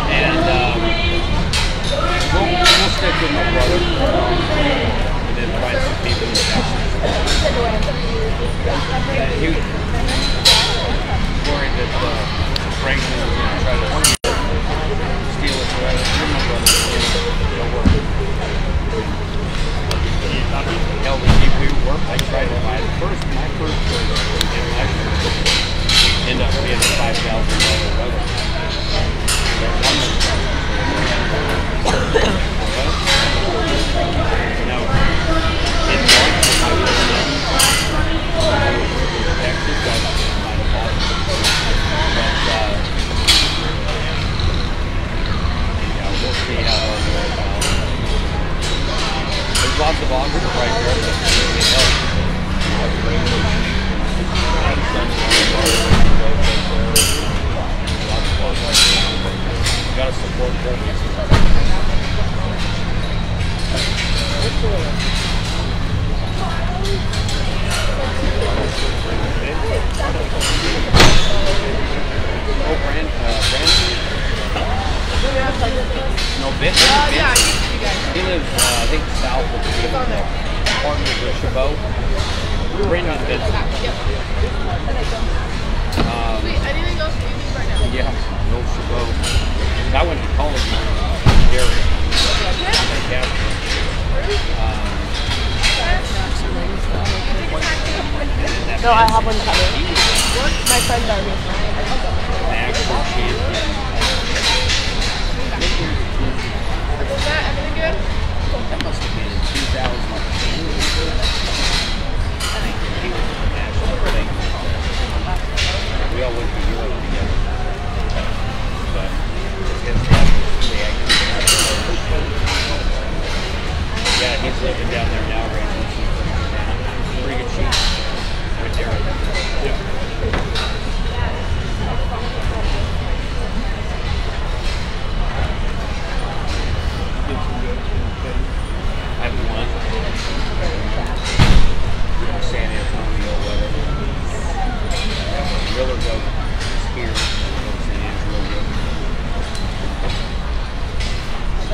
Speaker 4: And we'll stick with my brother. And then find some people in Texas. He was worried that Franklin was going to try to steal it. You're my brother. Don't worry. Hell, we work. I tried to buy my first place in Mexico. End up being a $5,000 weather. Now, in March, I was in Texas. Yeah, we'll see how those work out. There's lots of options right there that really help. Lots of support purpose. Oh, Brandon. No, Ben. He lives, I think, south of the apartment with Chabot. Brendan Benson.
Speaker 3: Anything else you need right now?
Speaker 4: Yeah, no Chabot. I went to college in Gary.
Speaker 3: No, I have one coming. My friends are here.
Speaker 4: National champion.
Speaker 3: Was that everything good?
Speaker 4: That must have been in 2010. I think he was in the national thing. We all went to Europe together. But his dad was the actor. Yeah, he's living down there now, raising some pretty good sheep. Right there. Yeah. I've won San Antonio, whatever. Miller goes here, San Angelo.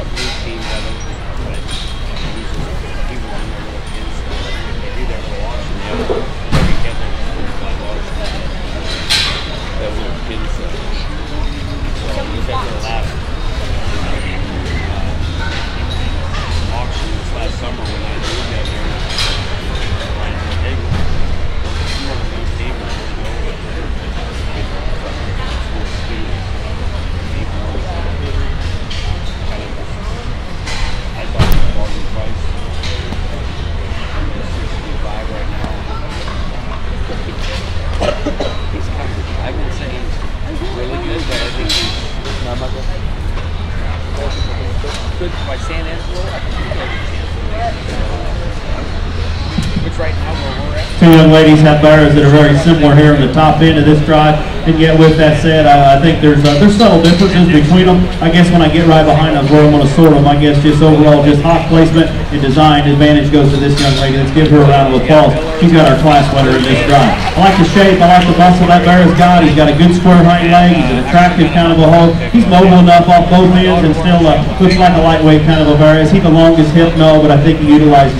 Speaker 4: New team of it, but he won their little kids. They do their little auction. Every kid they won auction. That little kids. So he's at their last auction this last summer when I moved down there. Ryan said, hey, you want a new team? We'll go with it. I thought it was a bargain price. $65 right now. He's kind of, I've been saying he's really good, but I think he's good by San Angelo. I think he's got a chance. Which right now where we're at.
Speaker 5: Two young ladies have barrows that are very similar here in the top end of this drive, and yet with that said, I think there's subtle differences between them. I guess when I get right behind them, where I'm going to sort them, I guess just overall, just hot placement and design advantage goes to this young lady. Let's give her a round of applause. She's got our class winner in this drive. I like the shape, I like the muscle that barrow's got. He's got a good square hind leg. He's an attractive kind of a hoe. He's mobile enough off both ends and still looks like a lightweight kind of a barrow. Is he the longest hip? No, but I think he utilizes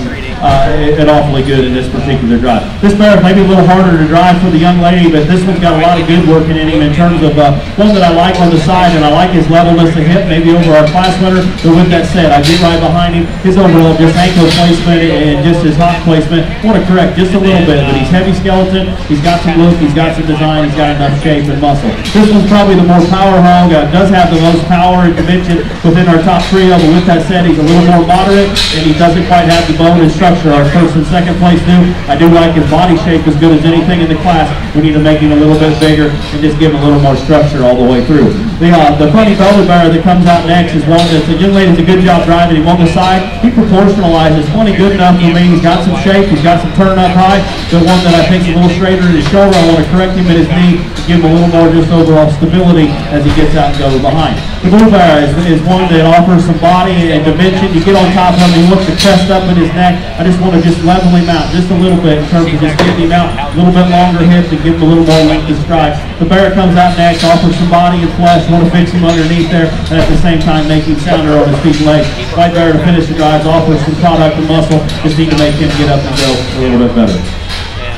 Speaker 5: it awfully good in this particular drive. This barrow may be a little harder to drive for the young lady, but this one's got a lot of good working in him in terms of one that I like on the side, and I like his levelness of hip, maybe over our class winner. But with that said, I get right behind him. His overall just ankle placement and just his hop placement, I want to correct just a little bit, but he's heavy skeleton, he's got some look, he's got some design, he's got enough shape and muscle. This one's probably the more power hog, does have the most power and dimension within our top trio, but with that said, he's a little more moderate, and he doesn't quite have the bone and structure our first and second place do. I do like his body shape as good as anything in the class. We need to make him a little bit bigger and just give him a little more structure all the way through. The funny belted barrow that comes out next is one that the young lady does a good job driving him on the side. He proportionalizes plenty good enough for me. He's got some shape, he's got some turn up high. The one that I think is a little straighter in his shoulder, I want to correct him at his knee to give him a little more just overall stability as he gets out and goes behind. The blue barrow is one that offers some body and dimension. You get on top of him, he looks the crest up in his neck. I just want to just level him out just a little bit in terms of just getting him out a little bit longer hips and give him a little more length to stride. The barrow comes out next, offers some body and flesh. Want to fix him underneath there, and at the same time make him sounder on his feet and legs. White barrow to finish the drives offers some product and muscle. Just need to make him get up and go a little bit better.
Speaker 4: And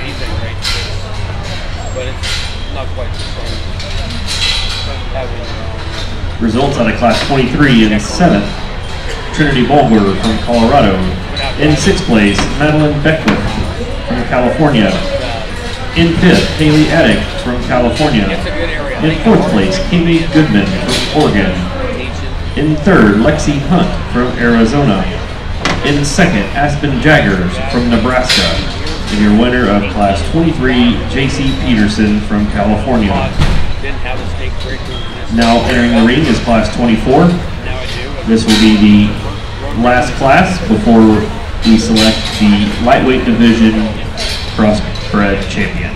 Speaker 4: anything right, but it's not quite the same.
Speaker 1: Results out of class 23 in 7th. Trinity Bulger from Colorado. In 6th place, Madeline Beckwith from California. In 5th, Haley Attic from California. In 4th place, Kimmy Goodman from Oregon. In 3rd, Lexi Hunt from Arizona. In 2nd, Aspen Jaggers from Nebraska. And your winner of class 23, JC Peterson from California. Now entering the ring is class 24. This will be the last class before we select the lightweight division crossbred champion.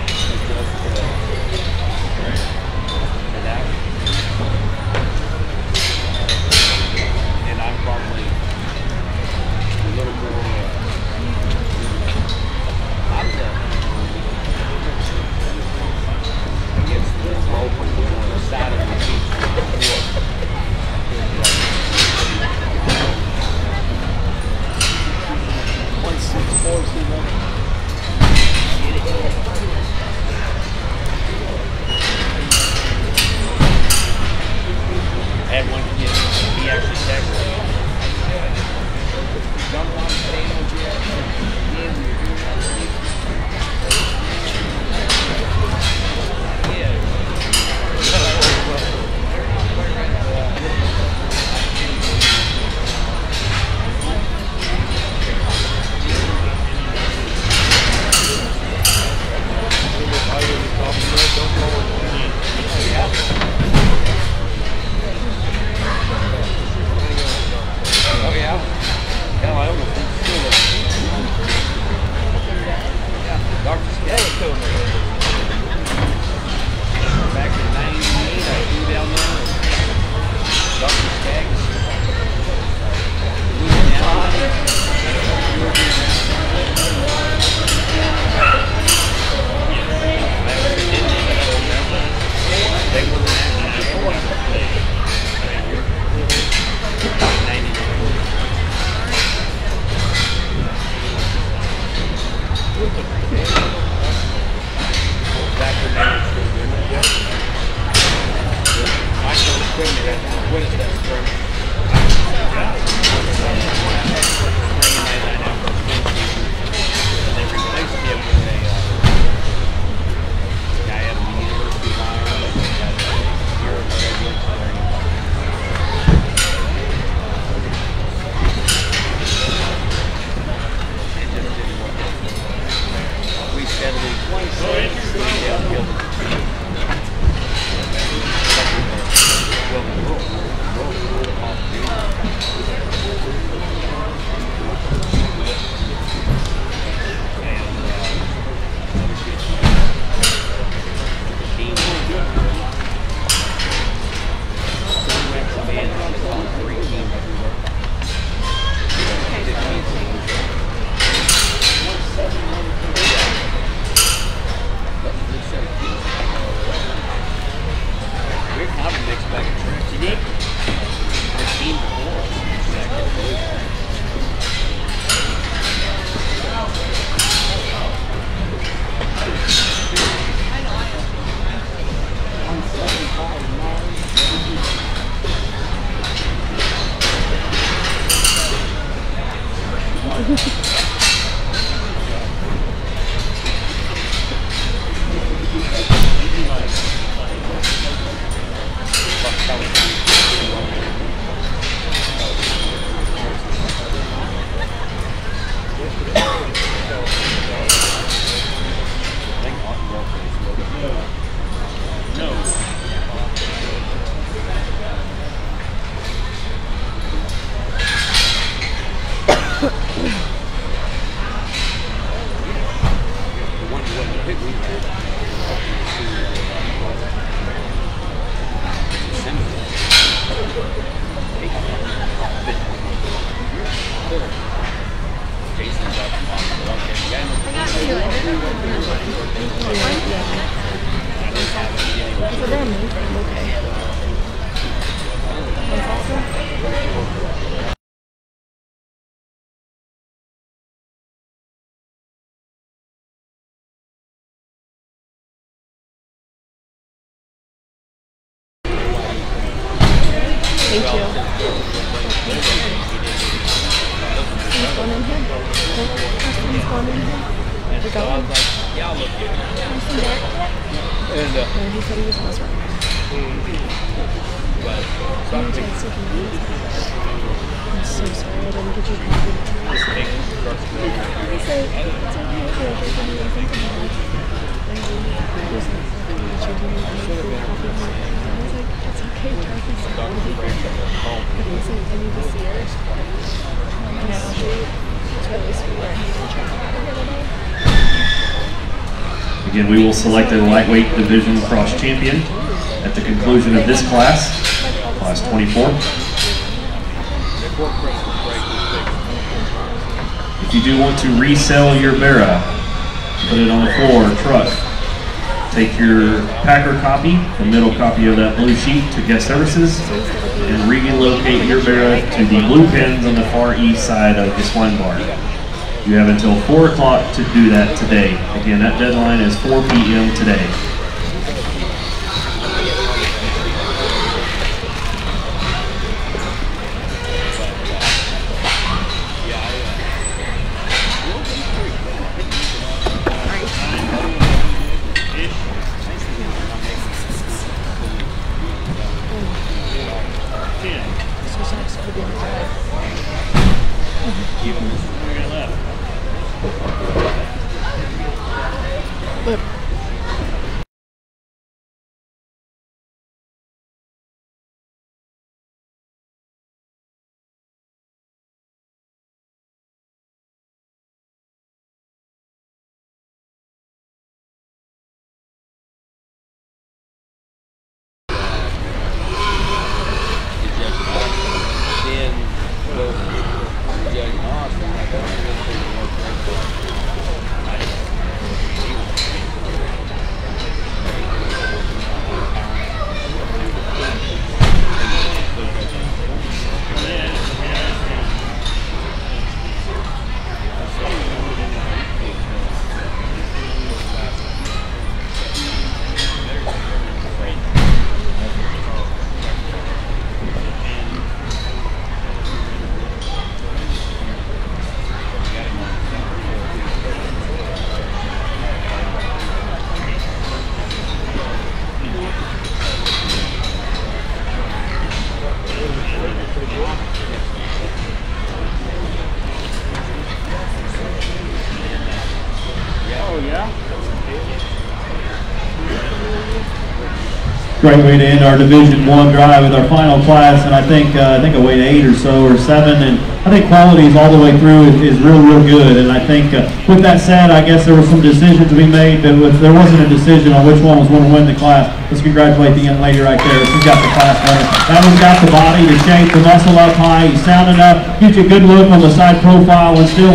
Speaker 3: Thank you. He's going in here. He's going in here. We're going.
Speaker 4: Yeah, I'll look good.
Speaker 3: And he said he was almost right. I'm so sorry I didn't get you coffee. He said, it's okay, I think about it. And he was like, did you need coffee? I was like, it's okay, Dorothy's not going to be great. But he said, I need to see her. It's sweet. It's really sweet. I need to check out the other day.
Speaker 1: Again, we will select a lightweight division cross champion at the conclusion of this class, class 24. If you do want to resell your Barrow, put it on the floor or truck. Take your Packer copy, the middle copy of that blue sheet, to guest services, and relocate your Barrow to the blue pins on the far east side of the swine barn. You have until 4 o'clock to do that today. Again, that deadline is 4 p.m. today.
Speaker 5: Great way to end our Division I drive with our final class, and I think I weighed 8 or so or 7, and I think quality is all the way through is real good. And I think with that said, I guess there were some decisions to be made, but if there wasn't a decision on which one was going to win the class, let's congratulate the young lady right there. She's got the class winner. That one's got the body, the shape, the muscle up high. He's sound enough, gives you a good look on the side profile, and still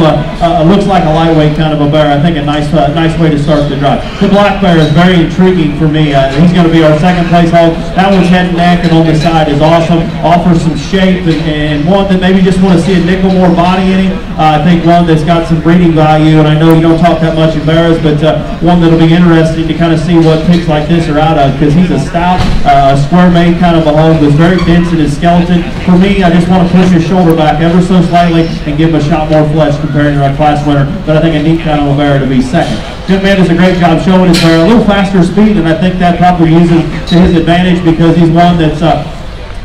Speaker 5: looks like a lightweight kind of a bear. I think a nice way to start the drive. The black bear is very intriguing for me. He's going to be our second place hog. That one's head and neck, and on the side is awesome. Offers some shape, and one that maybe just want to see a nickel more body in him. I think one that's got some breeding value, and I know you don't talk that much in bears, but one that'll be interesting to kind of see what pigs like this are out of, because he's a stout, square-made kind of a hog that's very dense in his skeleton. For me, I just want to push his shoulder back ever so slightly and give him a shot more flesh compared to our class winner, but I think a neat kind of a bear to be second. Young man does a great job showing his bear a little faster speed, and I think that probably uses to his advantage because he's one that's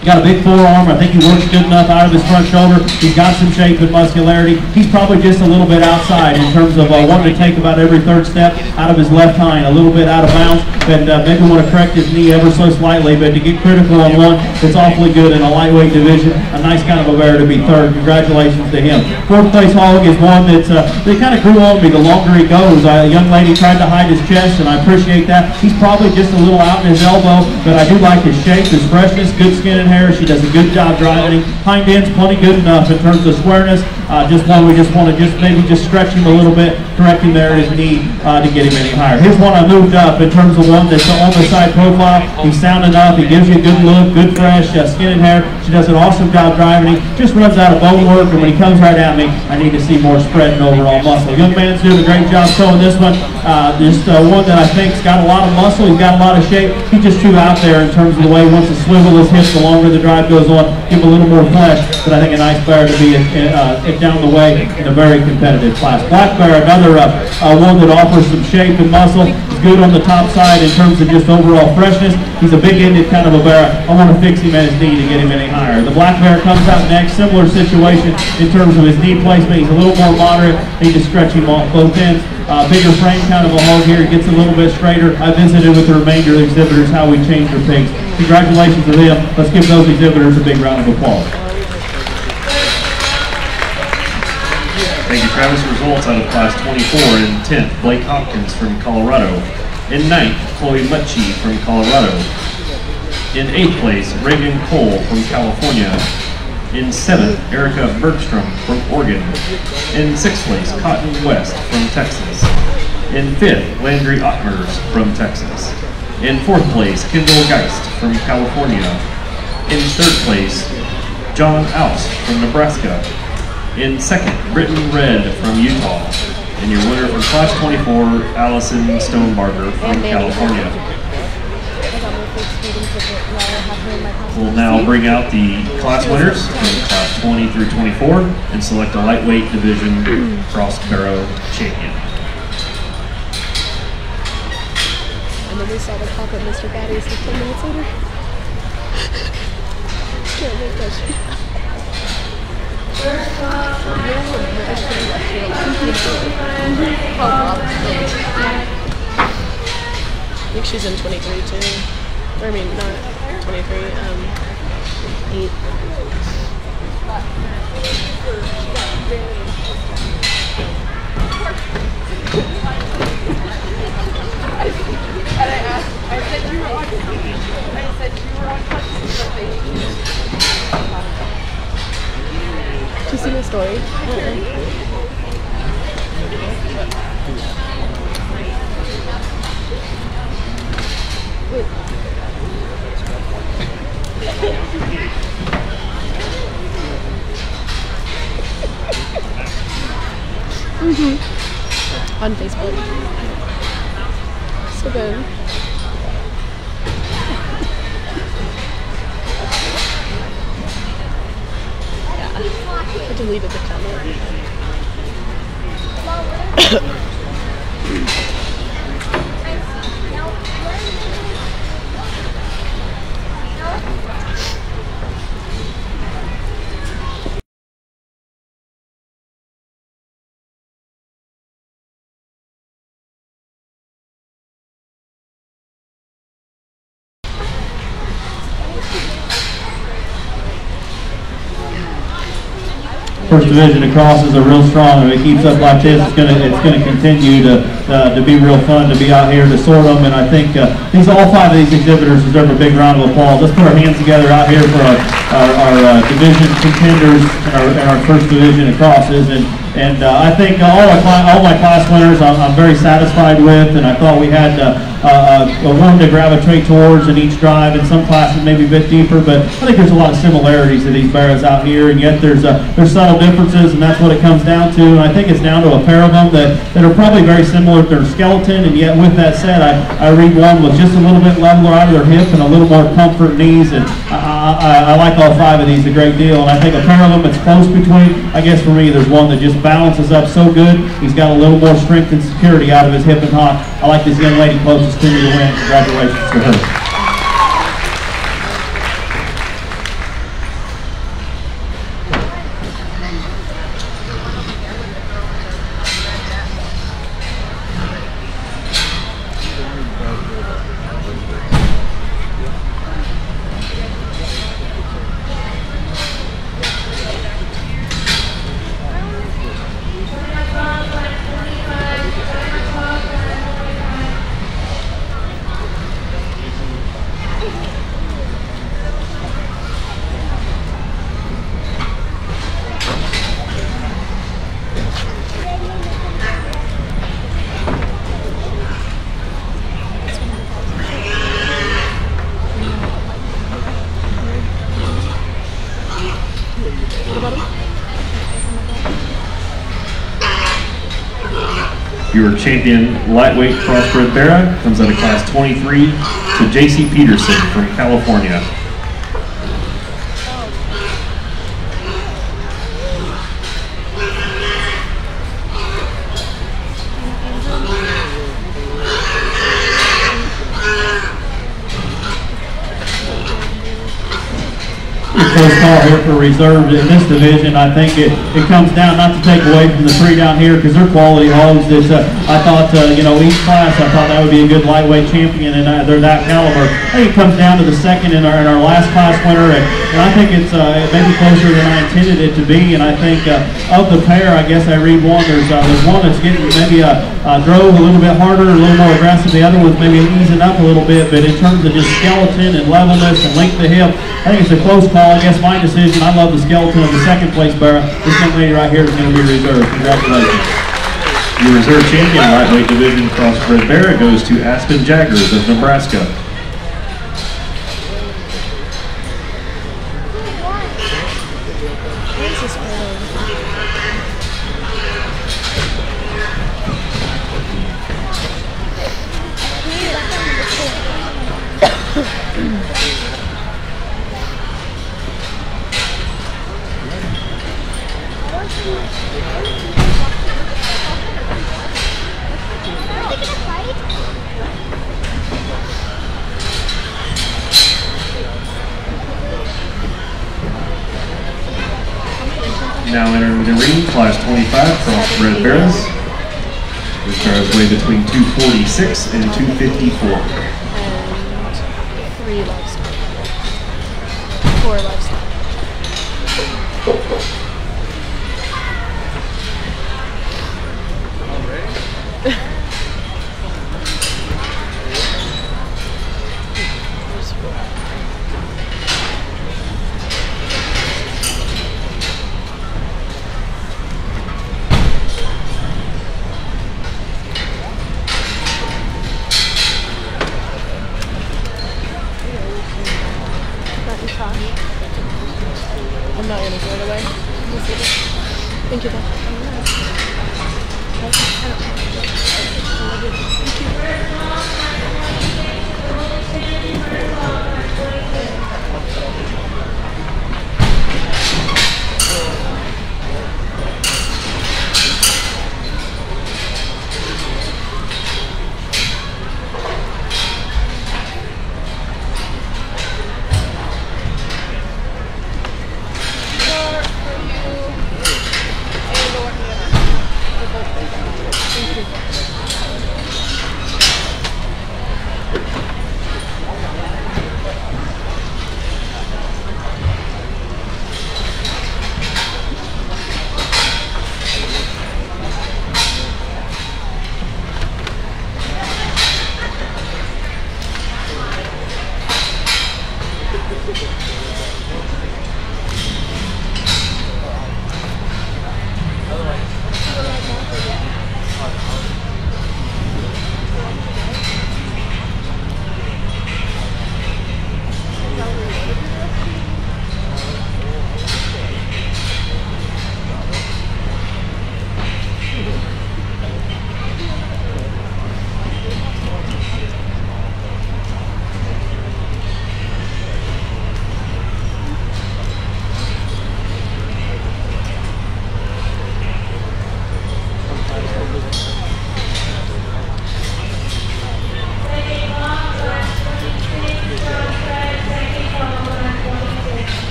Speaker 5: got a big forearm. I think he works good enough out of his front shoulder. He's got some shape and muscularity. He's probably just a little bit outside in terms of wanting to take about every third step out of his left hind, a little bit out of bounds, and maybe want to correct his knee ever so slightly, but to get critical on one that's awfully good in a lightweight division, a nice kind of a bear to be third. Congratulations to him. Fourth place hog is one that's, they kind of grew on me the longer he goes. A young lady tried to hide his chest, and I appreciate that. He's probably just a little out in his elbow, but I do like his shape, his freshness, good skin and hair. She does a good job driving him. Hind end's plenty good enough in terms of squareness. Just one we just want to maybe stretch him a little bit, correct him there at his knee to get him any higher. Here's one I moved up in terms of one that's on the side profile. He's sound enough. He gives you a good look, good fresh skin and hair. She does an awesome job driving him. Just runs out of bone work, and when he comes right at me, I need to see more spread and overall muscle. Young man's doing a great job showing this one. Just one that I think's got a lot of muscle. He's got a lot of shape. He's just too out there in terms of the way he wants to swivel his hips the longer the drive goes on, give him a little more flesh, but I think a nice bear to be down the way in a very competitive class. Black bear, another one that offers some shape and muscle. He's good on the top side in terms of just overall freshness. He's a big-ended kind of a bear. I want to fix him at his knee to get him any higher. The black bear comes out next, similar situation in terms of his knee placement. He's a little more moderate. Need to stretch him off both ends. Bigger frame kind of a hog here. Gets a little bit straighter. I visited with the remainder of the exhibitors how we changed their pigs. Congratulations to them. Let's give those exhibitors a big round of applause.
Speaker 1: Thank you, Travis. Results out of Class 24 in 10th, Blake Hopkins from Colorado. In 9th, Chloe Mutchie from Colorado. In 8th place, Reagan Cole from California. In 7th, Erica Bergstrom from Oregon. In 6th place, Cotton West from Texas. In 5th, Landry Ottmers from Texas. In 4th place, Kendall Geist from California. In 3rd place, John Oust from Nebraska. In 2nd, Britton Red from Utah. And your winner from Class 24, Allison Stonebarger from California. We'll now bring out the class winners from Class 20 through 24 and select a lightweight division cross Barrow champion.
Speaker 3: And then we saw the pop of Mr. Batty's 10 minutes later. Can't make that shit. I think she's in 23 too. Or I mean, not 23, 8.
Speaker 7: I said you were on touch, but they
Speaker 3: Did you see my story? Wait. On Facebook. So good. I deleted the comment.
Speaker 5: First Division crosses are real strong. If it keeps up like this, it's gonna continue to be real fun to be out here to sort them. And I think all 5 of these exhibitors deserve a big round of applause. Let's put our hands together out here for our division contenders and our First Division crosses. And I think all my class winners I'm very satisfied with, and I thought we had a one to gravitate towards in each drive. In some classes maybe a bit deeper, but I think there's a lot of similarities to these barrows out here, and yet there's subtle differences, and that's what it comes down to. And I think it's down to a pair of them that are probably very similar to their skeleton, and yet with that said, I read one with just a little bit leveler out of their hip and a little more comfort knees, and I like all 5 of these a great deal. And I think a pair of them it's close between. I guess for me there's one that just balances up so good. He's got a little more strength and security out of his hip and hock. I like this young lady closest to me to win. Congratulations to her.
Speaker 1: Your champion lightweight crossbred Barrow comes out of class 23 to J.C. Peterson from California.
Speaker 5: Close call here for reserve in this division. I think it comes down, not to take away from the 3 down here, because they're quality hogs. I thought, each class, I thought that would be a good lightweight champion, and they're that caliber. I think it comes down to the second in our last class winner, and I think it's maybe closer than I intended it to be. And I think of the pair, I guess I read one. There's one that's getting maybe drove a little bit harder, a little more aggressive. The other one's maybe easing up a little bit, but in terms of just skeleton and levelness and length of hip, I think it's a close call. I guess my decision, I love the skeleton of the second place Barrow. This young lady right here is going to be reserved. Congratulations.
Speaker 1: Your reserve champion lightweight division crossbred Barrow goes to Aspen Jaggers of Nebraska. Now entering the ring, class 25 crossbred Barrows. This Barrows weigh between 246 and 254.
Speaker 3: And 3 livestock. 4 livestock. I'm not going to throw it away. Thank you, though.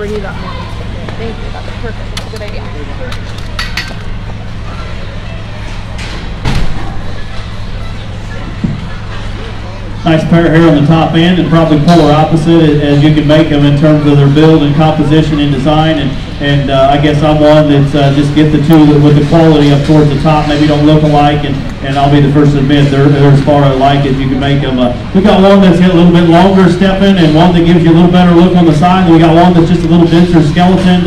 Speaker 3: bring you that morning.
Speaker 7: Thank you. That's perfect. That's a good idea.
Speaker 5: Nice pair here on the top end, and probably polar opposite as you can make them in terms of their build and composition and design. And I guess I'm one that's just get the two with the quality up towards the top. Maybe don't look alike, and I'll be the first to admit they're as far alike as you can make them. We got one that's a little bit longer stepping, and one that gives you a little better look on the side. And we got one that's just a little denser skeleton.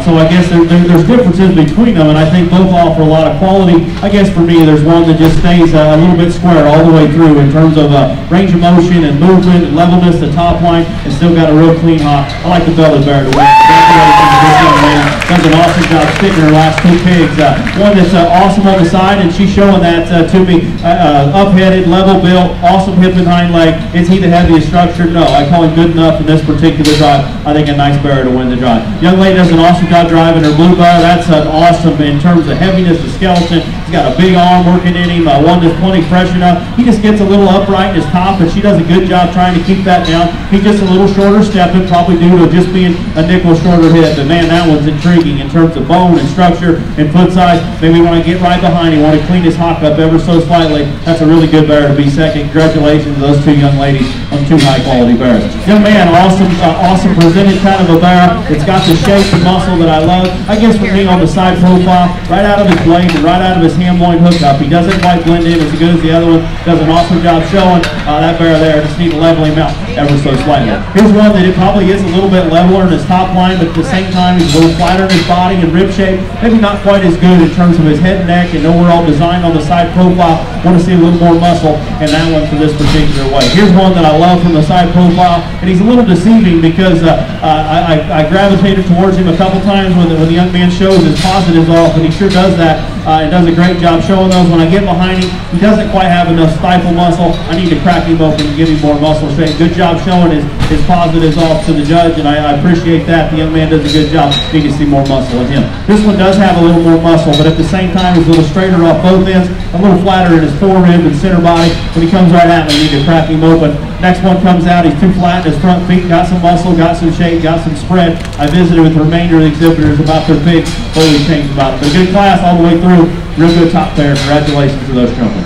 Speaker 5: So I guess there's differences between them, and I think both offer a lot of quality. I guess for me, there's one that just stays a little bit square all the way through in terms of range of motion and movement and levelness, the top line, and still got a real clean hop. I like the belly bear to win. This young man does an awesome job sticking her last two pigs. One that's awesome on the side, and she's showing that to me. Up-headed, level built, awesome hip and hind leg. Is he the heaviest structure? No, I call him good enough in this particular drive. I think a nice bear to win the drive. Young lady does an awesome job driving her blue bear. That's awesome in terms of heaviness, the skeleton. He's got a big arm working in him. One that's plenty fresh enough. He just gets a little upright in his top, and she does a good job trying to keep that down. He's just a little shorter stepping, probably due to just being a nickel shorter hip. But man, that one's intriguing in terms of bone and structure and foot size. Maybe want to get right behind him, want to clean his hock up ever so slightly. That's a really good bear to be second. Congratulations to those two young ladies on two high-quality bears. Young man, awesome presented kind of a bear. It's got the shape and muscle that I love. I guess for me on the side profile, right out of his blade and right out of his ham loin hookup, he doesn't quite blend in as good as the other one. Does an awesome job showing that bear there. Just need to level him out ever so slightly. Here's one that it probably is a little bit leveler in his top line, but at the same time he's a little flatter in his body and rib shape. Maybe not quite as good in terms of his head and neck and overall design on the side profile. Want to see a little more muscle in that one for this particular way. Here's one that I love from the side profile, and he's a little deceiving because I gravitated towards him a couple times when the young man shows his positives off, and he sure does that. And does a great job showing those. When I get behind him, he doesn't quite have enough stifle muscle. I need to crack him open and give him more muscle strength. Good job showing his positives off to the judge, and I appreciate that. The young man does a good job. Need to see more muscle in him. This one does have a little more muscle, but at the same time, he's a little straighter off both ends, a little flatter in his forearm and center body. When he comes right at me, I need to crack him open. Next one comes out, he's too flat in his front feet, got some muscle, got some shape, got some spread. I visited with the remainder of the exhibitors about their pigs, totally changed about it. But a good class all the way through, real good top pair. Congratulations to those gentlemen.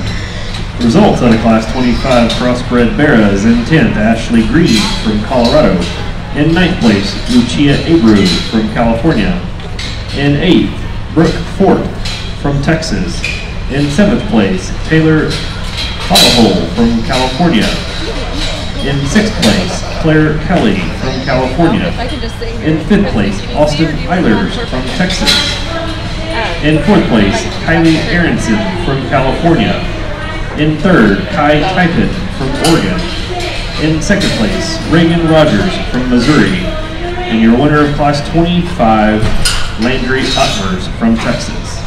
Speaker 1: Results out of Class 25 Crossbred Barras: in 10th, Ashley Green from Colorado. In 9th place, Lucia Abreu from California. In 8th, Brooke Fort from Texas. In 7th place, Taylor Hollowhole from California. In 6th place, Claire Kelly from California. In 5th place, Austin Eilers from Texas. In 4th place, Kylie Aronson from California. In 3rd, Kai Typin from Oregon. In 2nd place, Reagan Rogers from Missouri. And your winner of Class 25, Landry Utmers from Texas.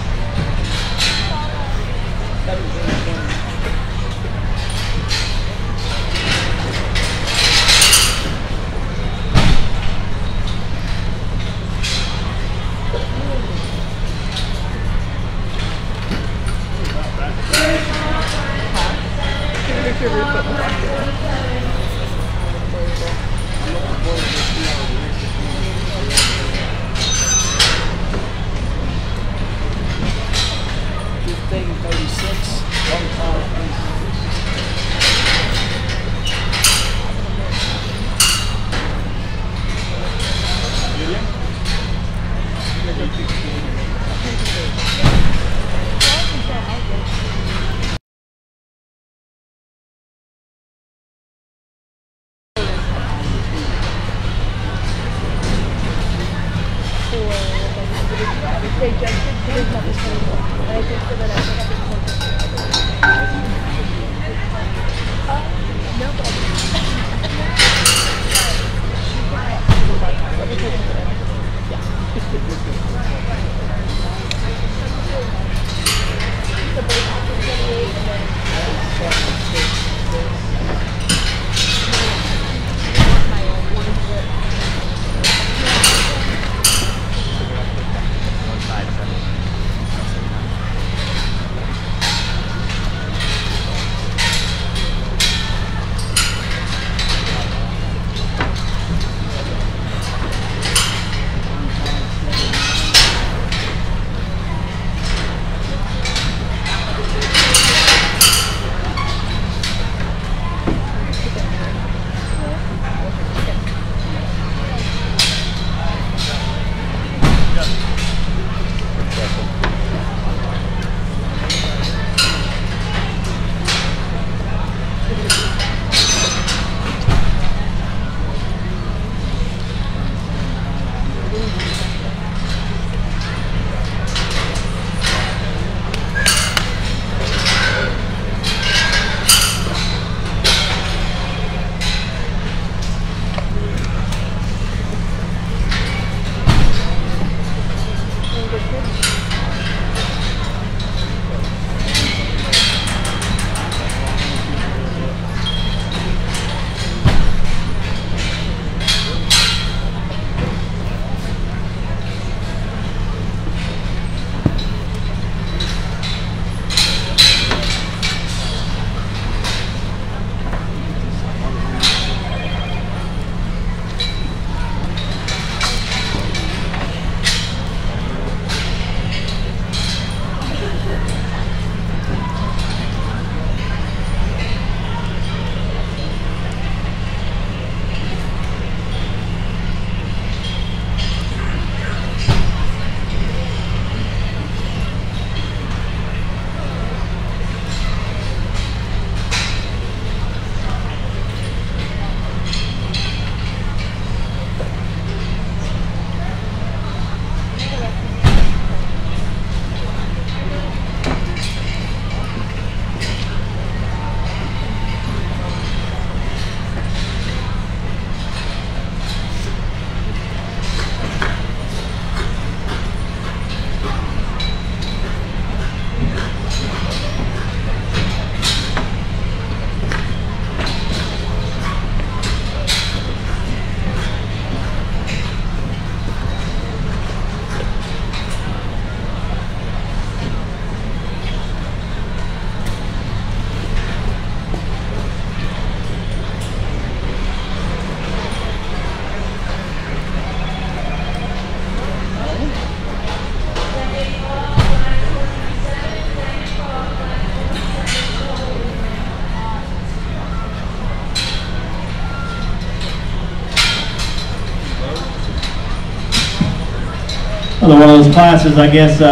Speaker 5: Another one of those classes, I guess,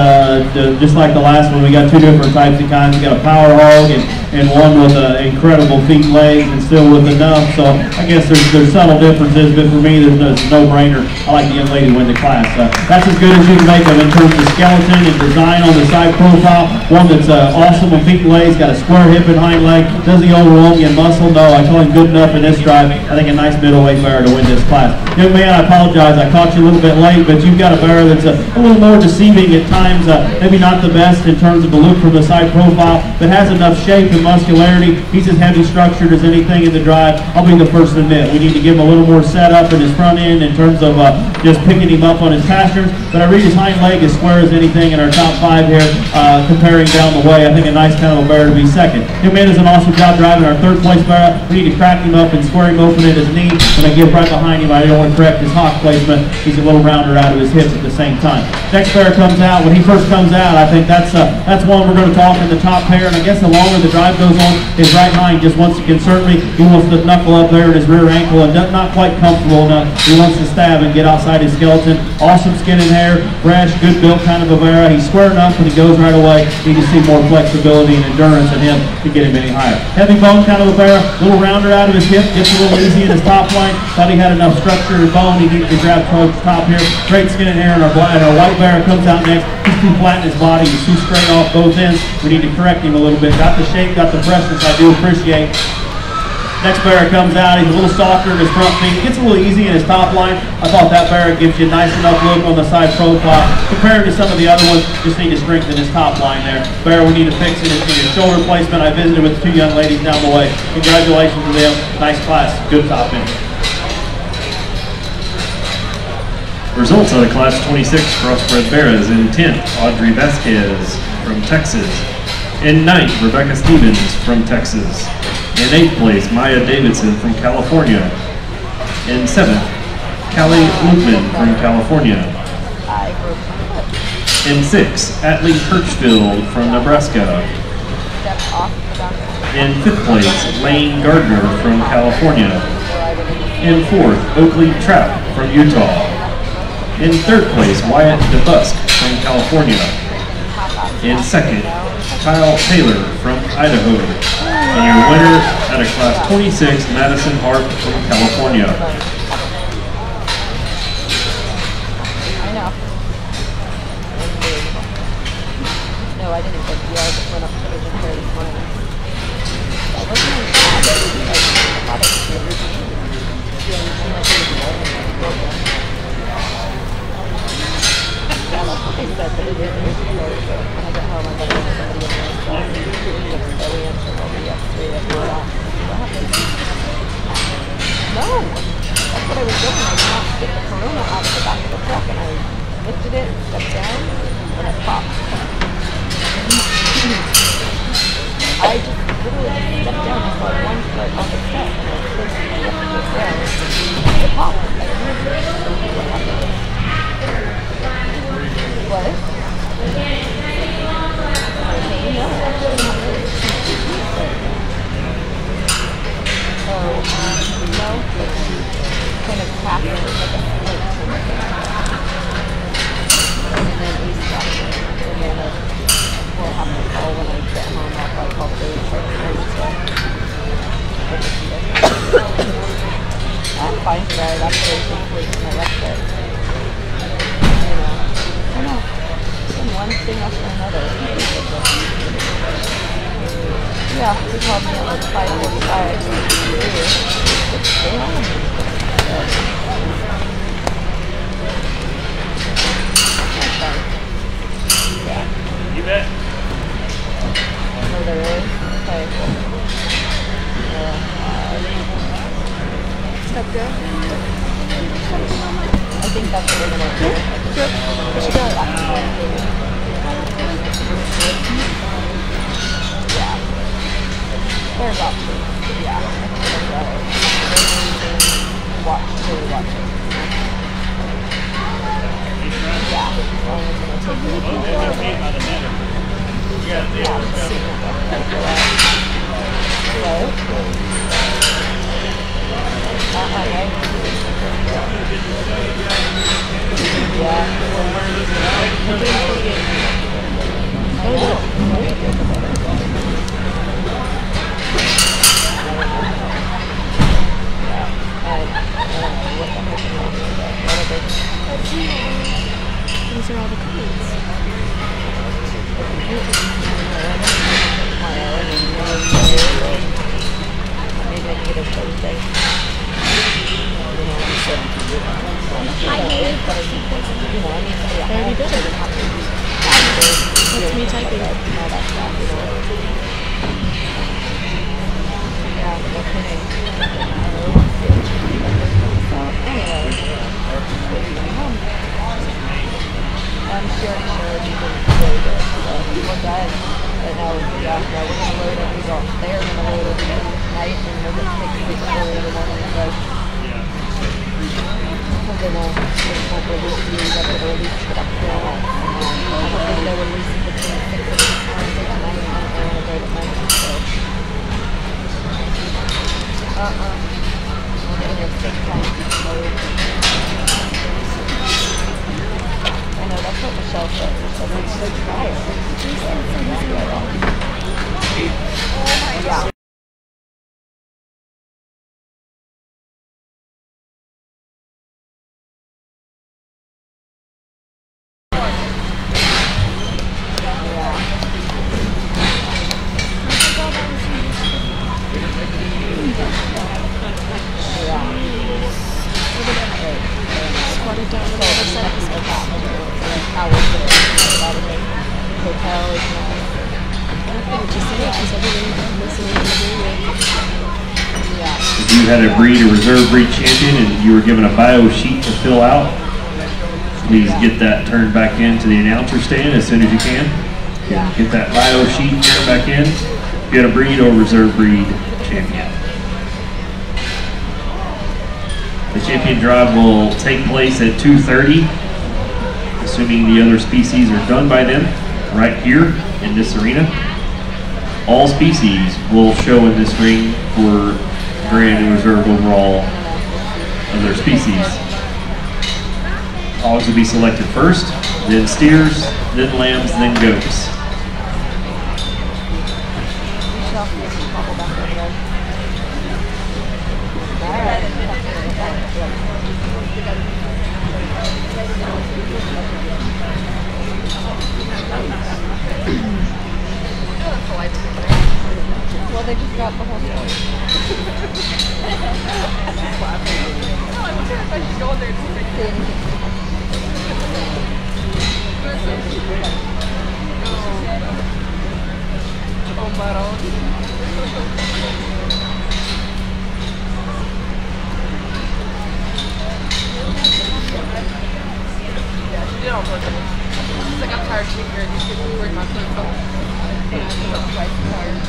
Speaker 5: just like the last one, we got two different types of kinds. We got a power hog and one with incredible feet legs and still with enough. So I guess there's subtle differences, but for me, there's no brainer. I like the young lady to win the class. That's as good as you can make them in terms of skeleton and design on the side profile. One that's awesome with feet and legs, got a square hip and hind leg. Does the overwhelm you muscle? No, I told him good enough in this drive. I think a nice middleweight bear to win this class. Young man, I apologize. I caught you a little bit late, but you've got a bear that's a little more deceiving at times, maybe not the best in terms of the look from the side profile, but has enough shape and muscularity. He's as heavy structured as anything in the drive. I'll be the first to admit, we need to give him a little more setup in his front end in terms of just picking him up on his pastures, but I read his hind leg as square as anything in our top five here, comparing down the way. I think a nice kind of a bear to be second. Young man does an awesome job driving our third place bear. We need to crack him up and square him open at his knee. When I get right behind him, I don't want to correct his hock placement. He's a little rounder out of his hips at the same time. Next pair comes out. When he first comes out, I think that's one we're going to talk in the top pair. And I guess the longer the drive goes on, his right hind just wants to concern me. He wants to knuckle up there at his rear ankle and not quite comfortable enough. He wants to stab and get outside his skeleton. Awesome skin and hair, fresh, good built kind of a bear. He's square enough when he goes right away. You can see more flexibility and endurance in him to get him any higher. Heavy bone kind of a bear, a little rounder out of his hip, gets a little easy in his top line. Thought he had enough structure in his bone. He needs to grab towards the top here. Great skin and hair, and our white bear comes out next. He's too flat in his body. He's too straight off both ends. We need to correct him a little bit. Got the shape, got the freshness I do appreciate. Next bear comes out. He's a little softer in his front feet. Gets a little easy in his top line. I thought that bear gives you a nice enough look on the side profile. Compared to some of the other ones, just need to strengthen his top line there. Bear we need to fix it in his shoulder placement. I visited with two young ladies down the way. Congratulations to them. Nice class. Good top end.
Speaker 1: Results of the Class 26 Crossbred Bears: in 10th, Audrey Vasquez from Texas. In 9th, Rebecca Stevens from Texas. In 8th place, Maya Davidson from California. In 7th, Callie Lukeman from California. In 6th, Atlee Kirchfield from Nebraska. In 5th place, Lane Gardner from California. In 4th, Oakley Trapp from Utah. In 3rd place, Wyatt DeBusk from California. In 2nd, Kyle Taylor from Idaho. And your winner at a by class 26, Madison Hart from California.
Speaker 7: I know. No, I didn't go to the yard. I just went up to the gym this morning. I wasn't even bad. I thought it was good. Yeah, that's what they said, but it didn't. So when I got home, I got to somebody in there. So we answered all the yesterday and all that. What happened? No! That's what I was doing. I went out to get the Corona out of the back of the truck and I lifted it, stepped down, and it popped. I just literally stepped down. I saw one foot on the step and I pushed it down. It popped. I don't know what happened. What? Okay, no, actually not really. Oh, no, but kind of tapped it like a flint. And then we stopped it. And then we'll have to call when I get home. I'll probably call the baby for I'm fine today. That's what I was thinking when I left it. You know. I don't know. One thing after another. Yeah, he called me at like 5:45. Yeah.
Speaker 1: You bet.
Speaker 7: Oh, there is? Okay.
Speaker 3: Step go.
Speaker 7: I think that's what we're going to do.
Speaker 3: Good. What you got?
Speaker 7: Yeah. There's options. Yeah. Watch. Really watch it. Yeah. I'm going to take it.
Speaker 3: These are all the codes.
Speaker 7: Maybe I can get a Thursday.
Speaker 3: There you go. That's me typing.
Speaker 7: Yeah, no kidding. So, anyway. I'm sure you can really good. So, we're done. But no, yeah, no, we're going to load everything. They're going to load everything tonight, and we're going to take it early in the morning. So, because they won't release you, they're going to release it up there. I don't think they'll release it between 6 and 6 Wednesday tonight, and I don't want to go to night. So, we're going to take time to load. I know, that's what Michelle said. She said it's so tired. Yeah.
Speaker 3: Squatted down with all the settings.
Speaker 7: How was it? Hotel is nice.
Speaker 3: Just say it, because everything listening and agreeing with.
Speaker 7: Yeah.
Speaker 1: If you had a breed, a reserve breed champion, and you were given a bio sheet to fill out, please get that turned back into the announcer stand as soon as you can. Get that bio sheet turned back in. If you had a breed or reserve breed champion. The champion drive will take place at 2:30, assuming the other species are done by then, right here in this arena. All species will show in this ring for grand and reserve overall of their species. Hogs will be selected first, then steers, then lambs, then goats.
Speaker 7: Well, they just got the whole story. I wonder if I should go in there and see anything. Oh, Barrow. Yeah, she did all purpose. She's like, I'm tired of being here. These people bring my food home. And she's so tired.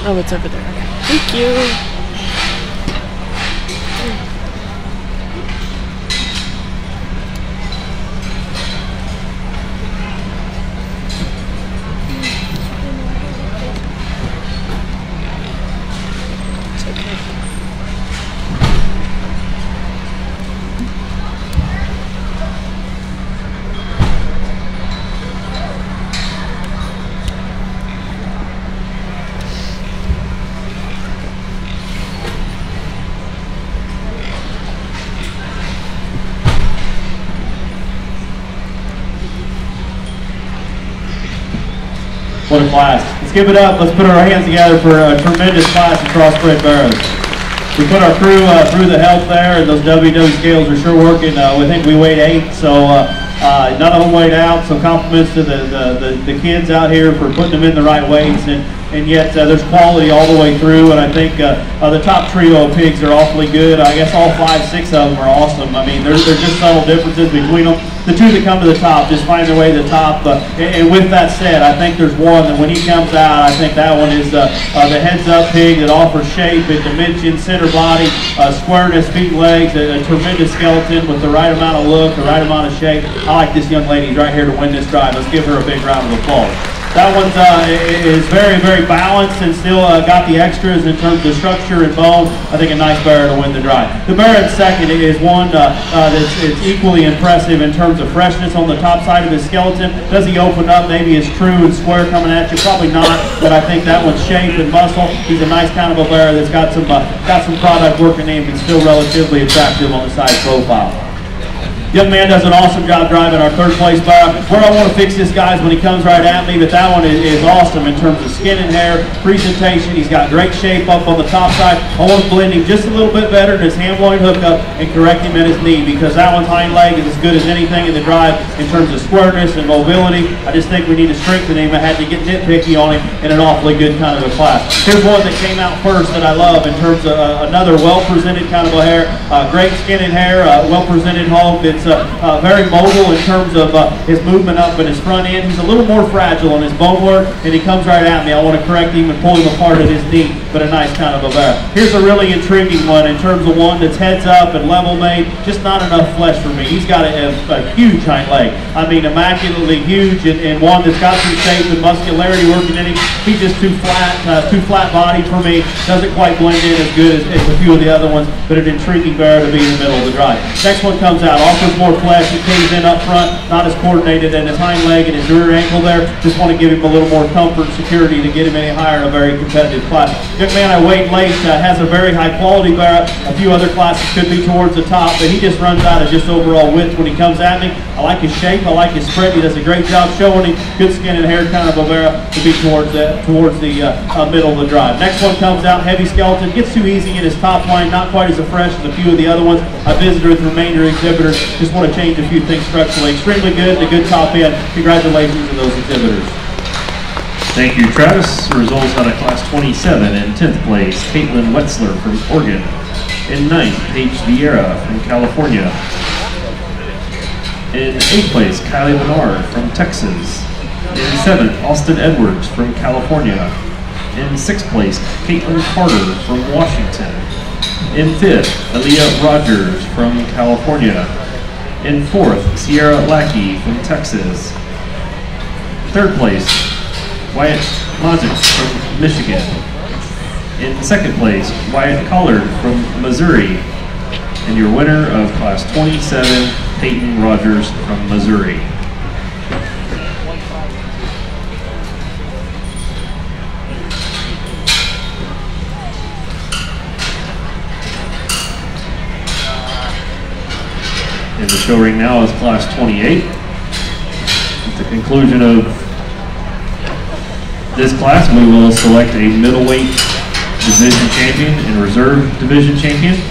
Speaker 3: Oh, it's over there. Okay. Thank you.
Speaker 5: What a class. Let's give it up. Let's put our hands together for a tremendous class of crossbred barrows. We put our crew through the help there, and those WW scales are sure working. I think we weighed 8, so none of them weighed out, so compliments to the kids out here for putting them in the right weights, and yet there's quality all the way through, and I think the top trio of pigs are awfully good. I guess all 5, 6 of them are awesome. I mean, there's just subtle differences between them. The two that come to the top just find their way to the top, and with that said, I think there's one that when he comes out, I think that one is the heads-up pig that offers shape and dimension, center body, squareness, feet and legs, a tremendous skeleton with the right amount of look, the right amount of shape. I like this young lady. She's right here to win this drive. Let's give her a big round of applause. That one is very, very balanced and still got the extras in terms of structure and bone. I think a nice barrow to win the drive. The barrow in second is one that's equally impressive in terms of freshness on the top side of his skeleton. Does he open up? Maybe it's true and square coming at you. Probably not, but I think that one's shape and muscle. He's a nice kind of a barrow that's got some product working in him and still relatively attractive on the side profile. Young man does an awesome job driving our third place barrow. Where I want to fix this guy is when he comes right at me, but that one is awesome in terms of skin and hair, presentation. He's got great shape up on the top side. I want to blend him just a little bit better in his ham-loin hookup and correct him at his knee, because that one's hind leg is as good as anything in the drive in terms of squareness and mobility. I just think we need to strengthen him. I had to get nitpicky on him in an awfully good kind of a class. Here's one that came out first that I love in terms of another well-presented kind of a hair, great skin and hair, well-presented home. It's very mobile in terms of his movement up in his front end. He's a little more fragile on his bone work, and he comes right at me. I want to correct him and pull him apart at his knee. but a nice kind of a barrow. Here's a really intriguing one in terms of one that's heads up and level made, just not enough flesh for me. He's got a huge hind leg. I mean, immaculately huge, and one that's got some shape and muscularity working in him. He's just too flat bodied for me. Doesn't quite blend in as good as a few of the other ones, but an intriguing barrow to be in the middle of the drive. Next one comes out, offers more flesh. He caves in up front, not as coordinated in his hind leg and his rear ankle there. Just want to give him a little more comfort and security to get him any higher in a very competitive class. Young man I weighed late has a very high quality barrow. A few other classes could be towards the top, but he just runs out of just overall width when he comes at me. I like his shape, I like his spread. He does a great job showing him. Good skin and hair kind of a barrow to be towards the middle of the drive. Next one comes out, heavy skeleton, gets too easy in his top line, not quite as fresh as a few of the other ones. I visited with the remainder exhibitors, just want to change a few things structurally. Extremely good, a good top end. Congratulations to those exhibitors.
Speaker 1: Thank you, Travis. Results out of Class 27. In 10th place, Caitlin Wetzler from Oregon. In 9th, Paige Vieira from California. In 8th place, Kylie Menard from Texas. In 7th, Austin Edwards from California. In 6th place, Caitlin Carter from Washington. In 5th, Aaliyah Rogers from California. In 4th, Sierra Lackey from Texas. 3rd place, Wyatt Mazic from Michigan. In 2nd place, Wyatt Collard from Missouri. And your winner of Class 27, Peyton Rogers from Missouri. In the show ring now is Class 28. At the conclusion of this class, we will select a middleweight division champion and reserve division champion.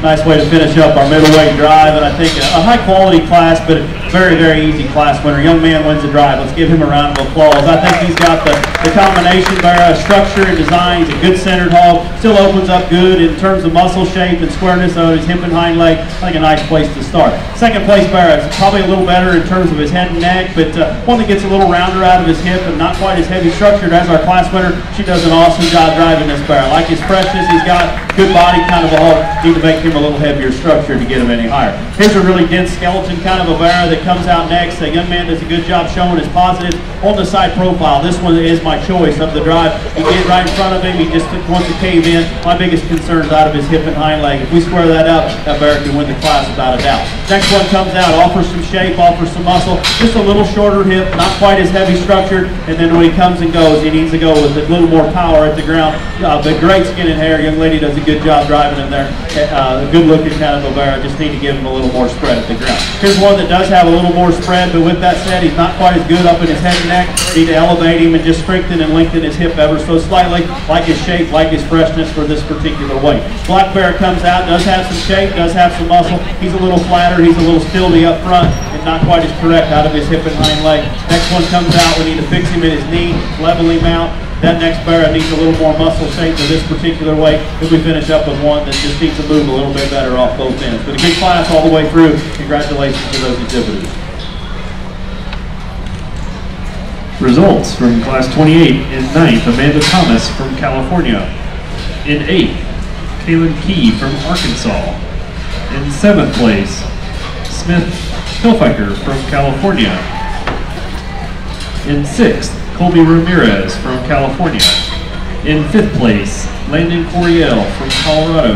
Speaker 5: nice way to finish up our middleweight drive, and I think a high quality class, but a very, very easy class winner. Young man wins the drive. Let's give him a round of applause. I think he's got the combination there, structure and design. He's a good centered hog, still opens up good in terms of muscle shape and squareness of his hip and hind leg. I think a nice place to start. Second place Barrow is probably a little better in terms of his head and neck, but one that gets a little rounder out of his hip and not quite as heavy structured as our class winner. She does an awesome job driving this Barrow. I like his freshness. He's got good body, kind of a hog. Need to make him a little heavier structure to get him any higher. Here's a really dense skeleton kind of a Barrow that comes out next. The young man does a good job showing his positive on the side profile. This one is my choice of the drive. You get right in front of him, he just wants to cave in. My biggest concern is out of his hip and hind leg. If we square that up, that Barrow can win the class without a doubt. Next one comes out, offers some shape, offers some muscle, just a little shorter hip, not quite as heavy structured, and then when he comes and goes, he needs to go with a little more power at the ground. But great skin and hair, young lady does a good job driving him there. Good looking kind of a Barrow, just need to give him a little more spread at the ground. Here's one that does have a little more spread, but with that said, he's not quite as good up in his head and neck. Need to elevate him and just strengthen and lengthen his hip ever so slightly, like his shape, like his freshness for this particular weight. Black Barrow comes out, does have some shape, does have some muscle. He's a little flatter, he's a little stilty up front, and not quite as correct out of his hip and hind leg. Next one comes out, we need to fix him at his knee, level him out. That next Barrow needs a little more muscle shape for this particular weight. If we finish up with one that just needs to move a little bit better off both ends. But a good class all the way through. Congratulations to those exhibitors.
Speaker 1: Results from Class 28. In 9th, Amanda Thomas from California. In 8th, Kaylin Key from Arkansas. In 7th place, Smith Hilfiker from California. In 6th, Colby Ramirez from California. In 5th place, Landon Coriel from Colorado.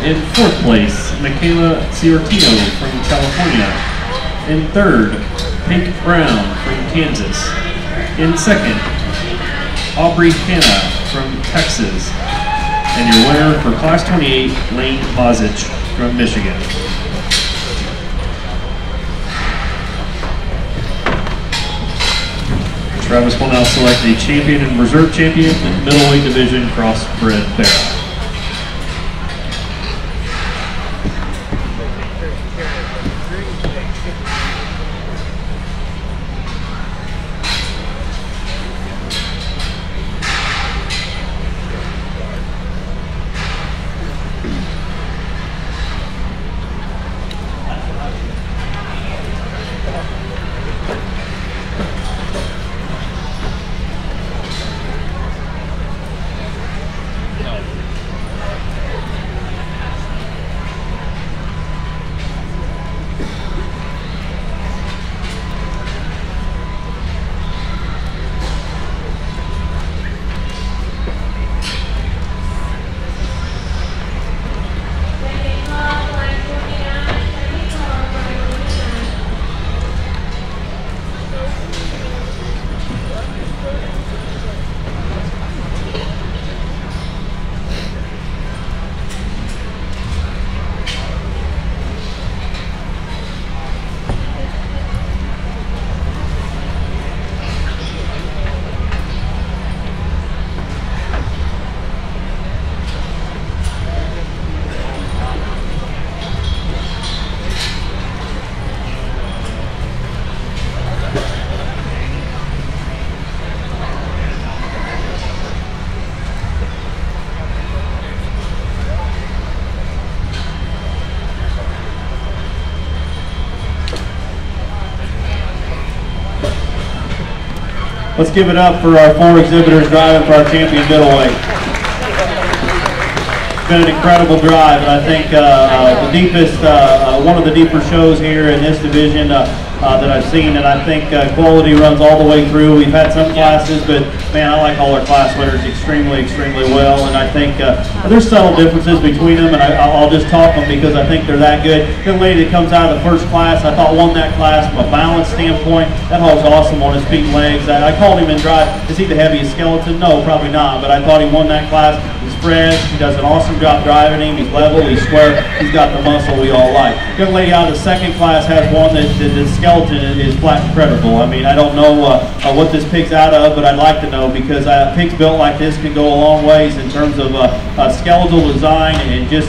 Speaker 1: In 4th place, Michaela Ciortino from California. In 3rd, Pink Brown from Kansas. In 2nd, Aubrey Hanna from Texas. And your winner for Class 28, Lane Bozich from Michigan. Travis will now select a champion and reserve champion in middleweight division crossbred Barrow.
Speaker 5: Let's give it up for our 4 exhibitors driving for our champion middleweight. It's been an incredible drive, and I think the deepest, one of the deeper shows here in this division that I've seen, and I think quality runs all the way through. We've had some classes, but man, I like all our class winners extremely, extremely well, and I think there's subtle differences between them, and I'll just talk them because I think they're that good. The lady that comes out of the first class, I thought won that class from a balance standpoint. That hog's awesome on his feet and legs. I called him in drive. Is he the heaviest skeleton? No, probably not, but I thought he won that class. His spreads. He does an awesome job driving him. He's level, he's square, he's got the muscle we all like. Young lady out of the second class has one that the skeleton is flat incredible. I mean, I don't know what this pig's out of, but I'd like to know, because pigs built like this can go a long ways in terms of skeletal design, and just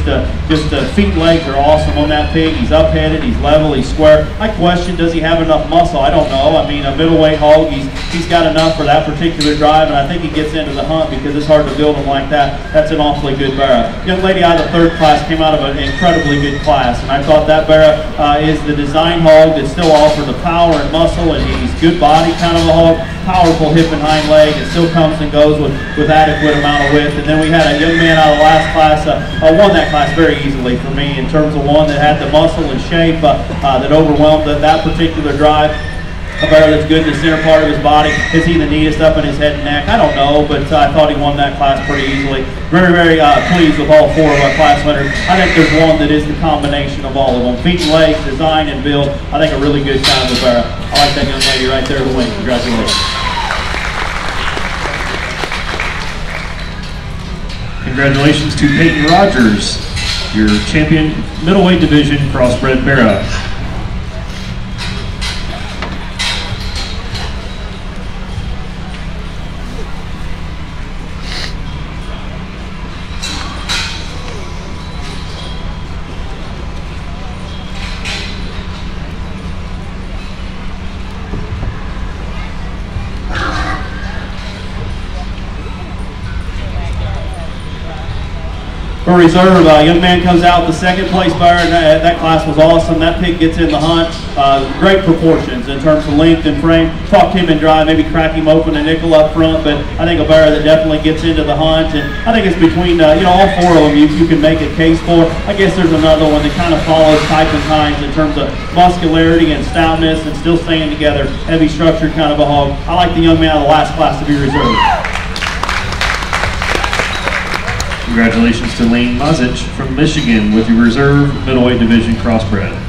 Speaker 5: feet and legs are awesome on that pig. He's up-headed, he's level, he's square. I question, does he have enough muscle? I don't know. I mean, a middleweight hog, he's got enough for that particular drive, and I think he gets into the hunt because it's hard to build him like that. That's an awfully good Barrow. Young lady out of the third class came out of an incredibly good class, and I thought that Barrow is the design hog that still offers the power and muscle, and he's good body kind of a hog, powerful hip and hind leg, and still comes and goes with adequate amount of width. And then we had a young man out of the last class, won that class very easily for me in terms of one that had the muscle and shape that overwhelmed that particular drive. A Barrow that's good in the center part of his body. Is he the neatest up in his head and neck? I don't know, but I thought he won that class pretty easily. Very, very pleased with all four of our class winners. I think there's one that is the combination of all of them. Feet and legs, design and build. I think a really good kind of a Barrow. I like that young lady right there to win. Congratulations.
Speaker 1: Congratulations to Peyton Rogers, your champion middleweight division crossbred Barrow.
Speaker 5: For reserve, young man comes out with the second place Barrow, and that class was awesome. That pig gets in the hunt. Great proportions in terms of length and frame. Talk to him and drive, maybe crack him open a nickel up front, but I think a Barrow that definitely gets into the hunt. And I think it's between, all four of them you can make a case for. I guess there's another one that kind of follows type and kinds in terms of muscularity and stoutness and still staying together. Heavy structured kind of a hog. I like the young man out of the last class to be reserved.
Speaker 1: Congratulations to Lane Mazich from Michigan with your reserve middleweight division crossbred.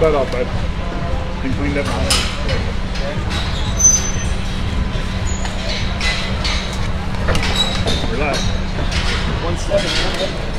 Speaker 6: butt off, bud. And cleaned up my relax.
Speaker 7: 170.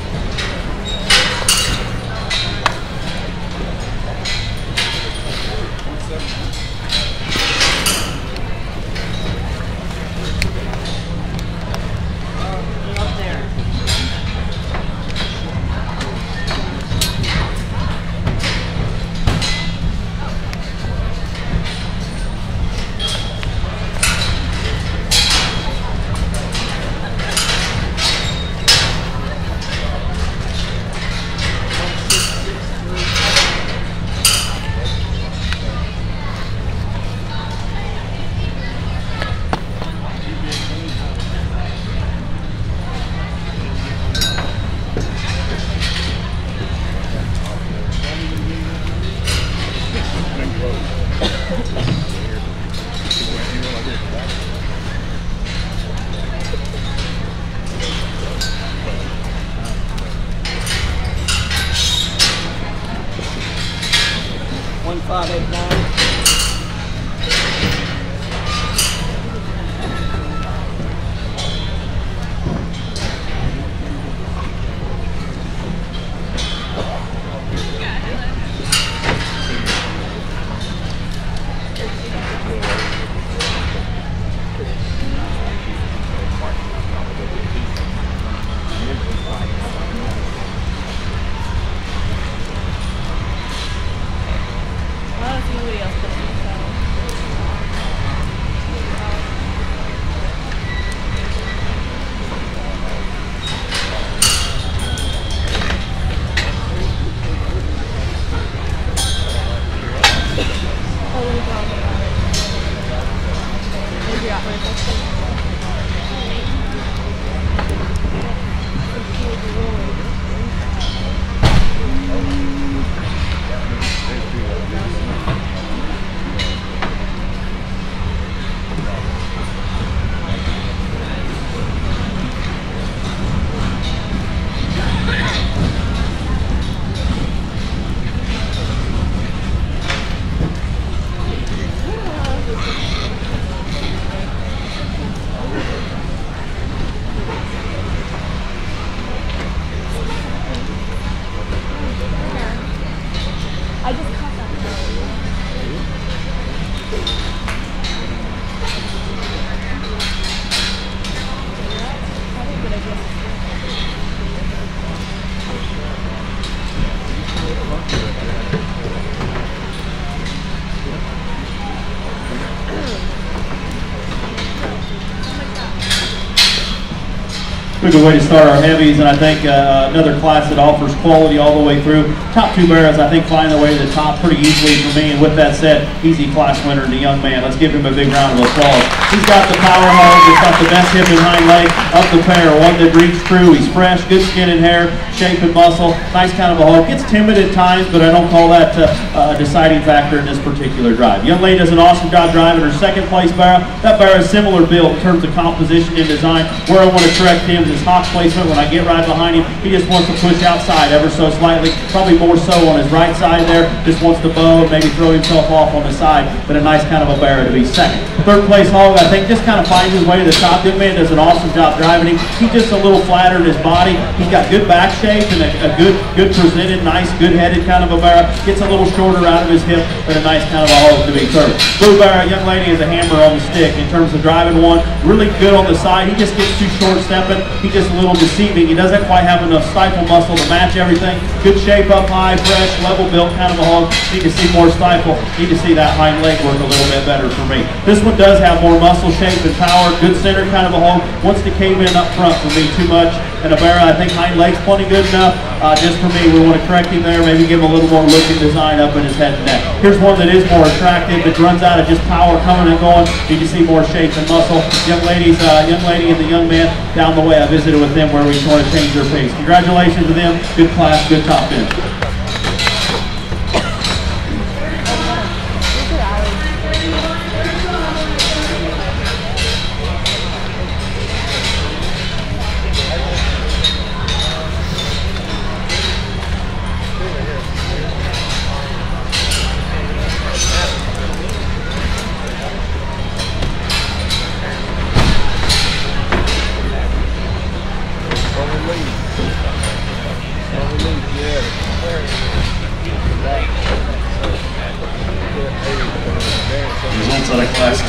Speaker 5: Pretty good way to start our heavies, and I think another class that offers quality all the way through. Top two barrows, I think, find their way to the top pretty easily for me, and with that said, easy class winner, the young man. Let's give him a big round of applause. He's got the power hog, he's got the best hip and hind leg up the pair, one that reads true. He's fresh, good skin and hair, shape and muscle, nice kind of a hog. Gets timid at times, but I don't call that a deciding factor in this particular drive. Young lady does an awesome job driving her second place barrow. That barrow is similar build in terms of composition and design. Where I want to correct him is his hock placement. When I get right behind him, he just wants to push outside ever so slightly, probably more so on his right side there. Just wants to bow and maybe throw himself off on the side, but a nice kind of a barrow to be second. Third place hog, I think, just kind of finds his way to the top. Young man does an awesome job driving him. He's just a little flatter in his body. He's got good back shape and a good presented, nice, good-headed kind of a barrow. Gets a little shorter out of his hip, but a nice kind of a hog to be third. Blue barrow, young lady is a hammer on the stick in terms of driving one. Really good on the side. He just gets too short stepping. He's just a little deceiving. He doesn't quite have enough stifle muscle to match everything. Good shape up high, fresh, level built kind of a hog. Need to see more stifle. Need to see that hind leg work a little bit better for me. This one does have more muscle shape and power. Good center kind of a hog. Wants to cave in up front for me too much. And a barrow, I think hind leg's plenty good enough. Just for me, we want to correct him there. Maybe give him a little more look and design up in his head and neck. Here's one that is more attractive, that runs out of just power coming and going. Need to see more shape and muscle. Young lady and the young man down the way. I visited with them where we sort of changed their pace. Congratulations to them. Good class, good top finish.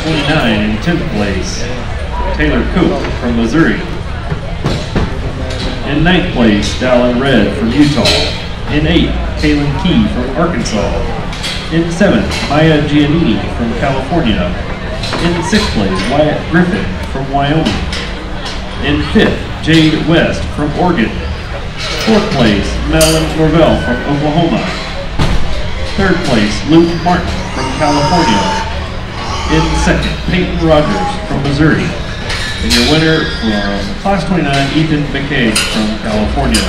Speaker 1: 29 in 10th place, Taylor Cook from Missouri. In 9th place, Dallin Red from Utah. In 8th, Kaylin Key from Arkansas. In 7th, Maya Giannini from California. In 6th place, Wyatt Griffin from Wyoming. In 5th, Jade West from Oregon. 4th place, Madeline Norvell from Oklahoma. 3rd place, Luke Martin from California. In 2nd, Peyton Rogers from Missouri. And your winner from Class 29, Ethan McKay from California.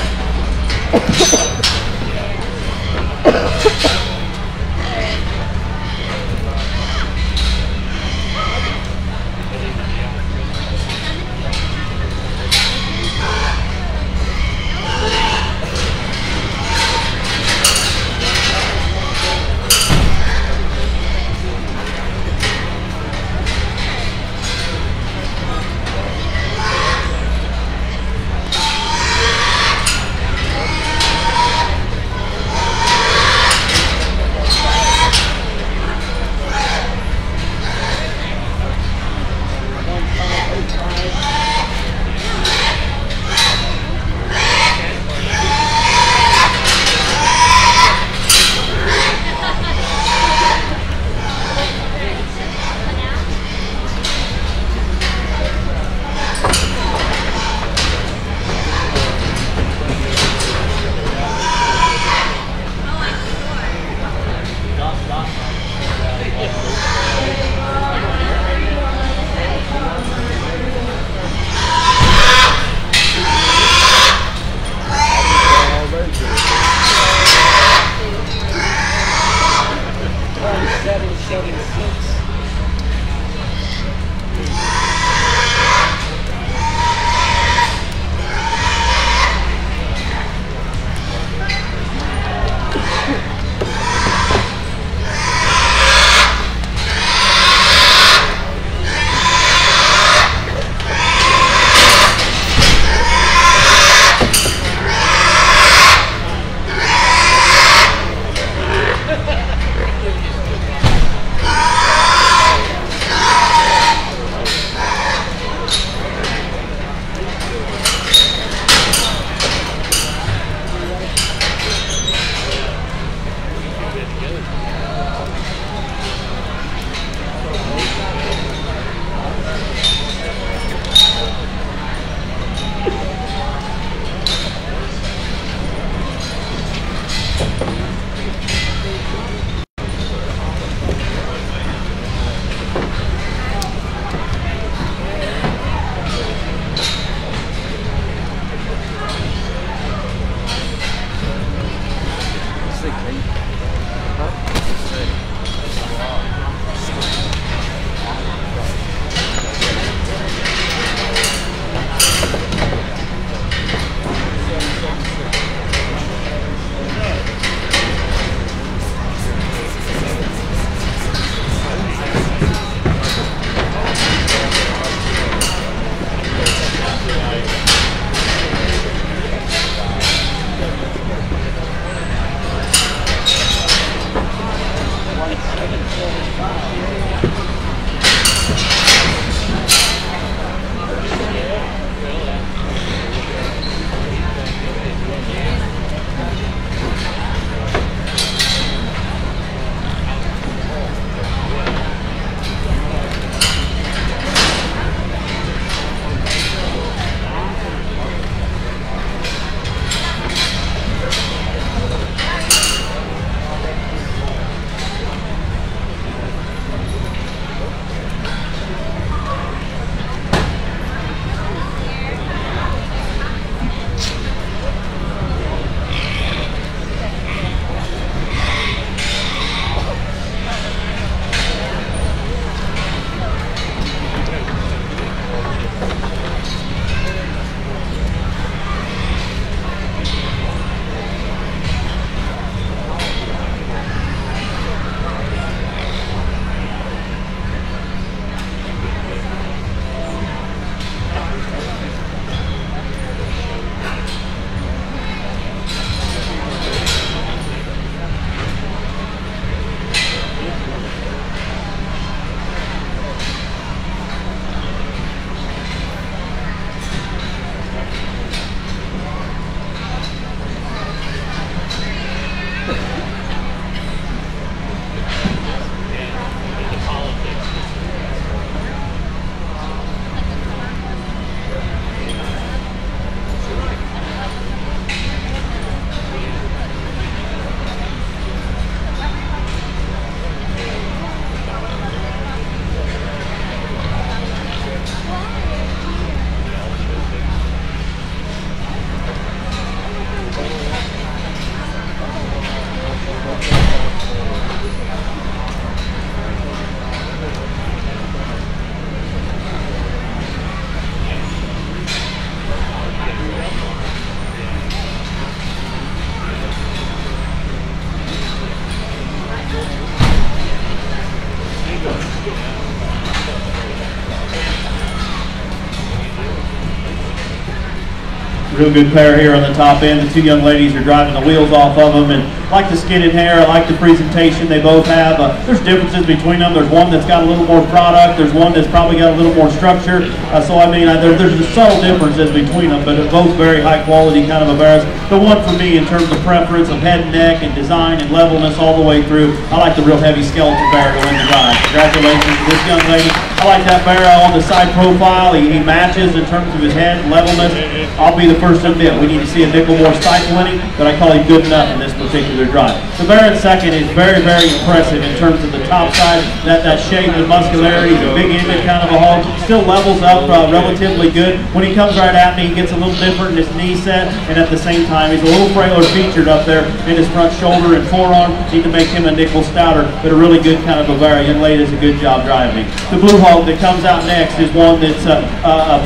Speaker 5: Real good pair here on the top end. The two young ladies are driving the wheels off of them, and I like the skin and hair. I like the presentation they both have. There's differences between them. There's one that's got a little more product. There's one that's probably got a little more structure. So I mean, there's just subtle differences between them, but they're both very high quality kind of a barrows. The one for me in terms of preference of head and neck and design and levelness all the way through, I like the real heavy skeleton barrow to win the drive. Congratulations to this young lady. I like that barrow on the side profile. He matches in terms of his head levelness. I'll be the first to admit we need to see a nickel more stifle in him, but I call him good enough in this particular drive. The barrow in second is very, very impressive in terms of the top side, that shape and muscularity. He's a big ended kind of a hog. Still levels up relatively good. When he comes right at me, he gets a little different in his knee set, and at the same time, he's a little frailer featured up there in his front shoulder and forearm. Need to make him a nickel stouter, but a really good kind of a barrow. Young lady does a good job driving. The blue hog that comes out next is one that's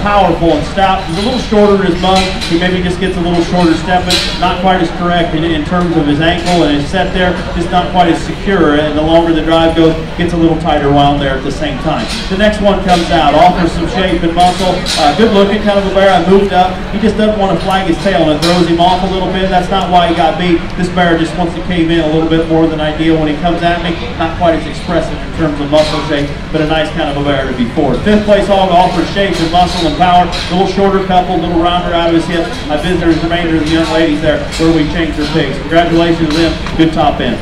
Speaker 5: powerful and stout. He's a little shorter in his bug. He maybe just gets a little shorter stepping, not quite as correct in terms of his ankle and his set there, just not quite as secure, and the longer the drive goes, gets a little tighter wound there at the same time. The next one comes out, offers some shape and muscle, good looking kind of a barrow, moved up. He just doesn't want to flag his tail, and it throws him off a little bit. That's not why he got beat. This barrow just wants to cave in a little bit more than ideal when he comes at me. Not quite as expressive in terms of muscle shape, but a nice kind of a barrow to be forward. Fifth place hog offers shape and muscle and power, a little shorter couple, a little rounder out of his hip. My visitors, the remainder of the young ladies there, where we changed their pigs. Congratulations to them, good top end.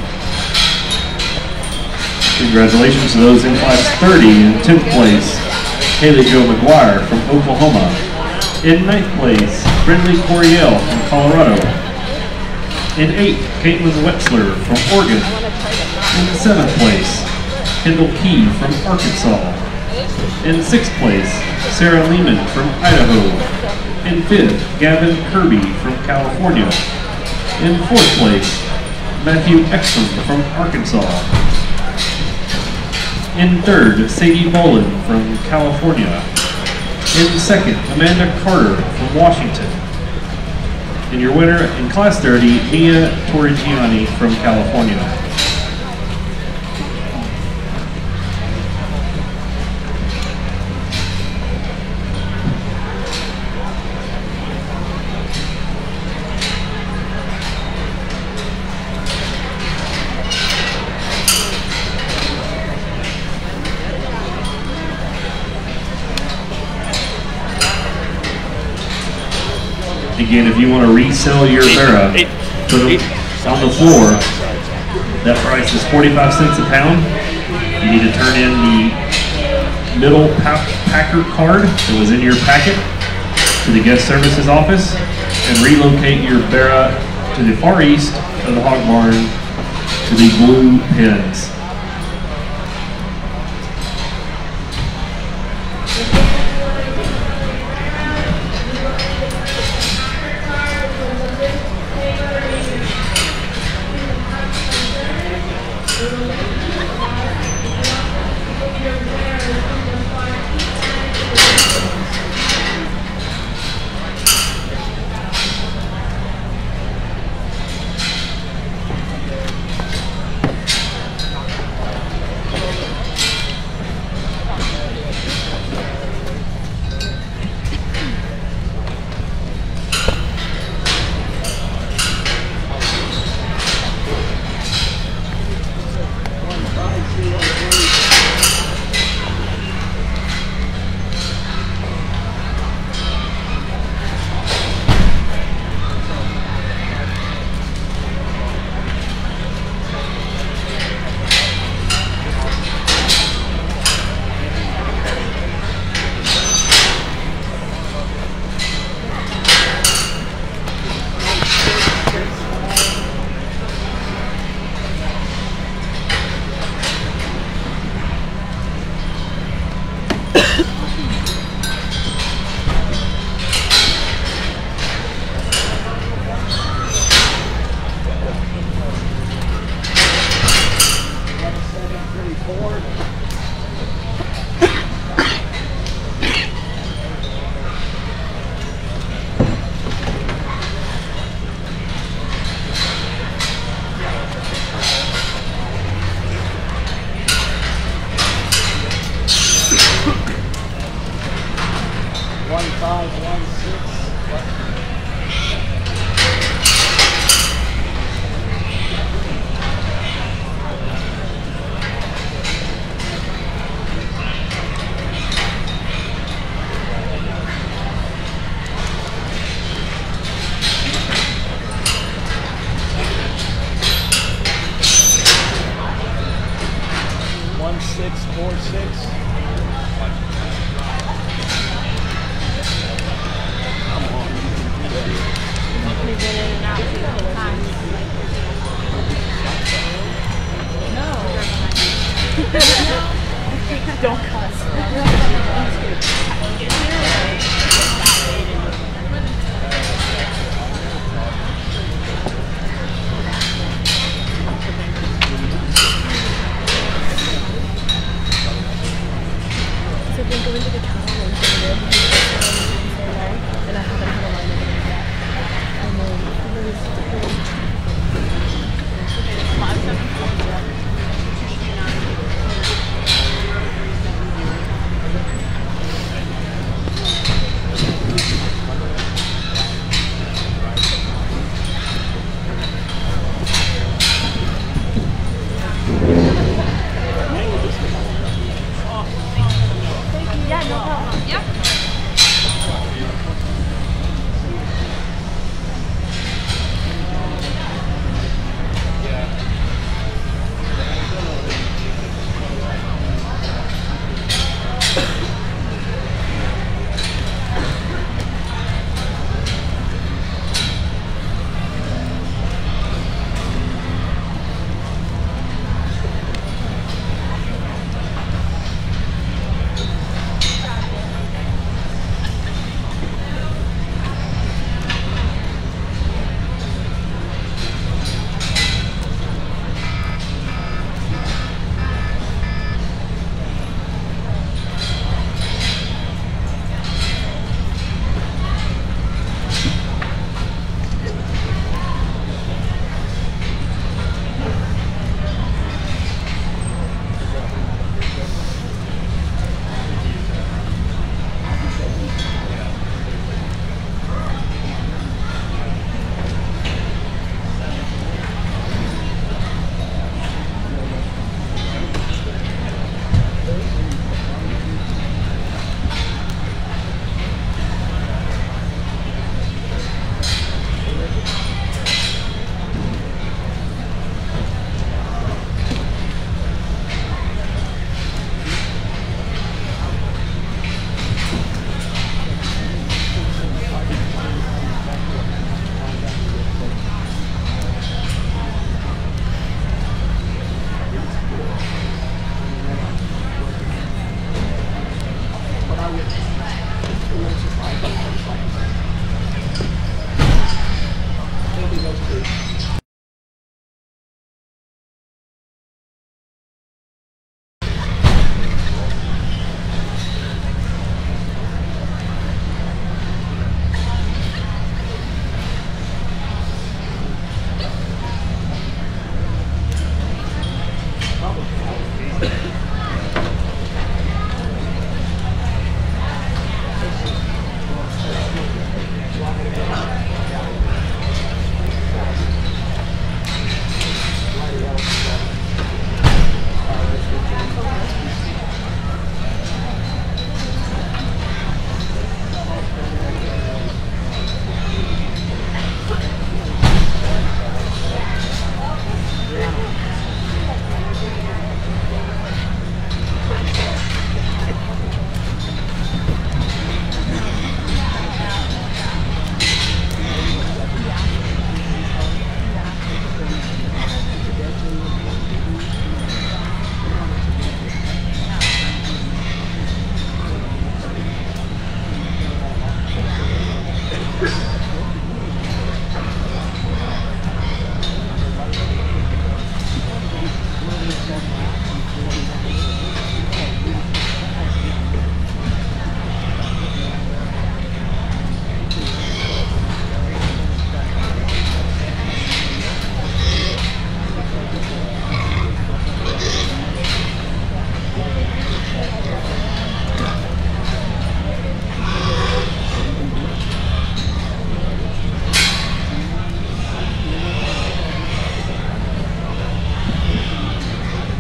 Speaker 1: Congratulations to those in class 30. In 10th place, Haley Jo McGuire from Oklahoma. In 9th place, Brindley Coriel from Colorado. In 8th, Caitlin Wetzler from Oregon. In 7th place, Kendall Key from Arkansas. In 6th place, Sarah Lehman from Idaho. In 5th, Gavin Kirby from California. In 4th place, Matthew Exum from Arkansas. In 3rd, Sadie Bolin from California. In 2nd, Amanda Carter from Washington. And your winner in class 30, Mia Torrigiani from California. Again, if you want to resell your barrow, put them on the floor. That price is 45 cents a pound. You need to turn in the middle packer card that was in your packet to the guest services office and relocate your barrow to the far east of the hog barn to the blue pens.
Speaker 7: We've been in and out several times. No. Don't cuss. So I've been going to the cattle and and I haven't had a line of it yet. And then there was yeah, no problem. Yep.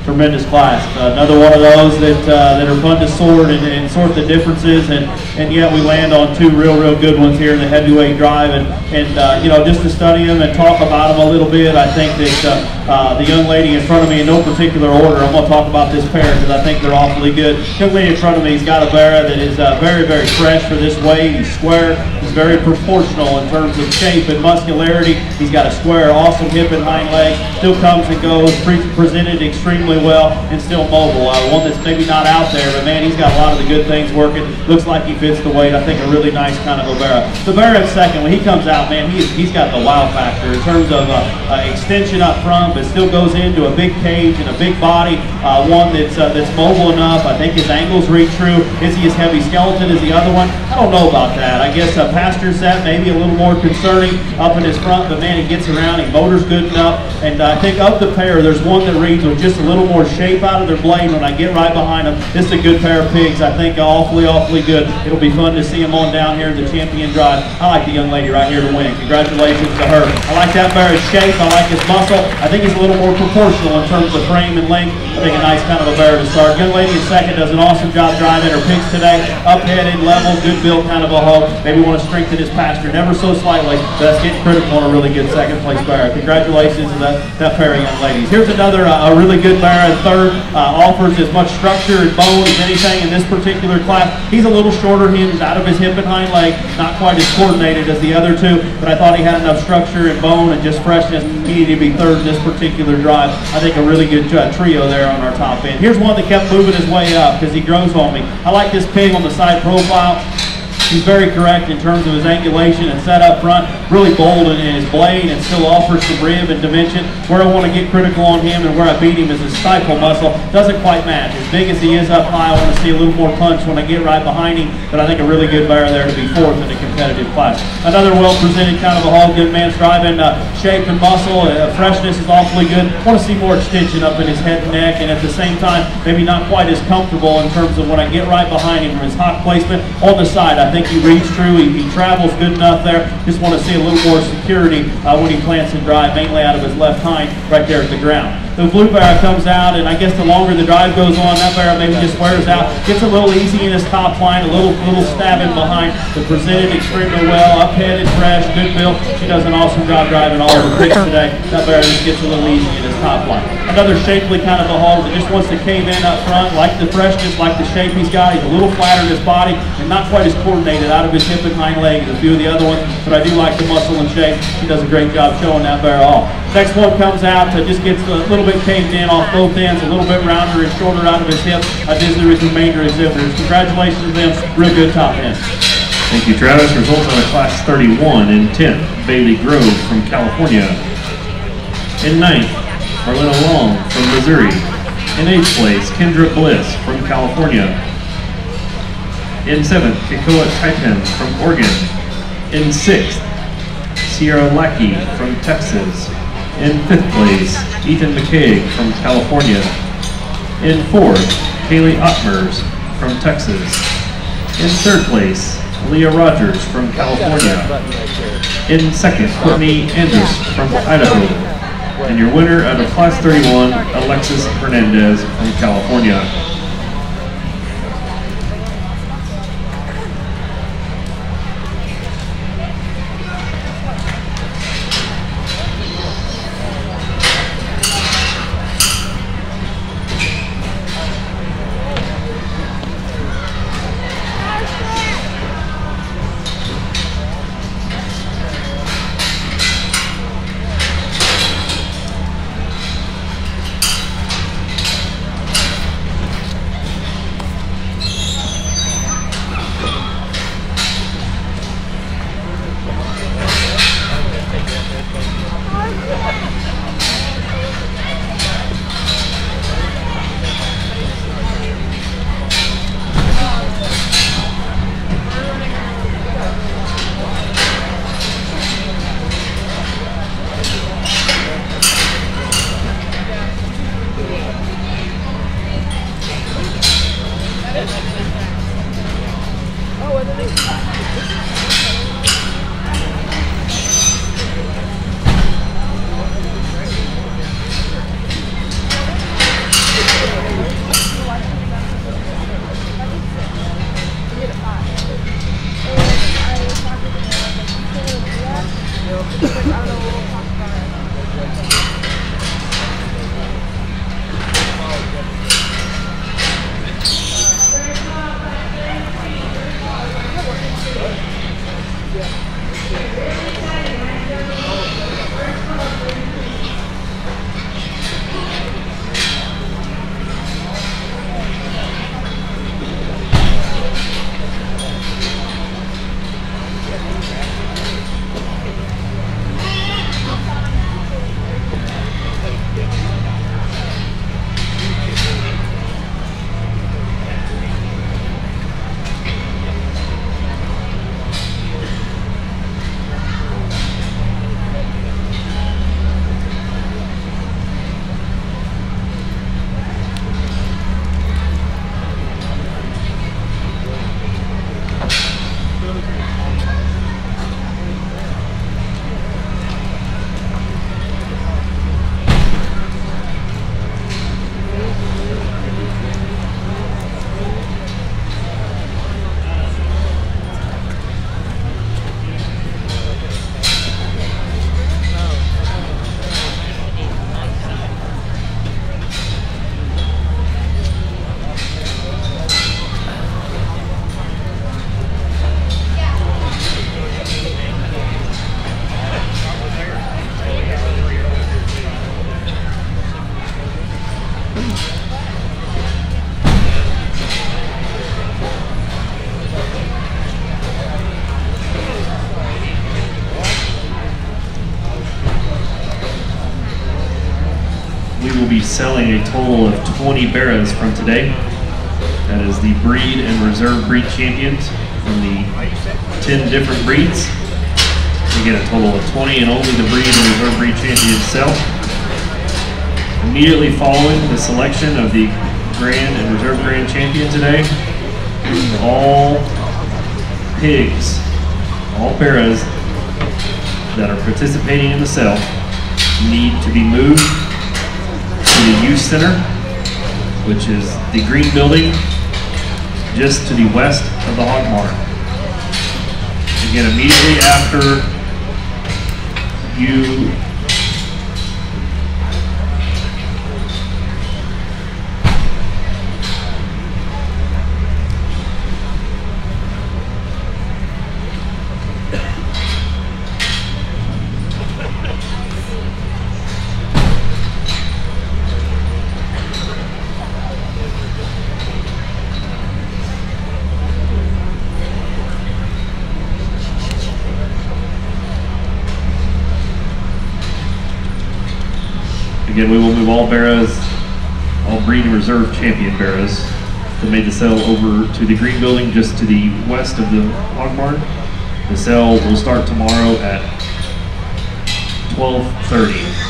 Speaker 5: Tremendous class. Another one of those that are fun to sort and sort the differences. And and yet we land on two real good ones here in the heavyweight drive, and you know, just to study them and talk about them a little bit, I think that the young lady in front of me, in no particular order, I'm going to talk about this pair because I think they're awfully good. The young lady in front of me has got a Barrow that is very fresh for this weight. He's square, he's very proportional in terms of shape and muscularity. He's got a square, awesome hip and hind leg, still comes and goes, presented extremely well, and still mobile. One that's maybe not out there, but man, he's got a lot of the good things working. Looks like he fits the weight. I think a really nice kind of a Barrow. The Barrow second, when he comes out, man, he's got the wow factor in terms of extension up front, but still goes into a big cage and a big body. One that's mobile enough. I think his angles read true. Is he as heavy skeleton as the other one? I don't know about that. I guess pasture set maybe a little more concerning up in his front, but man, he gets around. He motors good enough, and I think of the pair, there's one that reads with just a little more shape out of their blade. When I get right behind them, this is a good pair of pigs. I think awfully good. It'll be fun to see him on down here in the champion drive. I like the young lady right here to win. Congratulations to her. I like that Barrow's shape. I like his muscle. I think he's a little more proportional in terms of frame and length. I think a nice kind of a Barrow to start. Young lady in second does an awesome job driving her pigs today. Up-headed, level, good build kind of a hog. Maybe want to strengthen his pasture. Never so slightly, but that's getting critical on a really good second place Barrow. Congratulations to that pair of young ladies. Here's another a really good Barrow third. Offers as much structure and bone as anything in this particular class. He's a little shorter hinged out of his hip and hind leg. Not quite as coordinated as the other two, but I thought he had enough structure and bone and just freshness. He needed to be third in this particular drive. I think a really good trio there on our top end. Here's one that kept moving his way up because he grows on me. I like this pig on the side profile. He's very correct in terms of his angulation and set up front. Really bold in his blade and still offers some rib and dimension. Where I want to get critical on him and where I beat him is his stifle muscle. Doesn't quite match. As big as he is up high, I want to see a little more punch when I get right behind him. But I think a really good Barrow there to be fourth in a competitive class. Another well-presented kind of a hog. Good man's driving shape and muscle. Freshness is awfully good. I want to see more extension up in his head and neck, and at the same time, maybe not quite as comfortable in terms of when I get right behind him from his hock placement on the side. I think he reads true. He travels good enough there. Just want to see a little more security when he plants and drive, mainly out of his left hind right there at the ground. The blue Barrow comes out, and I guess the longer the drive goes on, that Barrow maybe just wears out. Gets a little easy in his top line, a little stabbing behind, but presented extremely well, up-headed, fresh, good build. She does an awesome job driving all of her picks today. That Barrow just gets a little easy in his top line. Another shapely kind of a hog that just wants to cave in up front, like the freshness, like the shape he's got. He's a little flatter in his body and not quite as coordinated out of his hip and hind leg as a few of the other ones, but I do like the muscle and shape. He does a great job showing that Barrow off. Next one comes out, just gets a little bit caved in off both ends, a little bit rounder and shorter out of his hip. These are his remainder exhibitors. Congratulations to them, real good top end.
Speaker 1: Thank you, Travis. Results on a class 31 in 10th, Bailey Grove from California. In 9th, Marlena Long from Missouri. In 8th place, Kendra Bliss from California. In 7th, Kekoa Taipan from Oregon. In 6th, Sierra Lackey from Texas. In 5th place, Ethan McCaig from California. In 4th, Haley Ottmers from Texas. In 3rd place, Leah Rogers from California. In 2nd, Courtney Andrews from Idaho. And your winner out of Class 31, Alexis Hernandez from California. be selling a total of 20 Barrows from today. That is the breed and reserve breed champions from the 10 different breeds. We get a total of 20, and only the breed and reserve breed champions sell. Immediately following the selection of the grand and reserve grand champion today, all pigs, all Barrows that are participating in the sale need to be moved to the youth center, which is the green building just to the west of the hog barn. Again, immediately after you Again, we will move all Barrows, all breed and reserve champion Barrows that made the sale over to the green building just to the west of the hog barn. The sale will start tomorrow at 12:30.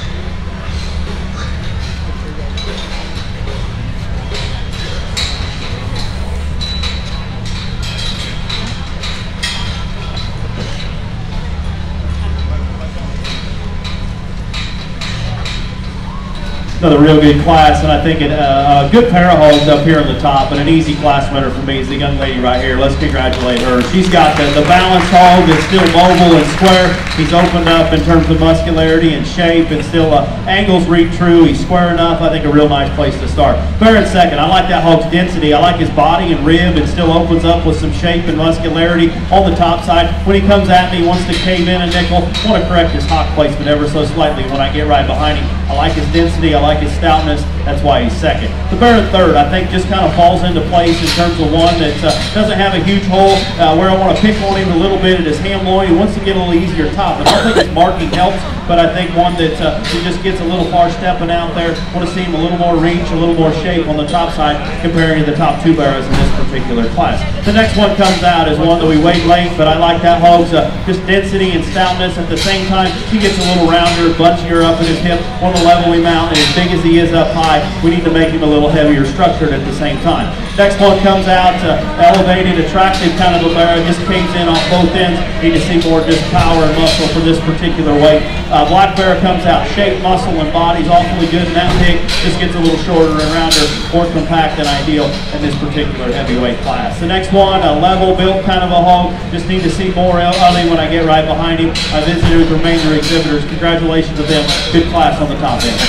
Speaker 5: Another real good class, and I think a good pair of hogs up here on the top, and an easy class winner for me is the young lady right here. Let's congratulate her. She's got the balanced hog that's still mobile and square. He's opened up in terms of muscularity and shape, and still angles read true. He's square enough. I think a real nice place to start. Barrett second. I like that hog's density. I like his body and rib. It still opens up with some shape and muscularity on the top side. When he comes at me, he wants to cave in a nickel. I want to correct his hock placement ever so slightly when I get right behind him. I like his density. I like his stoutness. That's why he's second. The Barrett third, I think, just kind of falls into place in terms of one that doesn't have a huge hole where I want to pick on him a little bit at his ham loin. He wants to get a little easier top. I don't think his marking helps, but I think one that he just gets a little far stepping out there. I want to see him a little more reach, a little more shape on the top side comparing to the top two Barrows in this particular class. The next one comes out is one that we weighed late, but I like that hog's just density and stoutness. At the same time, he gets a little rounder, bunchier up in his hip. Want to level him out, and as big as he is up high, we need to make him a little heavier structured at the same time. Next one comes out, elevated, attractive kind of a Barrow, just caves in off both ends. Need to see more just power and muscle for this particular weight. Black Barrow comes out, shape, muscle, and body's awfully good in that pig. Just gets a little shorter and rounder, more compact than ideal in this particular heavyweight class. The next one, a level built kind of a hog. Just need to see more of him when I get right behind him. I visited with the remainder exhibitors. Congratulations to them. Good class on the top end.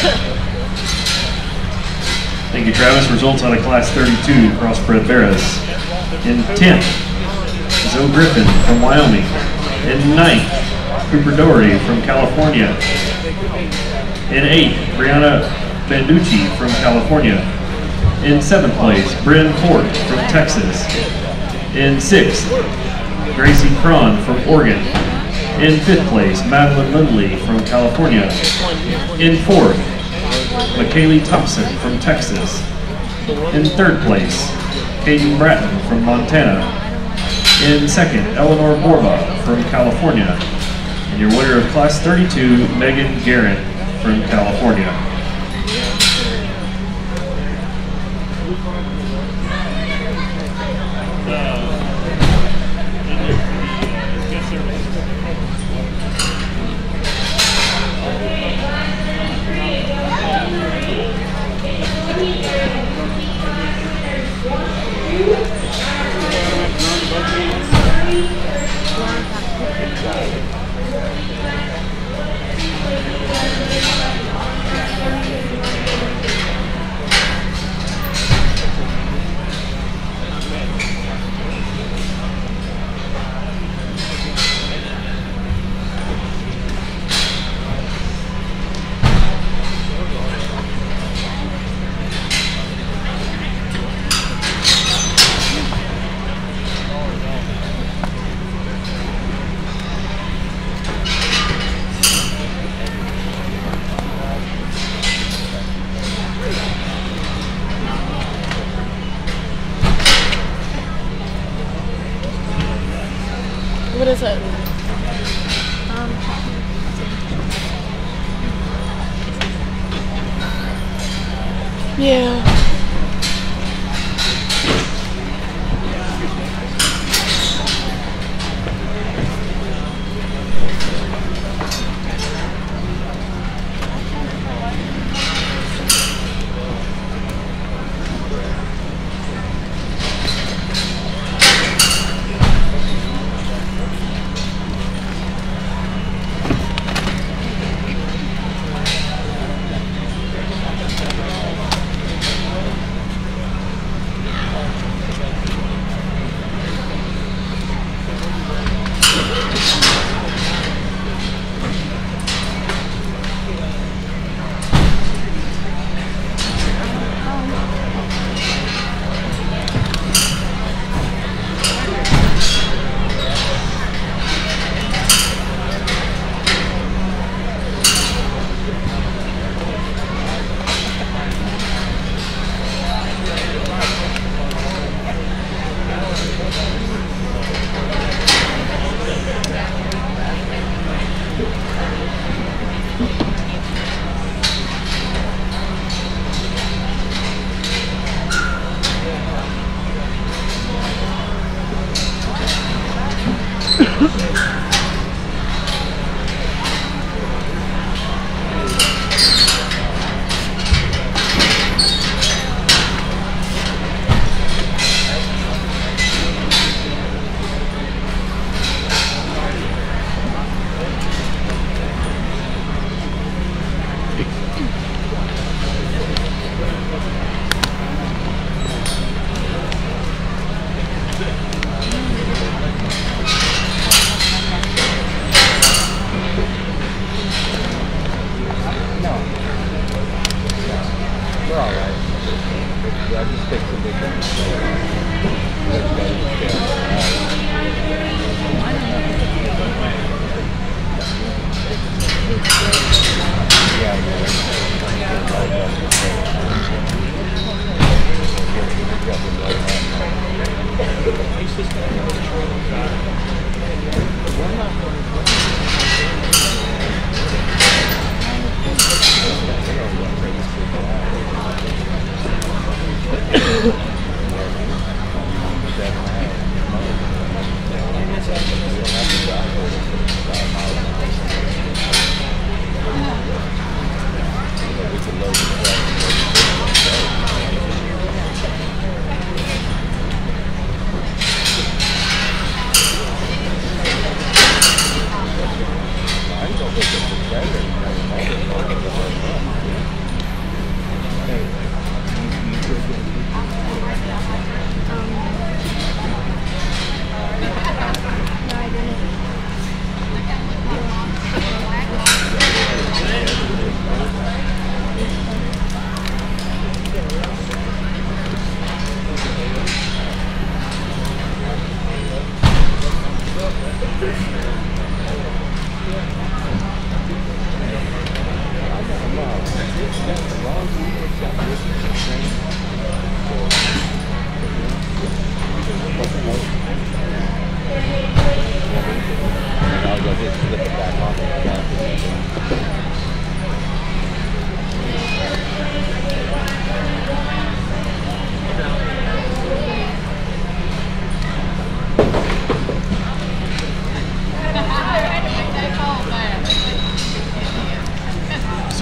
Speaker 1: Thank you, Travis. Results out of Class 32 crossbred Barrows. In 10th, Zoe Griffin from Wyoming. In 9th, Cooper Doherty from California. In 8th, Brianna Banducci from California. In 7th place, Bryn Ford from Texas. In 6th, Gracie Cron from Oregon. In 5th place, Madeline Lindley from California. In 4th, McKaylee Thompson from Texas. In 3rd place, Caden Bratton from Montana. In 2nd, Eleanor Borba from California. And your winner of Class 32, Megan Garrett from California.
Speaker 3: Yeah.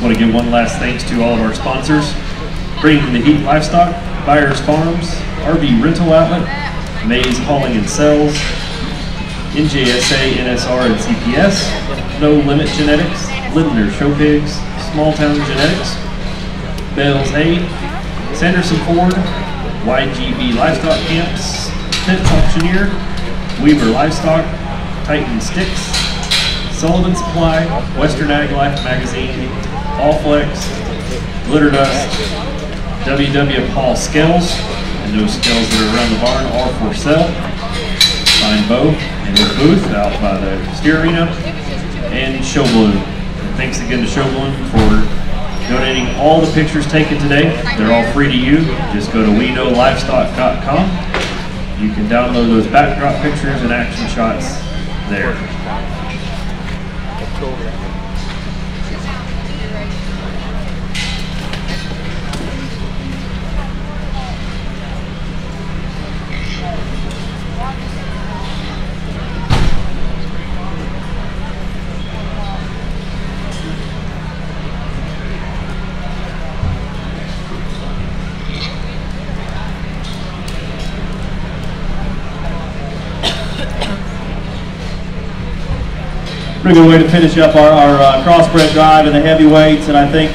Speaker 1: Just want to give one last thanks to all of our sponsors: Bringing the Heat Livestock, Byers Farms, RV Rental Outlet, Mays Hauling and Sells, NJSA, NSR, and CPS, No Limit Genetics, Lindner Show Pigs, Small Town Genetics, Bell's 8, Sanderson Ford, YGB Livestock Camps, Fence Auctioneer, Weaver Livestock, Titan Sticks, Sullivan Supply, Western Ag Life Magazine, Allflex, Glitter Dust, WW Paul Scales, and those scales that are around the barn are for sale. Find Bo and his booth out by the steer arena, and Show Balloon. Thanks again to Show Balloon for donating all the pictures taken today. They're all free to you. Just go to WeKnowLivestock.com. You can download those backdrop pictures and action shots there.
Speaker 5: Pretty good way to finish up our crossbred drive in the heavyweights, and I think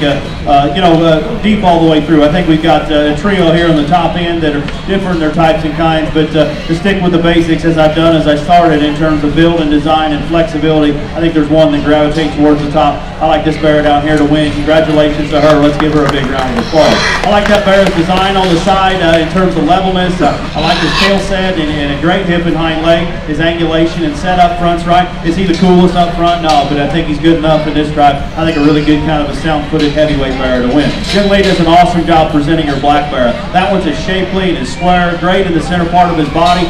Speaker 5: deep all the way through. I think we've got a trio here on the top end that are different in their types and kinds, but to stick with the basics as I've done as I started in terms of build and design and flexibility, I think there's one that gravitates towards the top. I like this bear down here to win. Congratulations to her. Let's give her a big round of applause. I like that bear's design on the side in terms of levelness. I like his tail set and a great hip and hind leg. His angulation and set up front's right. Is he the coolest up front? No, but I think he's good enough in this drive. I think a really good kind of a sound-footed heavyweight bear to win. Young lady does an awesome job presenting her black bear. That one's as shapely and as square, great in the center part of his body.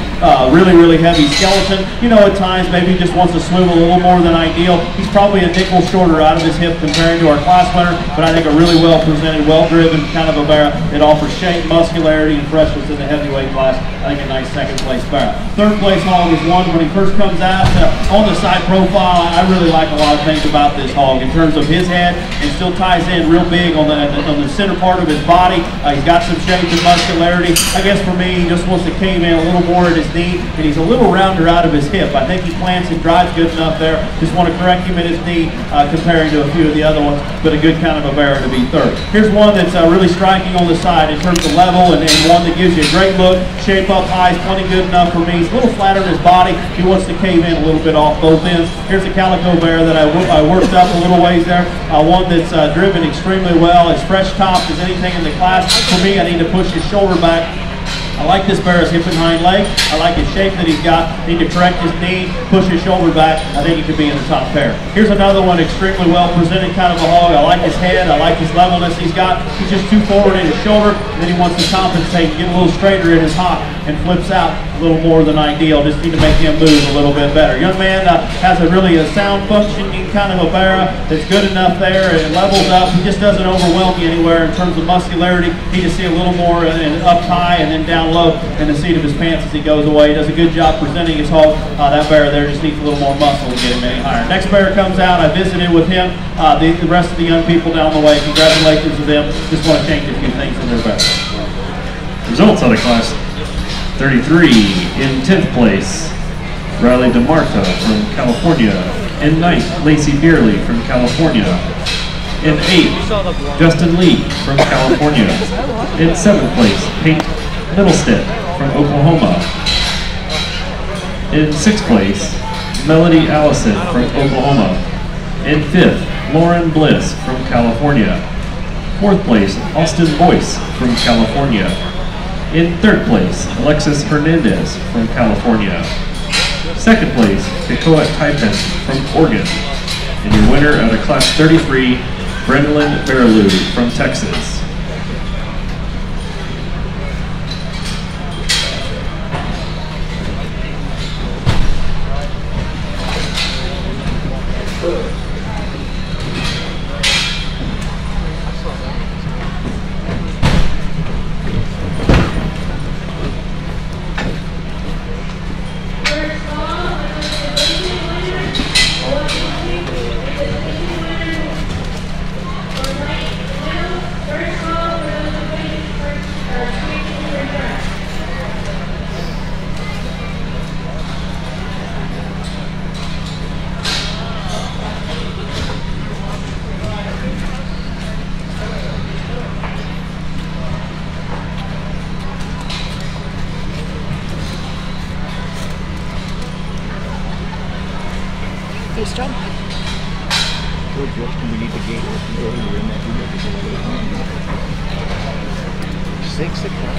Speaker 5: Really, really heavy skeleton. You know, at times maybe he just wants to swivel a little more than ideal. He's probably a nickel shorter out of his hip compared to our class winner, but I think a really well presented, well driven kind of a bear that offers shape, muscularity, and freshness in the heavyweight class. I think a nice second place bear. Third place hog is one when he first comes out on the side profile. I really like a lot of things about this hog in terms of his head, and still ties in real big on the center part of his body. He's got some shape and muscularity. I guess for me, he just wants to cave in a little more at his knee, and he's a little rounder out of his hip. I think he plants and drives good enough there. Just want to correct him at his knee comparing to a few of the other ones, but a good kind of a bear to be third. Here's one that's really striking on the side in terms of level, and one that gives you a great look. Shape up high is plenty good enough for me. He's a little flatter in his body. He wants to cave in a little bit off both ends. Here's a calico bear that I worked up a little ways there. One that's driven extremely well, as fresh topped as anything in the class. For me, I need to push his shoulder back. I like this bear's hip and hind leg. I like his shape that he's got. Need to correct his knee, push his shoulder back. I think he could be in the top pair. Here's another one, extremely well presented kind of a hog. I like his head. I like his levelness he's got. He's just too forward in his shoulder, and then he wants to compensate, get a little straighter in his hock, and flips out a little more than ideal. Just need to make him move a little bit better. Young man has a really sound functioning kind of a bear that's good enough there and levels up. He just doesn't overwhelm you anywhere in terms of muscularity. He just see a little more up high and then down low in the seat of his pants as he goes away. He does a good job presenting his hog. That bear there just needs a little more muscle to get him any higher. Next bear comes out. I visited with him. The rest of the young people down the way, congratulations to them. Just want to change a few things in their bear.
Speaker 1: Results out of class 33. In 10th place, Riley DeMarta from California. In 9th, Lacey Beerley from California. In 8th, Justin Lee from California. In 7th place, Pete Middlestead from Oklahoma. In 6th place, Melody Allison from Oklahoma. In 5th, Lauren Bliss from California. 4th place, Austin Boyce from California. In 3rd place, Alexis Hernandez from California. 2nd place, Kekoa Taipen from Oregon. And your winner out of class 33, Brendan Barrow from Texas.
Speaker 3: Good job.
Speaker 6: Good, what can we need to gain? We're in that room. 6 o'clock.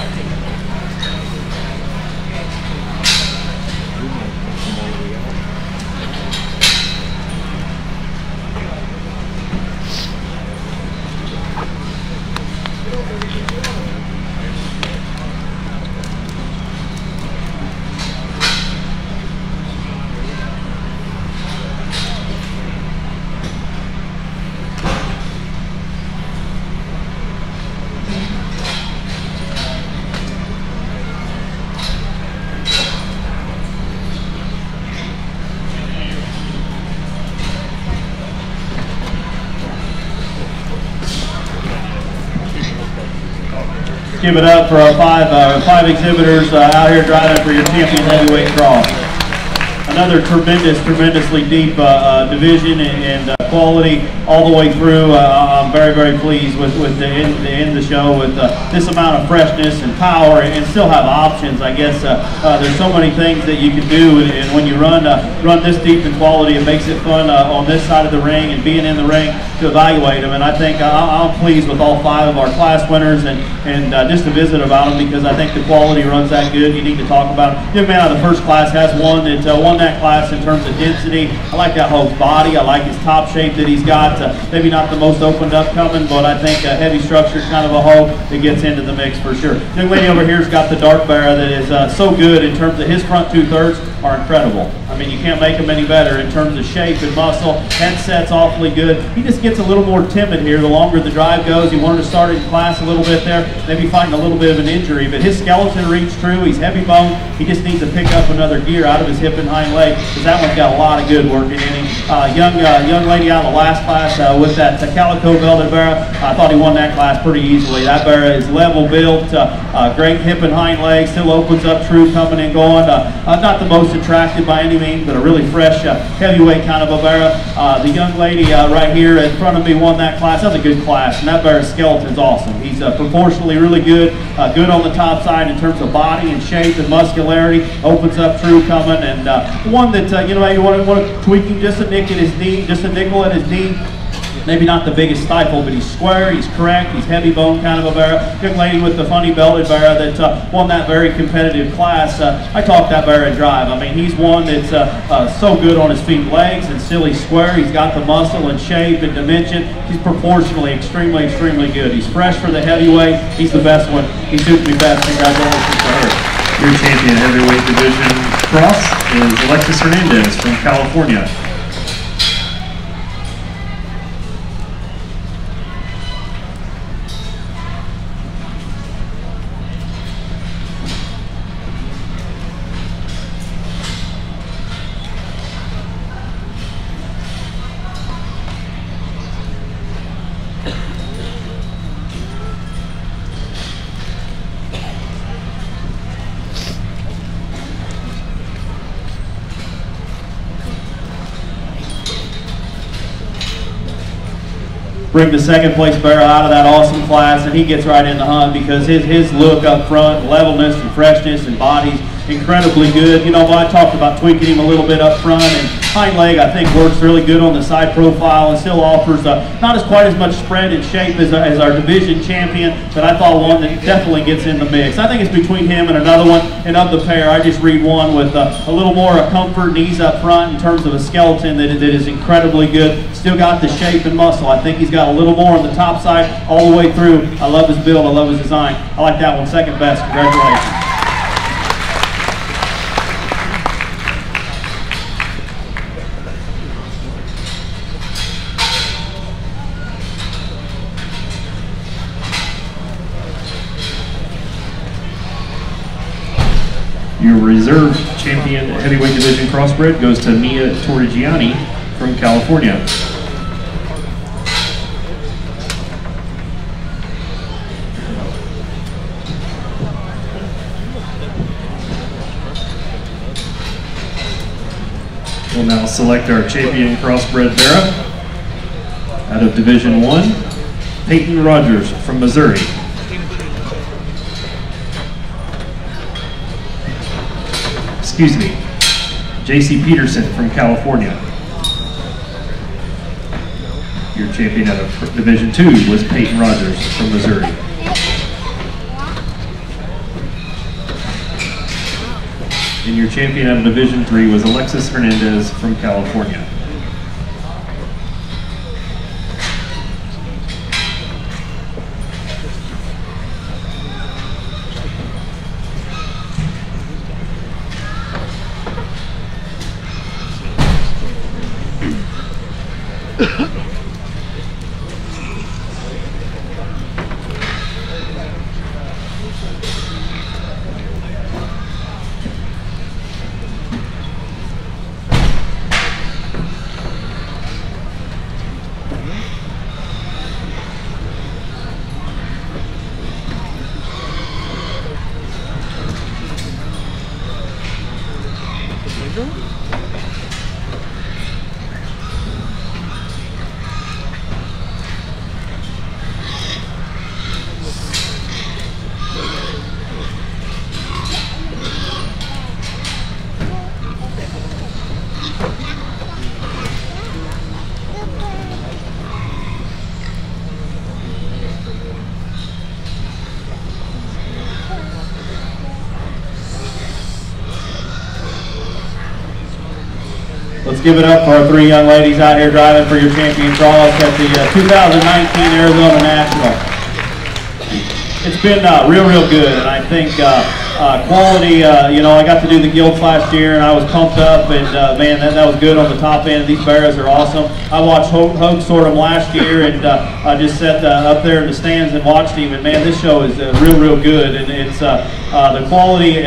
Speaker 6: We might come all the way out.
Speaker 5: Give it up for our five exhibitors out here driving for your champion heavyweight draw. another tremendously deep division and quality all the way through. I'm very pleased with the end of the show with this amount of freshness and power, and still have options. I guess there's so many things that you can do, and when you run this deep in quality, it makes it fun on this side of the ring and being in the ring to evaluate them. And I think I'm pleased with all 5 of our class winners, and just to visit about them, because I think the quality runs that good. You need to talk about them. Young man out of the first class has one that won that class in terms of density. I like that whole body. I like his top shape that he's got. Maybe not the most opened up coming, but I think a heavy structure kind of a hoe that gets into the mix for sure. Young lady over here's got the dark Barrow that is so good in terms of his front 2/3 are incredible. I mean, you can't make him any better in terms of shape and muscle. Head set's awfully good. He just gets a little more timid here the longer the drive goes. He wanted to start in class a little bit there, maybe fighting a little bit of an injury, but his skeleton reads true. He's heavy bone. He just needs to pick up another gear out of his hip and hind leg, because that one's got a lot of good working in him. Young lady out of the last class with that calico belted Barrow, I thought he won that class pretty easily. That Barrow is level built, great hip and hind leg, still opens up true coming and going. Not the most attractive by any means, but a really fresh heavyweight kind of a Barrow. The young lady right here in front of me won that class. That's a good class, and that Barrow's skeleton's awesome. He's proportionally really good, good on the top side in terms of body and shape and muscularity. Opens up true coming, and one that you want to tweak him just a nick at his knee, just a nickel at his knee. Maybe not the biggest stifle, but he's square, he's correct, he's heavy bone kind of a Barrow. Young lady with the funny belted Barrow that won that very competitive class. I talked that Barrow drive. I mean, he's one that's so good on his feet and legs, and still he's square. He's got the muscle and shape and dimension. He's proportionally extremely good. He's fresh for the heavyweight. He's the best one. He suits me best. Congratulations to her.
Speaker 1: Your champion heavyweight division cross is Alexis Hernandez from California.
Speaker 5: Bring the second place Barrow out of that awesome class, and he gets right in the hunt because his look up front, levelness and freshness and body's incredibly good. You know, I talked about tweaking him a little bit up front, and hind leg I think works really good on the side profile and still offers not as quite as much spread and shape as our division champion, but I thought one that definitely gets in the mix. I think it's between him and another one, and of the pair I just read one with a little more comfort and ease up front in terms of a skeleton that is incredibly good. Still got the shape and muscle. I think he's got a little more on the top side all the way through. I love his build. I love his design. I like that one second best. Congratulations.
Speaker 1: Your reserve champion heavyweight division crossbred goes to Mia Torrigiani from California. We'll now select our champion crossbred Barrow out of Division 1, Peyton Rogers from Missouri. Excuse me, J.C. Peterson from California. Your champion out of Division 2 was Peyton Rogers from Missouri. And your champion out of Division 3 was Alexis Hernandez from California.
Speaker 5: give it up for our 3 young ladies out here driving for your champion cross at the 2019 Arizona National. It's been real good, and I think quality, you know, I got to do the gilts last year, and I was pumped up, and man, that was good on the top end. These barrows are awesome. I watched Hogue sort them last year, and I just sat up there in the stands and watched him, and man, this show is real good, and it's the quality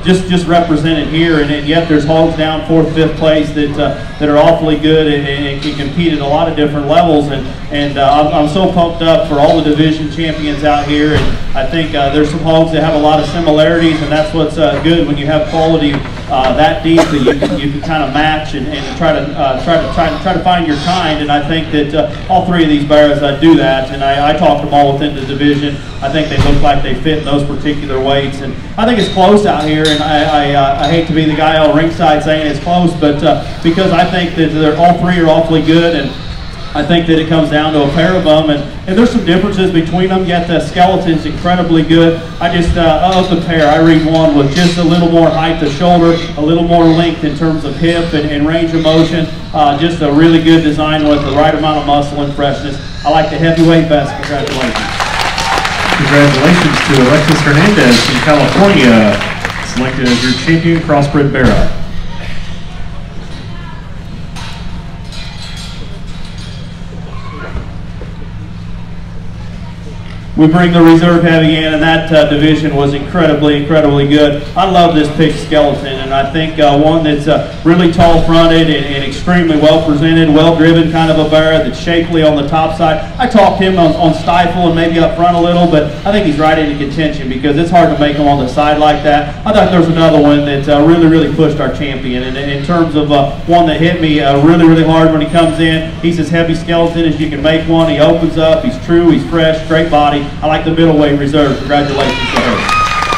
Speaker 5: just represented here, and yet there's hogs down 4th, 5th place that are awfully good and can compete at a lot of different levels, and I'm so pumped up for all the division champions out here, and I think there's some hogs that have a lot of similarities, and that's what's good when you have quality that deep that you can kind of match and try to find your kind. And I think that all 3 of these barrows do that, and I talked them all within the division. I think they look like they fit in those particular weights, and I think it's close out here. And I hate to be the guy on ringside saying it's close, but because I think that all 3 are awfully good, and I think that it comes down to a pair of them, and there's some differences between them, yet the skeleton's incredibly good. I just, of the pair, I read one with just a little more height to shoulder, a little more length in terms of hip and range of motion, just a really good design with the right amount of muscle and freshness. I like the heavyweight best. Congratulations.
Speaker 1: Congratulations to Alexis Hernandez from California, selected as your champion crossbred barrow.
Speaker 5: We bring the reserve heavy in, and that division was incredibly good. I love this picked skeleton, and I think one that's really tall fronted and extremely well presented, well driven kind of a barrow that's shapely on the top side. I talked him on stifle and maybe up front a little, but I think he's right into contention because it's hard to make him on the side like that. I thought there was another one that really pushed our champion, and in terms of one that hit me really hard when he comes in, he's as heavy skeleton as you can make one. He opens up, he's true, he's fresh, great body. I like the middleweight reserve. Congratulations to her.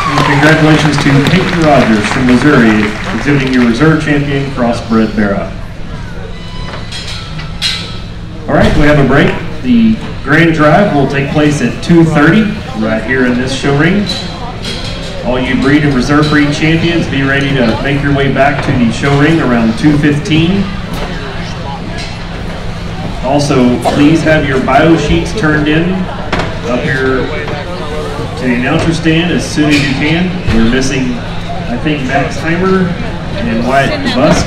Speaker 1: And congratulations to Peyton Rogers from Missouri, exhibiting your reserve champion crossbred barrow. All right, we have a break. The grand drive will take place at 2:30 right here in this show ring. All you breed and reserve breed champions, be ready to make your way back to the show ring around 2:15. Also, please have your bio sheets turned in up here to the announcer stand as soon as you can. We're missing, I think, Max Heimer and Wyatt Busk.